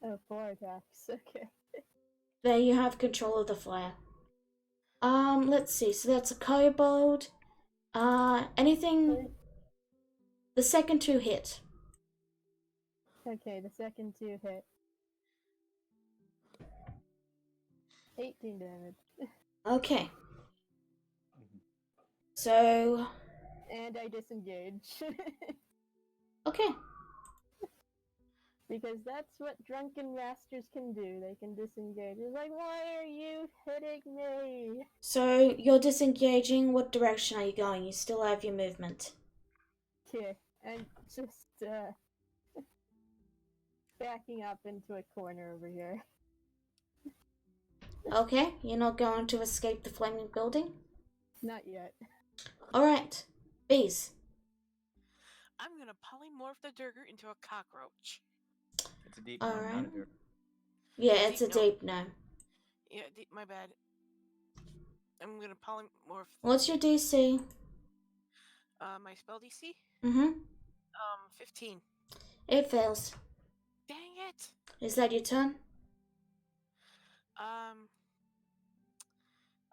Oh, 4 attacks. Okay. There you have control of the flare. Let's see. So that's a kobold. Anything... The second 2 hit. Okay, the second 2 hit. 18 damage. Okay. So... And I disengage. Okay. Because that's what drunken masters can do. They can disengage. It's like, why are you hitting me? So you're disengaging. What direction are you going? You still have your movement. Okay, and just backing up into a corner over here. Okay, you're not going to escape the flaming building? Not yet. Alright. Bees. I'm gonna polymorph the Durger into a cockroach. It's a deep gnome, not a Alright. dirt. Yeah, it's a Deep gnome. deep gnome. Yeah, my bad. I'm gonna polymorph. What's your DC? My spell DC. Mm-hmm. 15. It fails. Dang it. Is that your turn?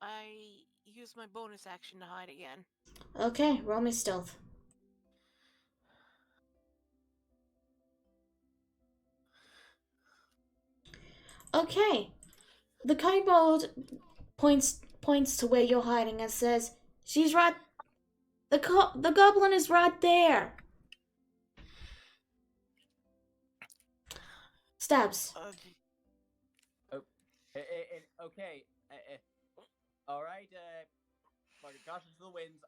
I use my bonus action to hide again. Okay, roll me stealth. Okay. The kobold points to where you're hiding and says, "She's right. The goblin is right there." Stabs. Okay. All right. Fucking caution to the winds.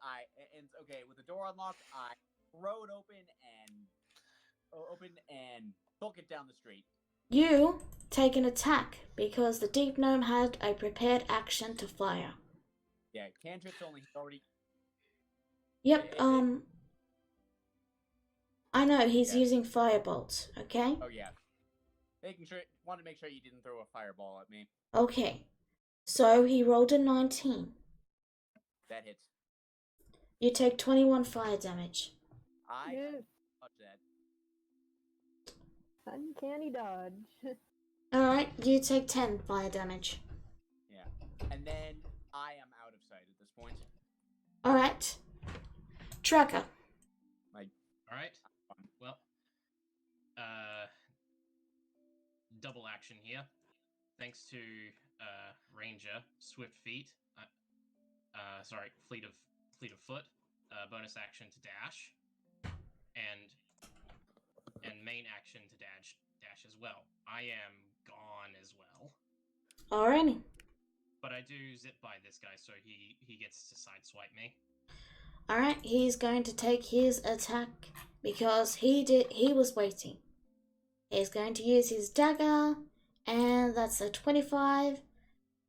Okay. With the door unlocked, I throw it open and book it down the street. You take an attack because the deep gnome had a prepared action to fire. Yeah, cantrips only. He's already. Yep. I know he's Yeah. using firebolt. Okay. Oh yeah. Want to make sure you didn't throw a fireball at me. Okay. So he rolled a 19. That hits. You take 21 fire damage. I Yeah. touch that. Uncanny dodge. Alright, you take 10 fire damage. Yeah. And then I am out of sight at this point. Alright. Tracker. Alright. Well, double action here. Thanks to Ranger, Swift Feet, Fleet of Foot, bonus action to dash, and main action to dash as well. I am gone as well. Alrighty. But I do zip by this guy, so he gets to sideswipe me. Alright, he's going to take his attack because he was waiting. He's going to use his dagger, and that's a 25.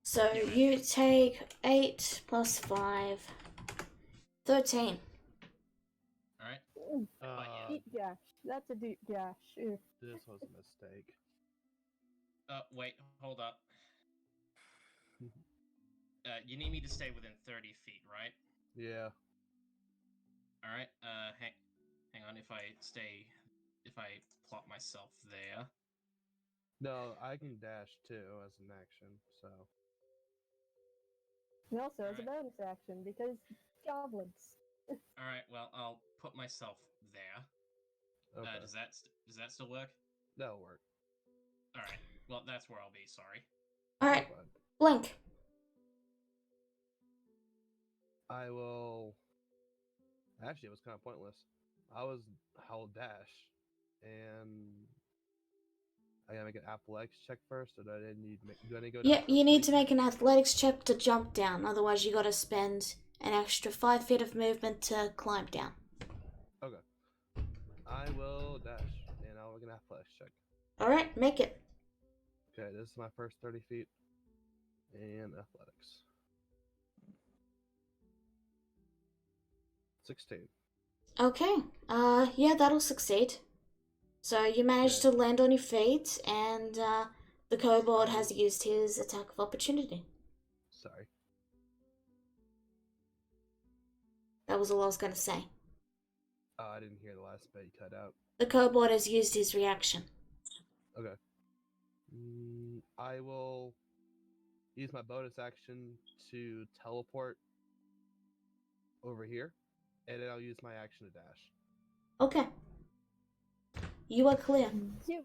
So Yeah. you take 8 plus 5. 13. Alright. Deep dash. That's a deep dash. Ew. This was a mistake. Wait, hold up. You need me to stay within 30 feet, right? Yeah. Alright, hang on, if I plot myself there. No, I can dash too as an action, so. And also as a Alright. bonus action because goblins. All right. Well, I'll put myself there. Okay, Does that still work? that'll work. All right. Well, that's where I'll be. Sorry. Alright, Fine. Blink. I will. Actually, it was kind of pointless. I'll dash, and I gotta make an athletics check first, or do I need to do I need to go down? Yeah, you need to make an athletics check to jump down, otherwise you gotta spend an extra 5 feet of movement to climb down. Okay. I will dash, and I'll make an athletics check. Alright, make it. Okay, this is my first 30 feet, and athletics. 16. Okay, yeah, that'll succeed. So you managed Okay. to land on your feet, and the kobold has used his attack of opportunity. Sorry. That was all I was gonna say. I didn't hear the last bit you cut out. The kobold has used his reaction. Okay. I will use my bonus action to teleport over here, and then I'll use my action to dash. Okay. You are clear. Zoom.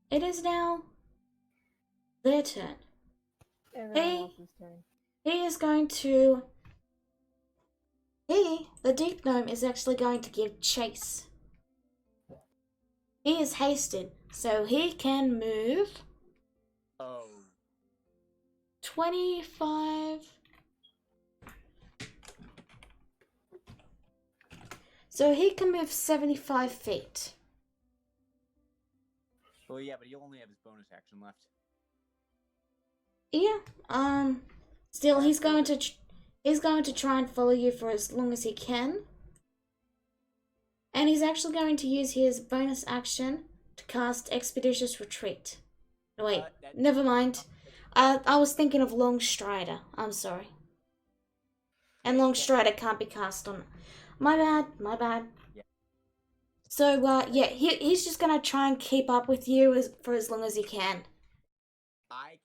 It is now their turn. Everyone Hey. else's turn. He is going to... the deep gnome, is actually going to give chase. He is hasted, so he can move Oh. 25... So he can move 75 feet. Well, yeah, but he'll only have his bonus action left. Yeah, still he's going to try and follow you for as long as he can. And he's actually going to use his bonus action to cast Expeditious Retreat. No, wait, never mind. I was thinking of Long Strider. I'm sorry. And Long Strider can't be cast on... My bad. Yeah. So, yeah, he's just gonna try and keep up with you for as long as he can. I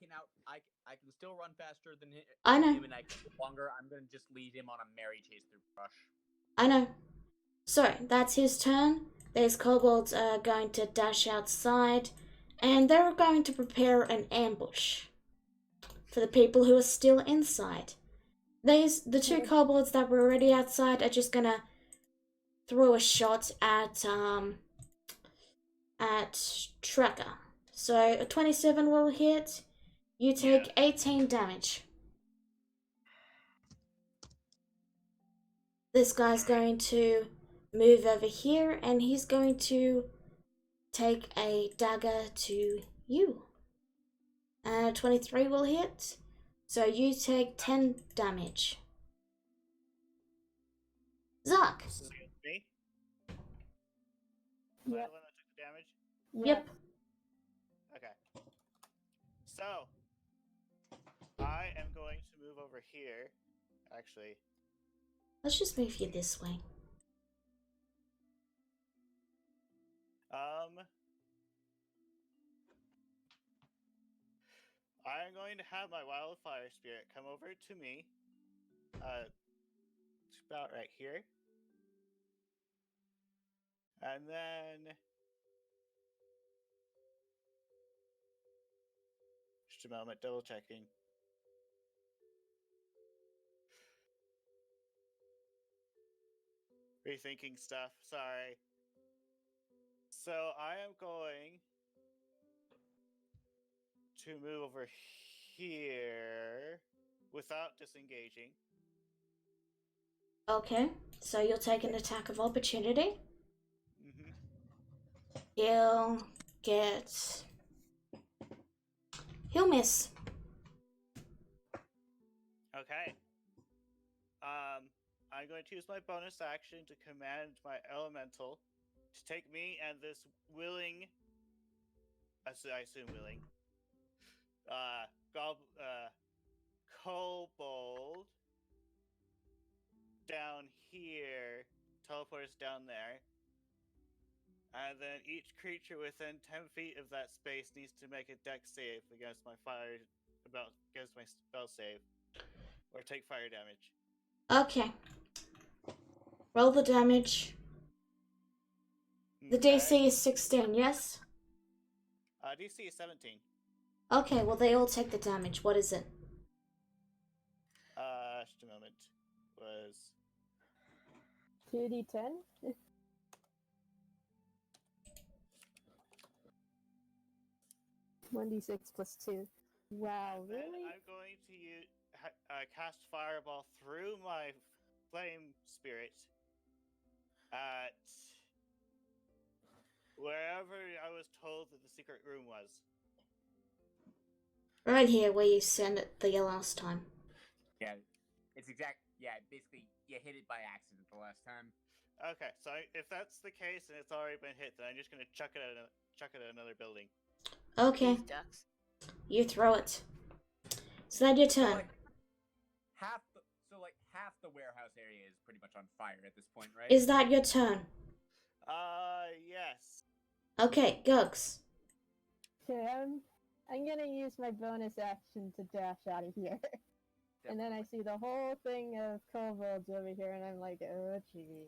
can still run faster than him. I know. And I can go longer. I'm gonna just lead him on a merry chase through brush. I know. So, that's his turn. These kobolds are going to dash outside, and they're going to prepare an ambush for the people who are still inside. The two kobolds that were already outside are just gonna throw a shot at Tracker. So a 27 will hit. You take 18 damage. This guy's going to move over here, and he's going to take a dagger to you. 23 will hit. So you take 10 damage. Zuck. Me? Yep. The one that took the damage? Yep. Okay. So, I am going to move over here. Actually, Let's just move you this way. I'm going to have my wildfire spirit come over to me. It's about right here. And then... Just a moment, double checking. Rethinking stuff, sorry. So I am going to move over here without disengaging. Okay, so you'll take an attack of opportunity. Mm-hmm. He'll miss. Okay. I'm going to use my bonus action to command my elemental to take me and this willing, I assume willing, kobold down here, teleport us down there, and then each creature within 10 feet of that space needs to make a dex save against my spell save. or take fire damage. Okay. Roll the damage. The DC is 16, yes? DC is 17. Okay, well they all take the damage. What is it? Just a moment. Was 2d10? 1d6 plus 2. Wow, Then really? I'm going to cast Fireball through my flame spirit at wherever I was told that the secret room was. Right here where you sent it the last time. Yeah, it's basically you hit it by accident the last time. Okay, so if that's the case and it's already been hit, then I'm just gonna chuck it at another building. Okay. These ducks. You throw it. Is that your So turn? like half the warehouse area is pretty much on fire at this point, right? Is that your turn? Yes. Okay, Gugs. Okay, I'm gonna use my bonus action to dash out of here. And then I see the whole thing of kobolds over here, and I'm like, oh gee.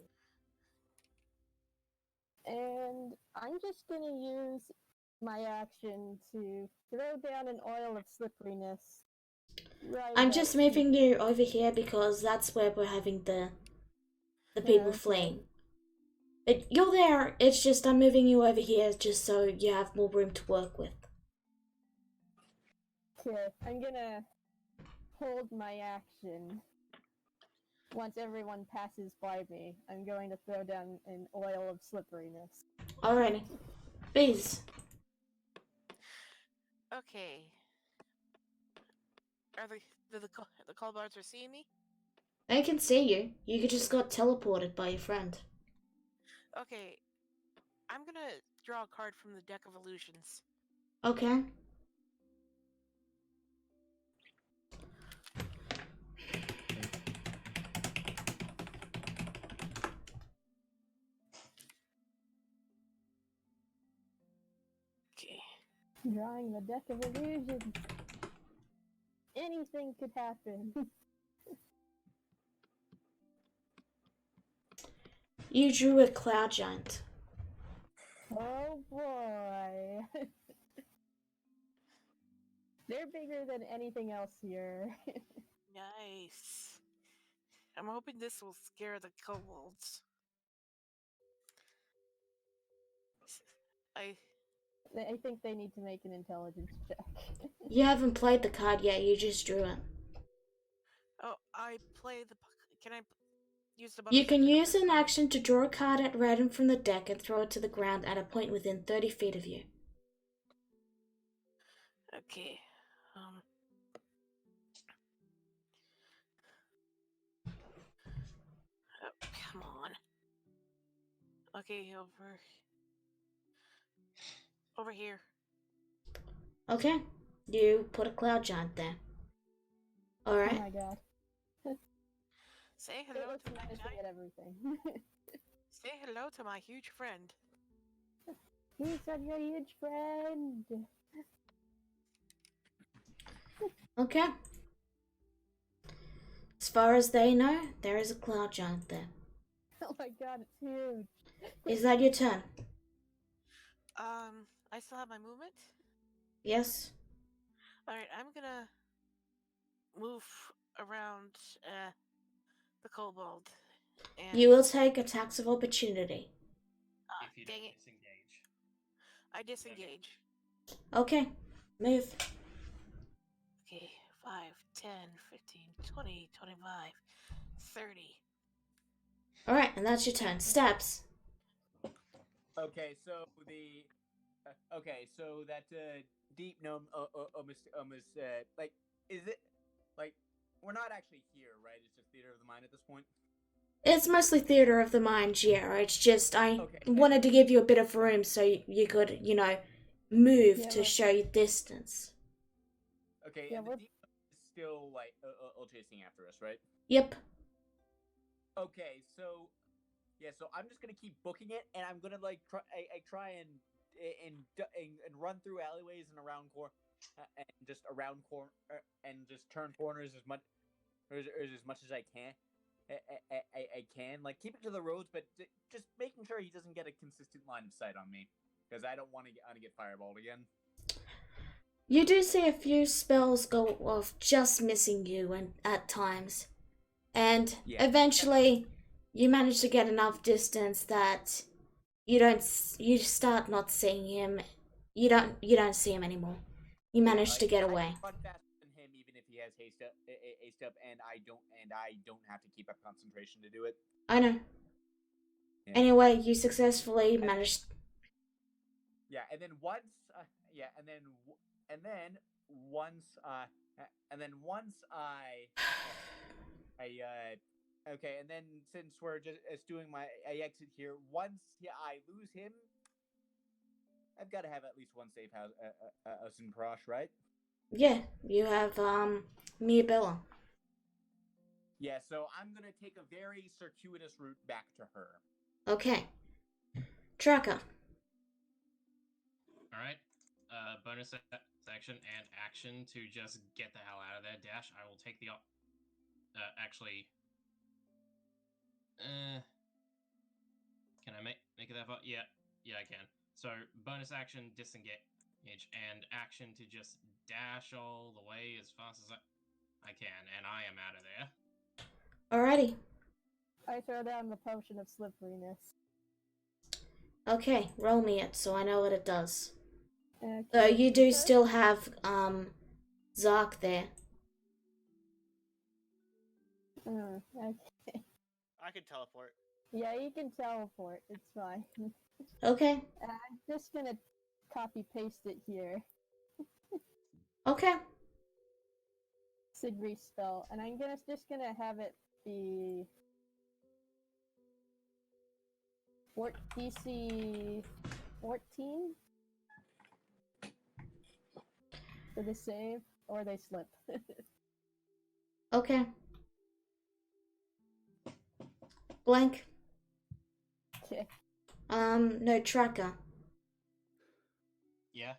And I'm just gonna use my action to throw down an oil of slipperiness. Right I'm about just here. moving you over here because that's where we're having the people Okay. fleeing. But you're there, it's just I'm moving you over here just so you have more room to work with. Okay, I'm gonna hold my action. Once everyone passes by me, I'm going to throw down an oil of slipperiness. Alrighty. Bees. Okay. Are the kobolds are seeing me? I can see you. You just got teleported by your friend. Okay. I'm gonna draw a card from the deck of illusions. Okay. Okay. Drawing the deck of illusions. Anything could happen. You drew a cloud giant. Oh boy. They're bigger than anything else here. Nice. I'm hoping this will scare the kobolds. I I think they need to make an intelligence check. You haven't played the card yet, you just drew it. play the. Can I use the? You bonus can action to use play an the- action to draw a card at random from the deck and throw it to the ground at a point within 30 feet of you. Okay. Oh, come on. Okay, over here. Okay. You put a cloud giant there. Oh Alright. my god. Say It hello looks to my menacing at everything. Say hello to my huge friend. He's such a huge friend. Okay. As far as they know, there is a cloud giant there. Oh my god, it's huge. Is that your turn? I still have my movement. Yes? Alright, I'm gonna move around the kobold. And You will take attacks of opportunity. If you dang don't it. disengage. I disengage. Okay. Move. Okay, 5, 10, 15, 20, 25, 30. Alright, and that's your turn. Steps. Okay, so that deep gnome almost like is it like we're not actually here, right? It's just theater of the mind at this point. It's mostly theater of the mind, yeah. It's just I Okay. wanted to give you a bit of room so you could, move Yeah, to but- show you distance. Okay, Yeah, and the we're- deep gnome is still like chasing after us, right? Yep. Okay, so yeah, so I'm just gonna keep booking it, and I'm gonna like try and run through alleyways and around and just turn corners as much or as much as I can. I can like keep it to the roads, but just making sure he doesn't get a consistent line of sight on me, because I don't want to get fireballed again. You do see a few spells go off just missing you at times. And eventually you manage to get enough distance that you start not seeing him. You don't see him anymore. You manage to get away. I run faster than him, even if he has haste up, and I don't have to keep up concentration to do it. I know. Yeah. Anyway, you successfully managed. Yeah, and then once, and then once okay, and then since we're just doing I exit here, once I lose him, I've got to have at least one safe house in Prosh, right? Yeah, you have Mia. Yeah, so I'm gonna take a very circuitous route back to her. Okay. Tracker. Alright. Bonus action and action to just get the hell out of there. Dash, I will take the actually... Can I make it that far? Yeah, I can. So, bonus action, disengage, and action to just dash all the way as fast as I can, and I am out of there. Alrighty. I throw down the potion of slipperiness. Okay, roll me it so I know what it does. Okay. So you do still have Zark there. Okay. I can teleport. Yeah, you can teleport. It's fine. Okay. I'm just gonna copy paste it here. Okay. Sigri spell, and I'm just gonna have it be DC 14 for the save, or they slip. Okay. Blank. Okay. No, Tracker. Yeah?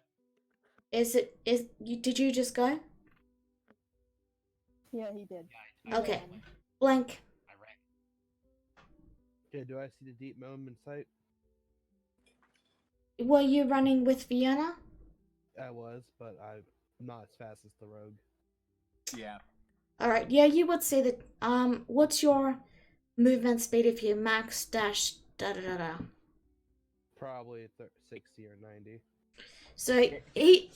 Did you just go? Yeah, he did. Yeah, Okay. I Blank. ran. Okay, do I see the deep gnome in sight? Were you running with Fiona? I was, but I'm not as fast as the rogue. Yeah. Alright, yeah, you would say that, what's your movement speed if you max dash da-da-da-da? Probably 60 or 90. So, he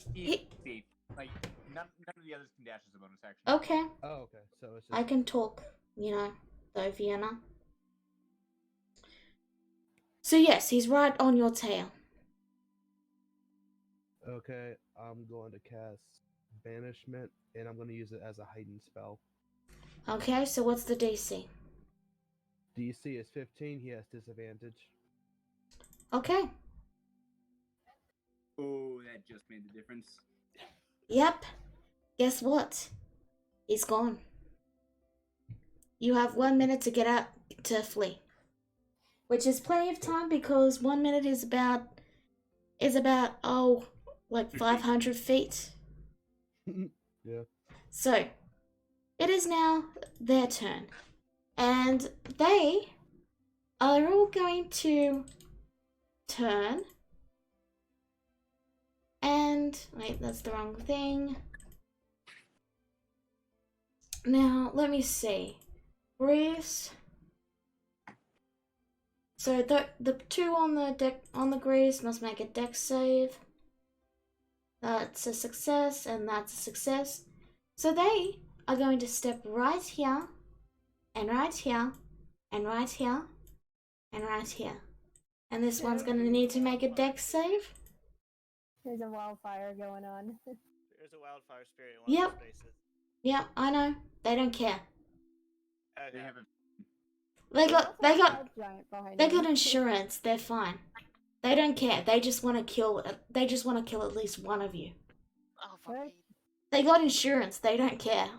like, none of the others can dash as a bonus action. okay, Oh, okay, so it's just... I can talk, though, Fiona. So yes, he's right on your tail. Okay, I'm going to cast Banishment, and I'm going to use it as a heightened spell. Okay, so what's the DC? DC is 15, he has disadvantage. Okay. Oh, that just made the difference. Yep. Guess what? He's gone. You have 1 minute to get out to flee. Which is plenty of time because 1 minute is about like 500 feet. Yeah. So, it is now their turn. And they are all going to turn. And, wait, that's the wrong thing. Now, let me see. Grease. So the two on the grease must make a dex save. That's a success, and that's a success. So they are going to step right here, and right here, and right here, and right here. And this one's going to need to make a dex save. There's a wildfire going on. There's a wildfire spirit in one of the spaces. Yep, I know. They don't care. Okay. They have a They got giant behind They him. got insurance. They're fine. They don't care. They just want to kill. They just want to kill at least one of you. Oh, fuck Right. me. They got insurance. They don't care.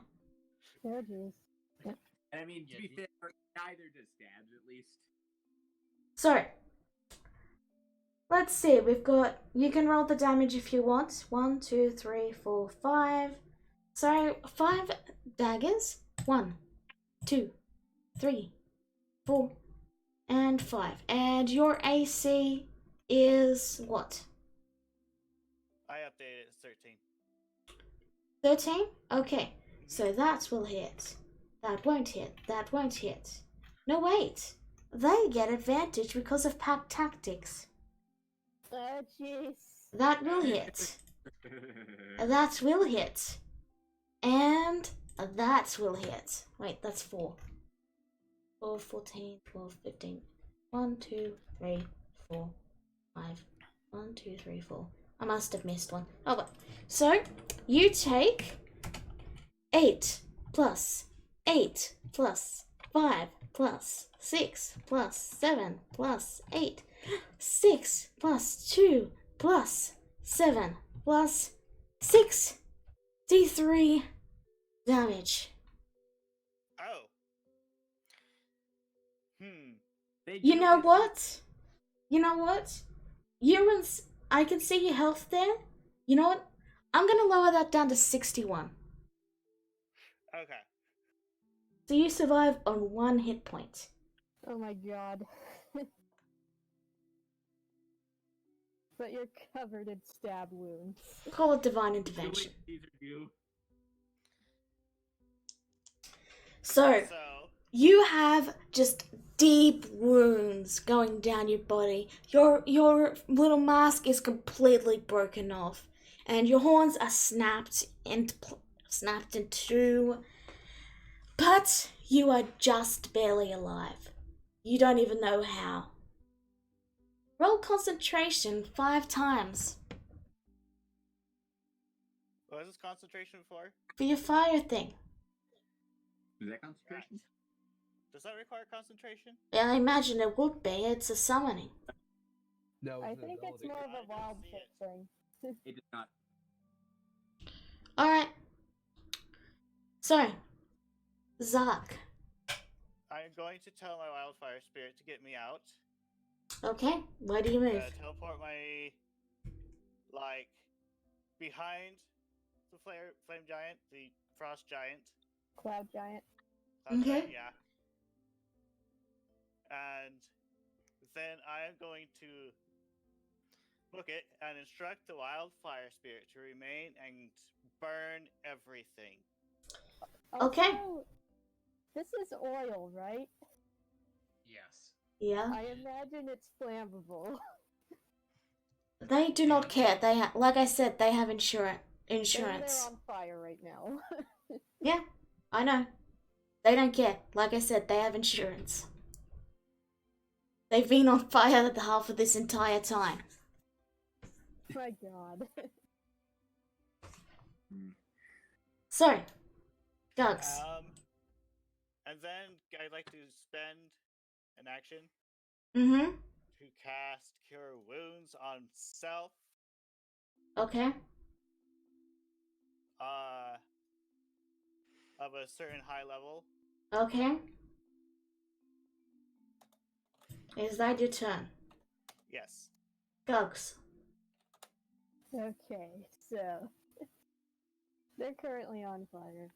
Oh, jeez. And I mean, to be fair, neither does Stabs, at least. So, let's see. We've got. You can roll the damage if you want. 1, 2, 3, 4, 5. So 5 daggers. 1, 2, 3, 4, and 5. And your AC is what? I updated it. It's 13. 13? Okay, so that will hit. That won't hit. That won't hit. No, wait. They get advantage because of pack tactics. Oh, jeez. That will hit. That will hit. And that will hit. Wait, that's 4. 12, 14, 12, 15. 1, 2, 3, 4, 5. 1, 2, 3, 4. I must have missed one. Oh, well. So, you take 8 plus 8 plus 5 plus 6 plus 7 plus 8. 6 plus 2 plus 7 plus 6. D3 damage. Oh. You know what? You know what? I can see your health there. You know what? I'm gonna lower that down to 61. Okay. So you survive on 1 hit point. Oh my god. But you're covered in stab wounds. Call it divine intervention. So, you have just deep wounds going down your body. Your little mask is completely broken off, and your horns are snapped in two. But you are just barely alive. You don't even know how. Roll concentration 5 times What is this concentration for? for your fire thing. Is that concentration? Does that require concentration? Yeah, I imagine it would be. It's a summoning. No, I it's an think it's ability. more of I a don't wild see shit it. thing. It is not. Alright. So, Zark. I'm going to tell my wildfire spirit to get me out. Okay, where do you move? Teleport my, behind the flame giant, the frost giant. Cloud giant. Cloud Okay. giant, yeah. And then I am going to book it and instruct the wildfire spirit to remain and burn everything. Okay. Also, this is oil, right? Yes. Yeah. I imagine it's flammable. They do not care. Like I said, they have insurance. And they're on fire right now. Yeah, I know. They don't care. Like I said, they have insurance. They've been on fire the half of this entire time. My god. So, Gugs. And then I'd like to spend an action Mm-hmm. to cast Cure Wounds on self. Okay. Of a certain high level. Okay. Is that your turn? Yes. Gugs. Okay, so they're currently on fire.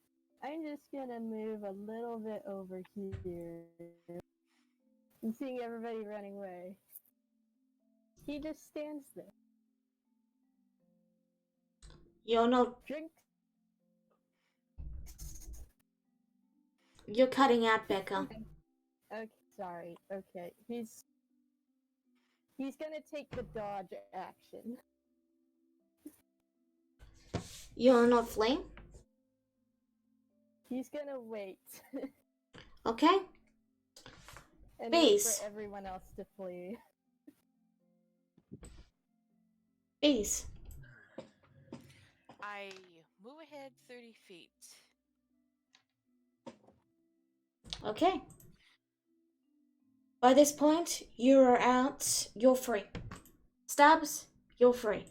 I'm just gonna move a little bit over here. I'm seeing everybody running away. He just stands there. You're not... Drink. You're cutting out, Becca. Okay, sorry. Okay, he's gonna take the dodge action. You're not fleeing? He's gonna wait Okay. and wait Bees. for everyone else to flee. Bees. I move ahead 30 feet. Okay. By this point, you are out. You're free. Stabs, you're free.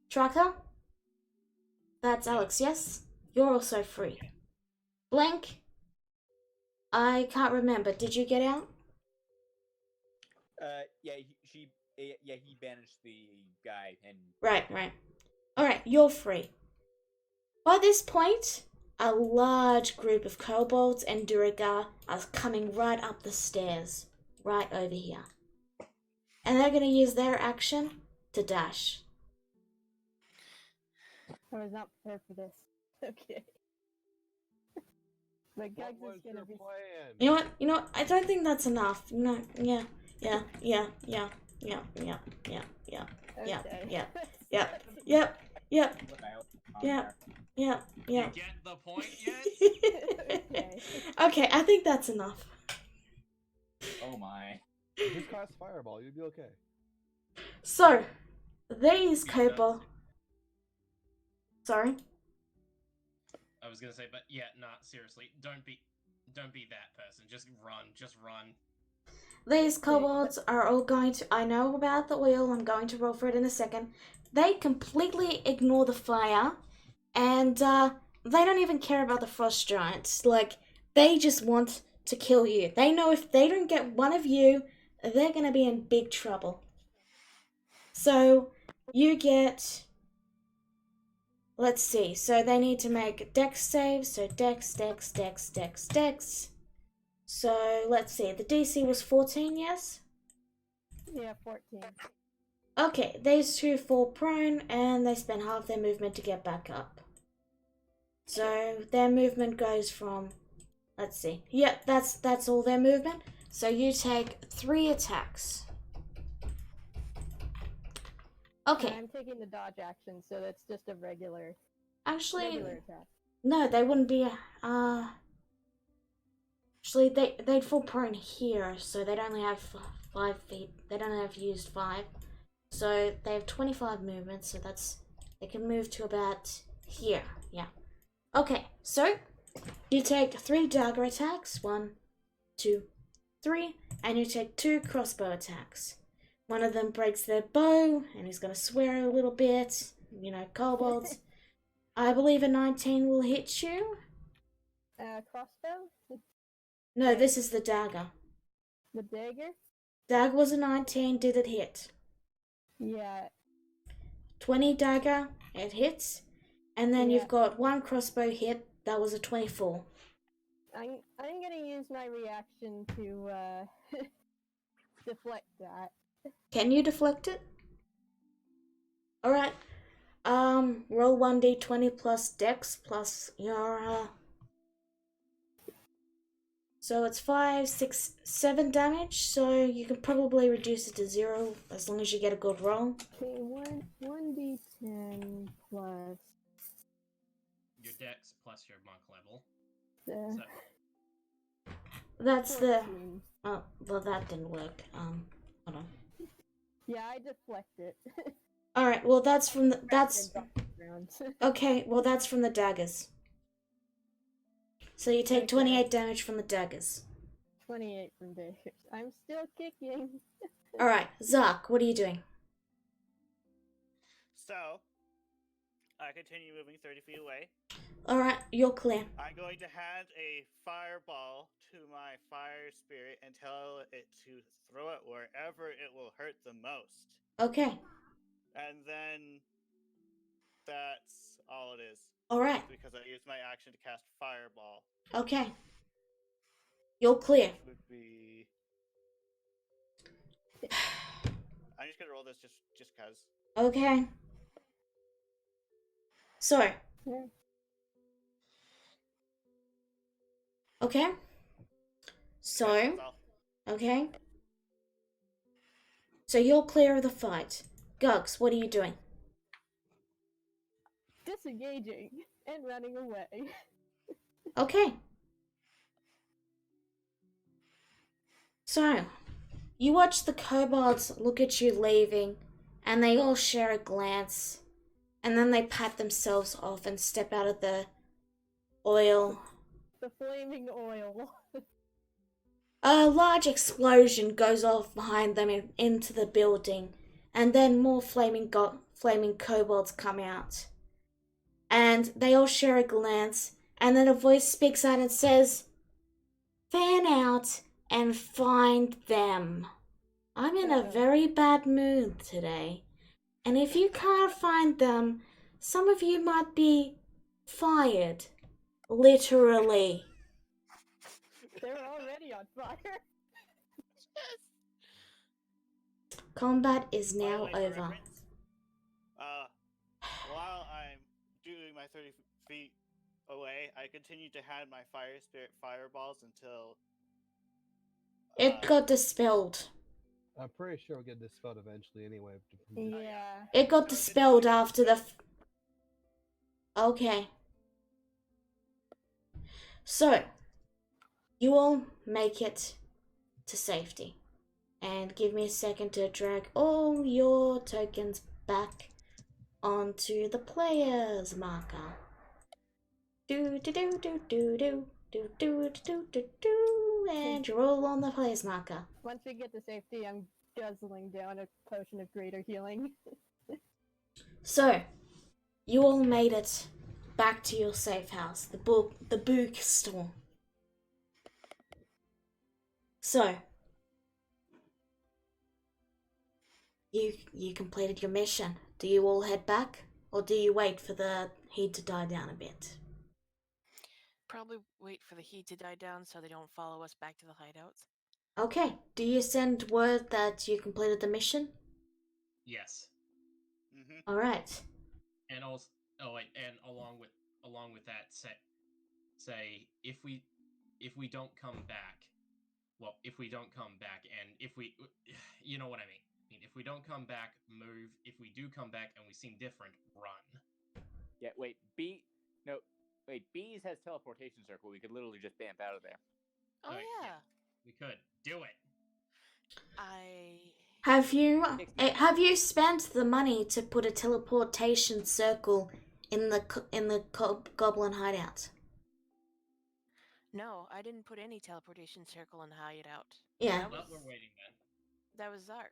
Tracker, that's Alex, yes? You're also free. Blank, I can't remember. Did you get out? He banished the guy and. Right. Alright, you're free. By this point, a large group of kobolds and Durigar are coming right up the stairs, right over here. And they're going to use their action to dash. I was not prepared for this. Okay. But Gugs What was is gonna your be. plan? You know what? I don't think that's enough. No, yeah. Yep. Okay. You get the point yet? Okay. Okay, I think that's enough. Oh my. Just cast Fireball, you'd be okay. So, these Yeah, kobold. Sorry? I was gonna say, but yeah, not seriously. Don't be that person. Just run. These kobolds are all going to. I know about the oil, I'm going to roll for it in a second. They completely ignore the fire, and they don't even care about the frost giants. Like, they just want to kill you. They know if they don't get one of you, they're gonna be in big trouble. So, you get. Let's see. So, they need to make a dex save. So, dex. So, let's see. The DC was 14, yes? Yeah, 14. Okay, these two fall prone and they spend half their movement to get back up. So their movement goes from, let's see. Yep, that's all their movement. So you take 3 attacks. Okay. I'm taking the dodge action, so that's just a regular Actually, attack. no, they wouldn't be. Actually, they'd fall prone here, so they'd only have 5 feet. They'd only have used 5. So they have 25 movement, so they can move to about here. Yeah. Okay, so you take 3 dagger attacks. 1, 2, 3, and you take 2 crossbow attacks. One of them breaks their bow, and he's gonna swear a little bit. You know, kobolds. I believe a 19 will hit you. Crossbow? No, this is the dagger. The dagger? Dagger was a 19. Did it hit? Yeah. 20 dagger, it hits. And then Yeah. you've got 1 crossbow hit, that was a 24. I'm gonna use my reaction to deflect that. Can you deflect it? Alright. Roll 1d20 plus dex plus your, So it's 5, 6, 7 damage, so you can probably reduce it to 0 as long as you get a good roll. Okay, 1d10 plus Your dex plus your monk level. the So That's the... 14. Oh, well that didn't work. Hold on. Yeah, I deflect it. Alright, well that's from the... That's... And drop it down. Okay, well that's from the daggers. So you take Okay. 28 damage from the daggers. 28 from daggers. I'm still kicking. Alright, Zark, what are you doing? So, I continue moving 30 feet away. Alright, you're clear. I'm going to hand a fireball to my fire spirit and tell it to throw it wherever it will hurt the most. Okay, And then that's all it is. alright, Because I used my action to cast fireball. okay. You're clear. Which would be. I'm just gonna roll this just cause. Okay. So, Yeah. okay. So, That's all. okay. So you're clear of the fight. Gugs, what are you doing? Disengaging and running away. Okay. So, you watch the kobolds look at you leaving, and they all share a glance, and then they pat themselves off and step out of the oil. The flaming oil. A large explosion goes off behind them into the building, and then more flaming kobolds come out. And they all share a glance, and then a voice speaks out and says, "Fan out and find them. I'm in a very bad mood today, and if you can't find them, some of you might be fired. Literally. They're already on fire. Combat is By the now way, for over. reference, while I'm doing my 30 feet away, I continue to hand my fire spirit fireballs until It got dispelled. I'm pretty sure we'll get this spelled eventually anyway. Yeah. It got So it's dispelled fine. after the... Okay. So, you all make it to safety. And give me a second to drag all your tokens back onto the player's marker. Do do do do do do do do do do do, and you're all on the player's marker. Once we get to safety, I'm guzzling down a potion of greater healing. So, you all made it back to your safe house, the bookstore. So, you completed your mission. Do you all head back, or do you wait for the heat to die down a bit? Probably wait for the heat to die down so they don't follow us back to the hideouts. Okay. Do you send word that you completed the mission? Yes. Mm-hmm. All right. And also, and along with that, say if we don't come back, well, if we don't come back, and if we, you know what I mean. If we don't come back, move. If we do come back and we seem different, run. Yeah, wait, Bees has teleportation circle. We could literally just bamf out of there. Oh Right, yeah. We could do it. Have you spent the money to put a teleportation circle in the goblin hideout? No, I didn't put any teleportation circle in the hideout. Yeah. That Well, was, we're waiting then. that was Zark.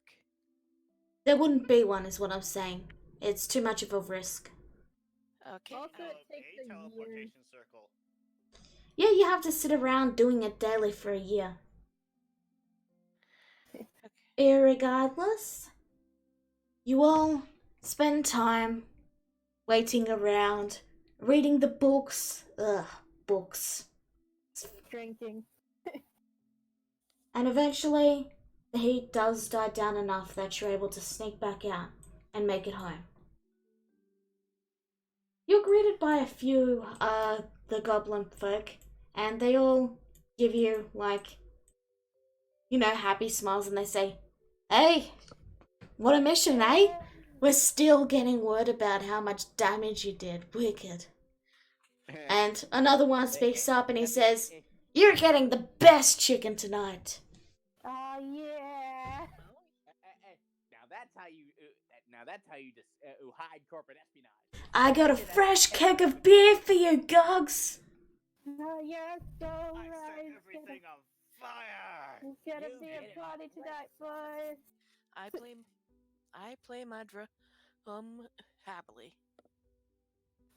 There wouldn't be one, is what I'm saying. It's too much of a risk. Okay. Also, it A takes a year. teleportation circle. Yeah, you have to sit around doing it daily for a year. Okay. Irregardless, you all spend time waiting around, reading the books. Books. Drinking. And eventually, the heat does die down enough that you're able to sneak back out and make it home. You're greeted by a few, the goblin folk, and they all give you, happy smiles, and they say, "Hey, what a mission, eh? We're still getting word about how much damage you did. Wicked." And another one speaks up and he says, "You're getting the best chicken tonight." Oh yeah. Now that's how you just hide corporate espionage. "I got a fresh keg of beer for you, Gogs." Oh, you're so I set right. everything on fire. It's gonna You be get a it. party tonight, boys. I play Madra happily.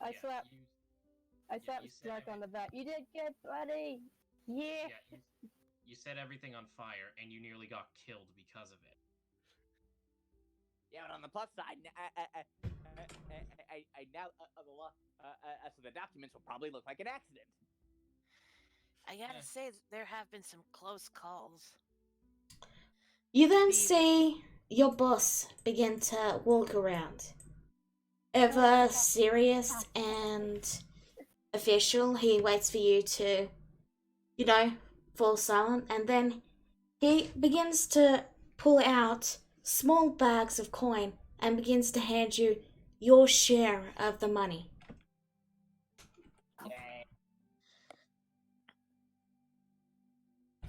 I Yeah, slapped you said Stark on the back. You did good, buddy. Yeah. You set everything on fire, and you nearly got killed because of it. Yeah, but on the plus side, so the documents will probably look like an accident. I gotta say, there have been some close calls. You then see your boss begin to walk around. Ever serious and official, he waits for you to, fall silent, and then he begins to pull out small bags of coin and begins to hand you your share of the money.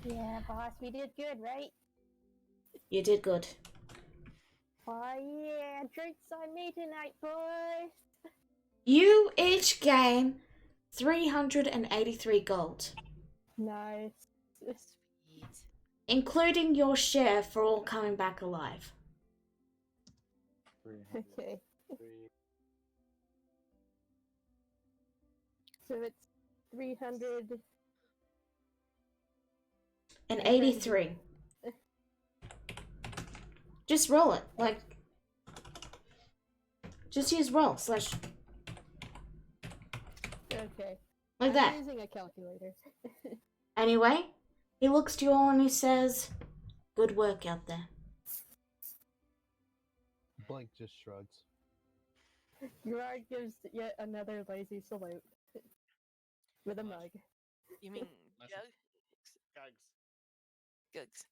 Yeah, boss, we did good, right? You did good. Oh yeah, drinks on me tonight, boys. You each gain 383 gold, Nice. Sweet. including your share for all coming back alive. Okay. So it's 300. And 83. Just roll it. Just use roll / Okay. Like I'm that. using a calculator. Anyway, he looks to you all and he says, "Good work out there." Blink just shrugs. Gerard gives yet another lazy salute. With a mug. You mean Let's- Jug? Gugs. Gugs.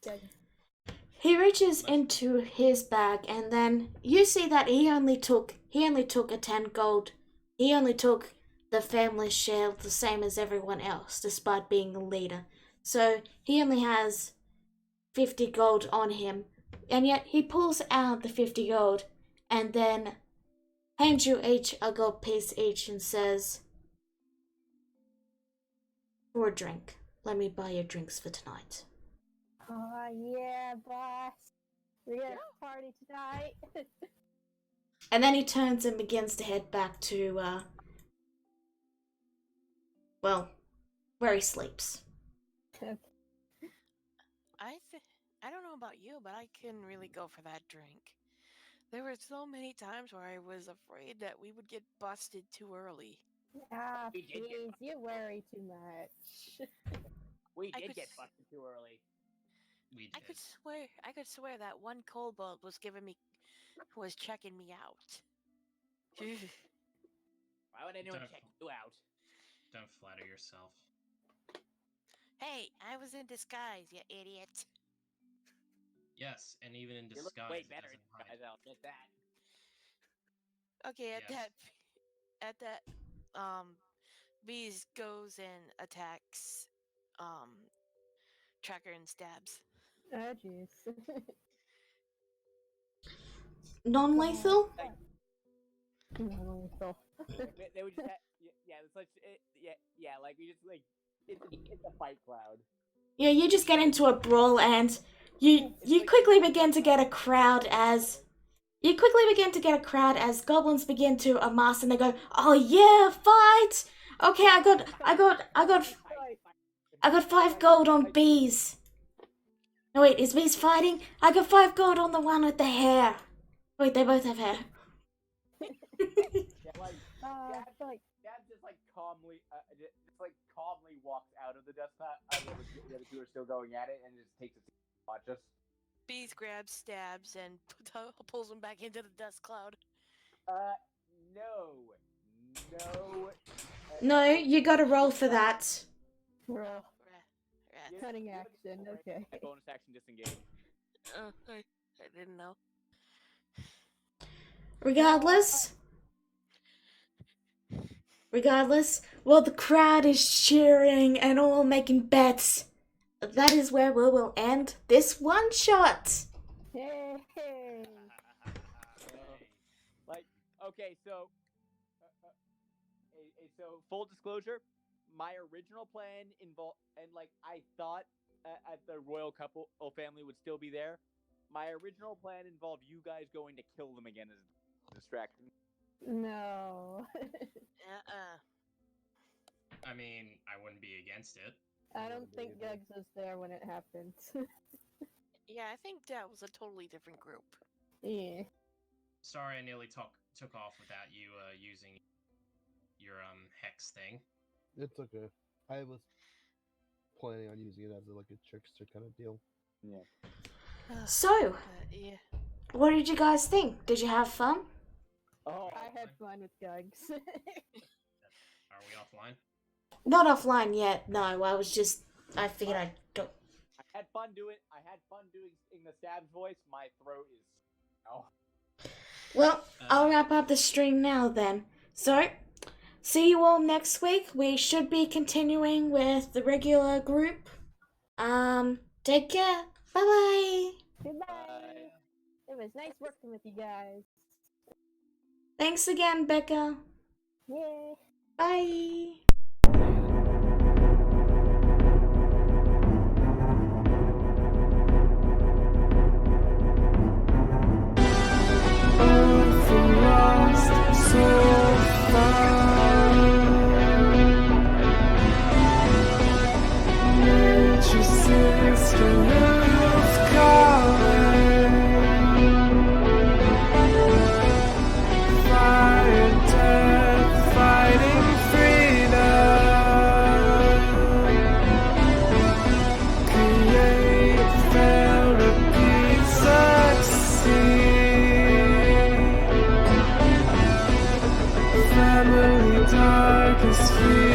Yeah. He reaches into his bag and then you see that he only took a 10 gold. He only took the family share the same as everyone else, despite being a leader. So he only has 50 gold on him. And yet he pulls out the 50 gold and then hands you each a gold piece each and says, "For a drink. Let me buy your drinks for tonight." Oh yeah, boss. We're gonna party tonight. And then he turns and begins to head back to, where he sleeps. Okay. I don't know about you, but I couldn't really go for that drink. There were so many times where I was afraid that we would get busted too early. Ah, We did get please, busted. you worry too much. We I did could get s- busted too early. We did. I could swear that one kobold was checking me out. Why would anyone Don't- check you out? Don't flatter yourself. Hey, I was in disguise, you idiot. Yes, and even in You look disguise, way it better in doesn't hide. disguise, I'll admit that. Okay, Yes. at that, Bees goes and attacks, Tracker and stabs. Oh jeez. Non-lethal? No. They would just have, yeah, it's like, like we just like it's a fight cloud. Yeah, you just get into a brawl and you quickly begin to get a crowd as goblins begin to amass and they go, "Oh yeah, fight! Okay, I got 5 gold on bees." No wait, is bees fighting? I got 5 gold on the one with the hair. Wait, they both have hair. Yeah, like Dad just like calmly, walks out of the dust cloud. The other two are still going at it, and just takes a seat to watch us. Bees grabs stabs and pulls him back into the dust cloud. No. No, you gotta roll for that. Roll. Rats. Cunning action, okay. Bonus action disengage. I didn't know. Regardless, while the crowd is cheering and all making bets, that is where we will end this one shot. Hey. Like, okay, so full disclosure, my original plan involved, and like I thought at the royal couple family would still be there. My original plan involved you guys going to kill them again as a distraction. No. I mean, I wouldn't be against it. I don't think Gugs was there when it happened. Yeah, I think that was a totally different group. Yeah. Sorry, I nearly took off without you using your hex thing. It's okay. I was planning on using it as like a trickster kind of deal. Yeah. So, Yeah. what did you guys think? Did you have fun? Oh, I had fun with Gugs. Are we offline? Not offline yet, no. I figured I'd go. I had fun doing in the stab's voice. My throat is. Oh. Well, I'll wrap up the stream now then. So, see you all next week. We should be continuing with the regular group. Take care. Bye-bye. Goodbye. It was nice working with you guys. Thanks again, Becca. Yay. Bye. Fire, death, fighting freedom. family darkest fear.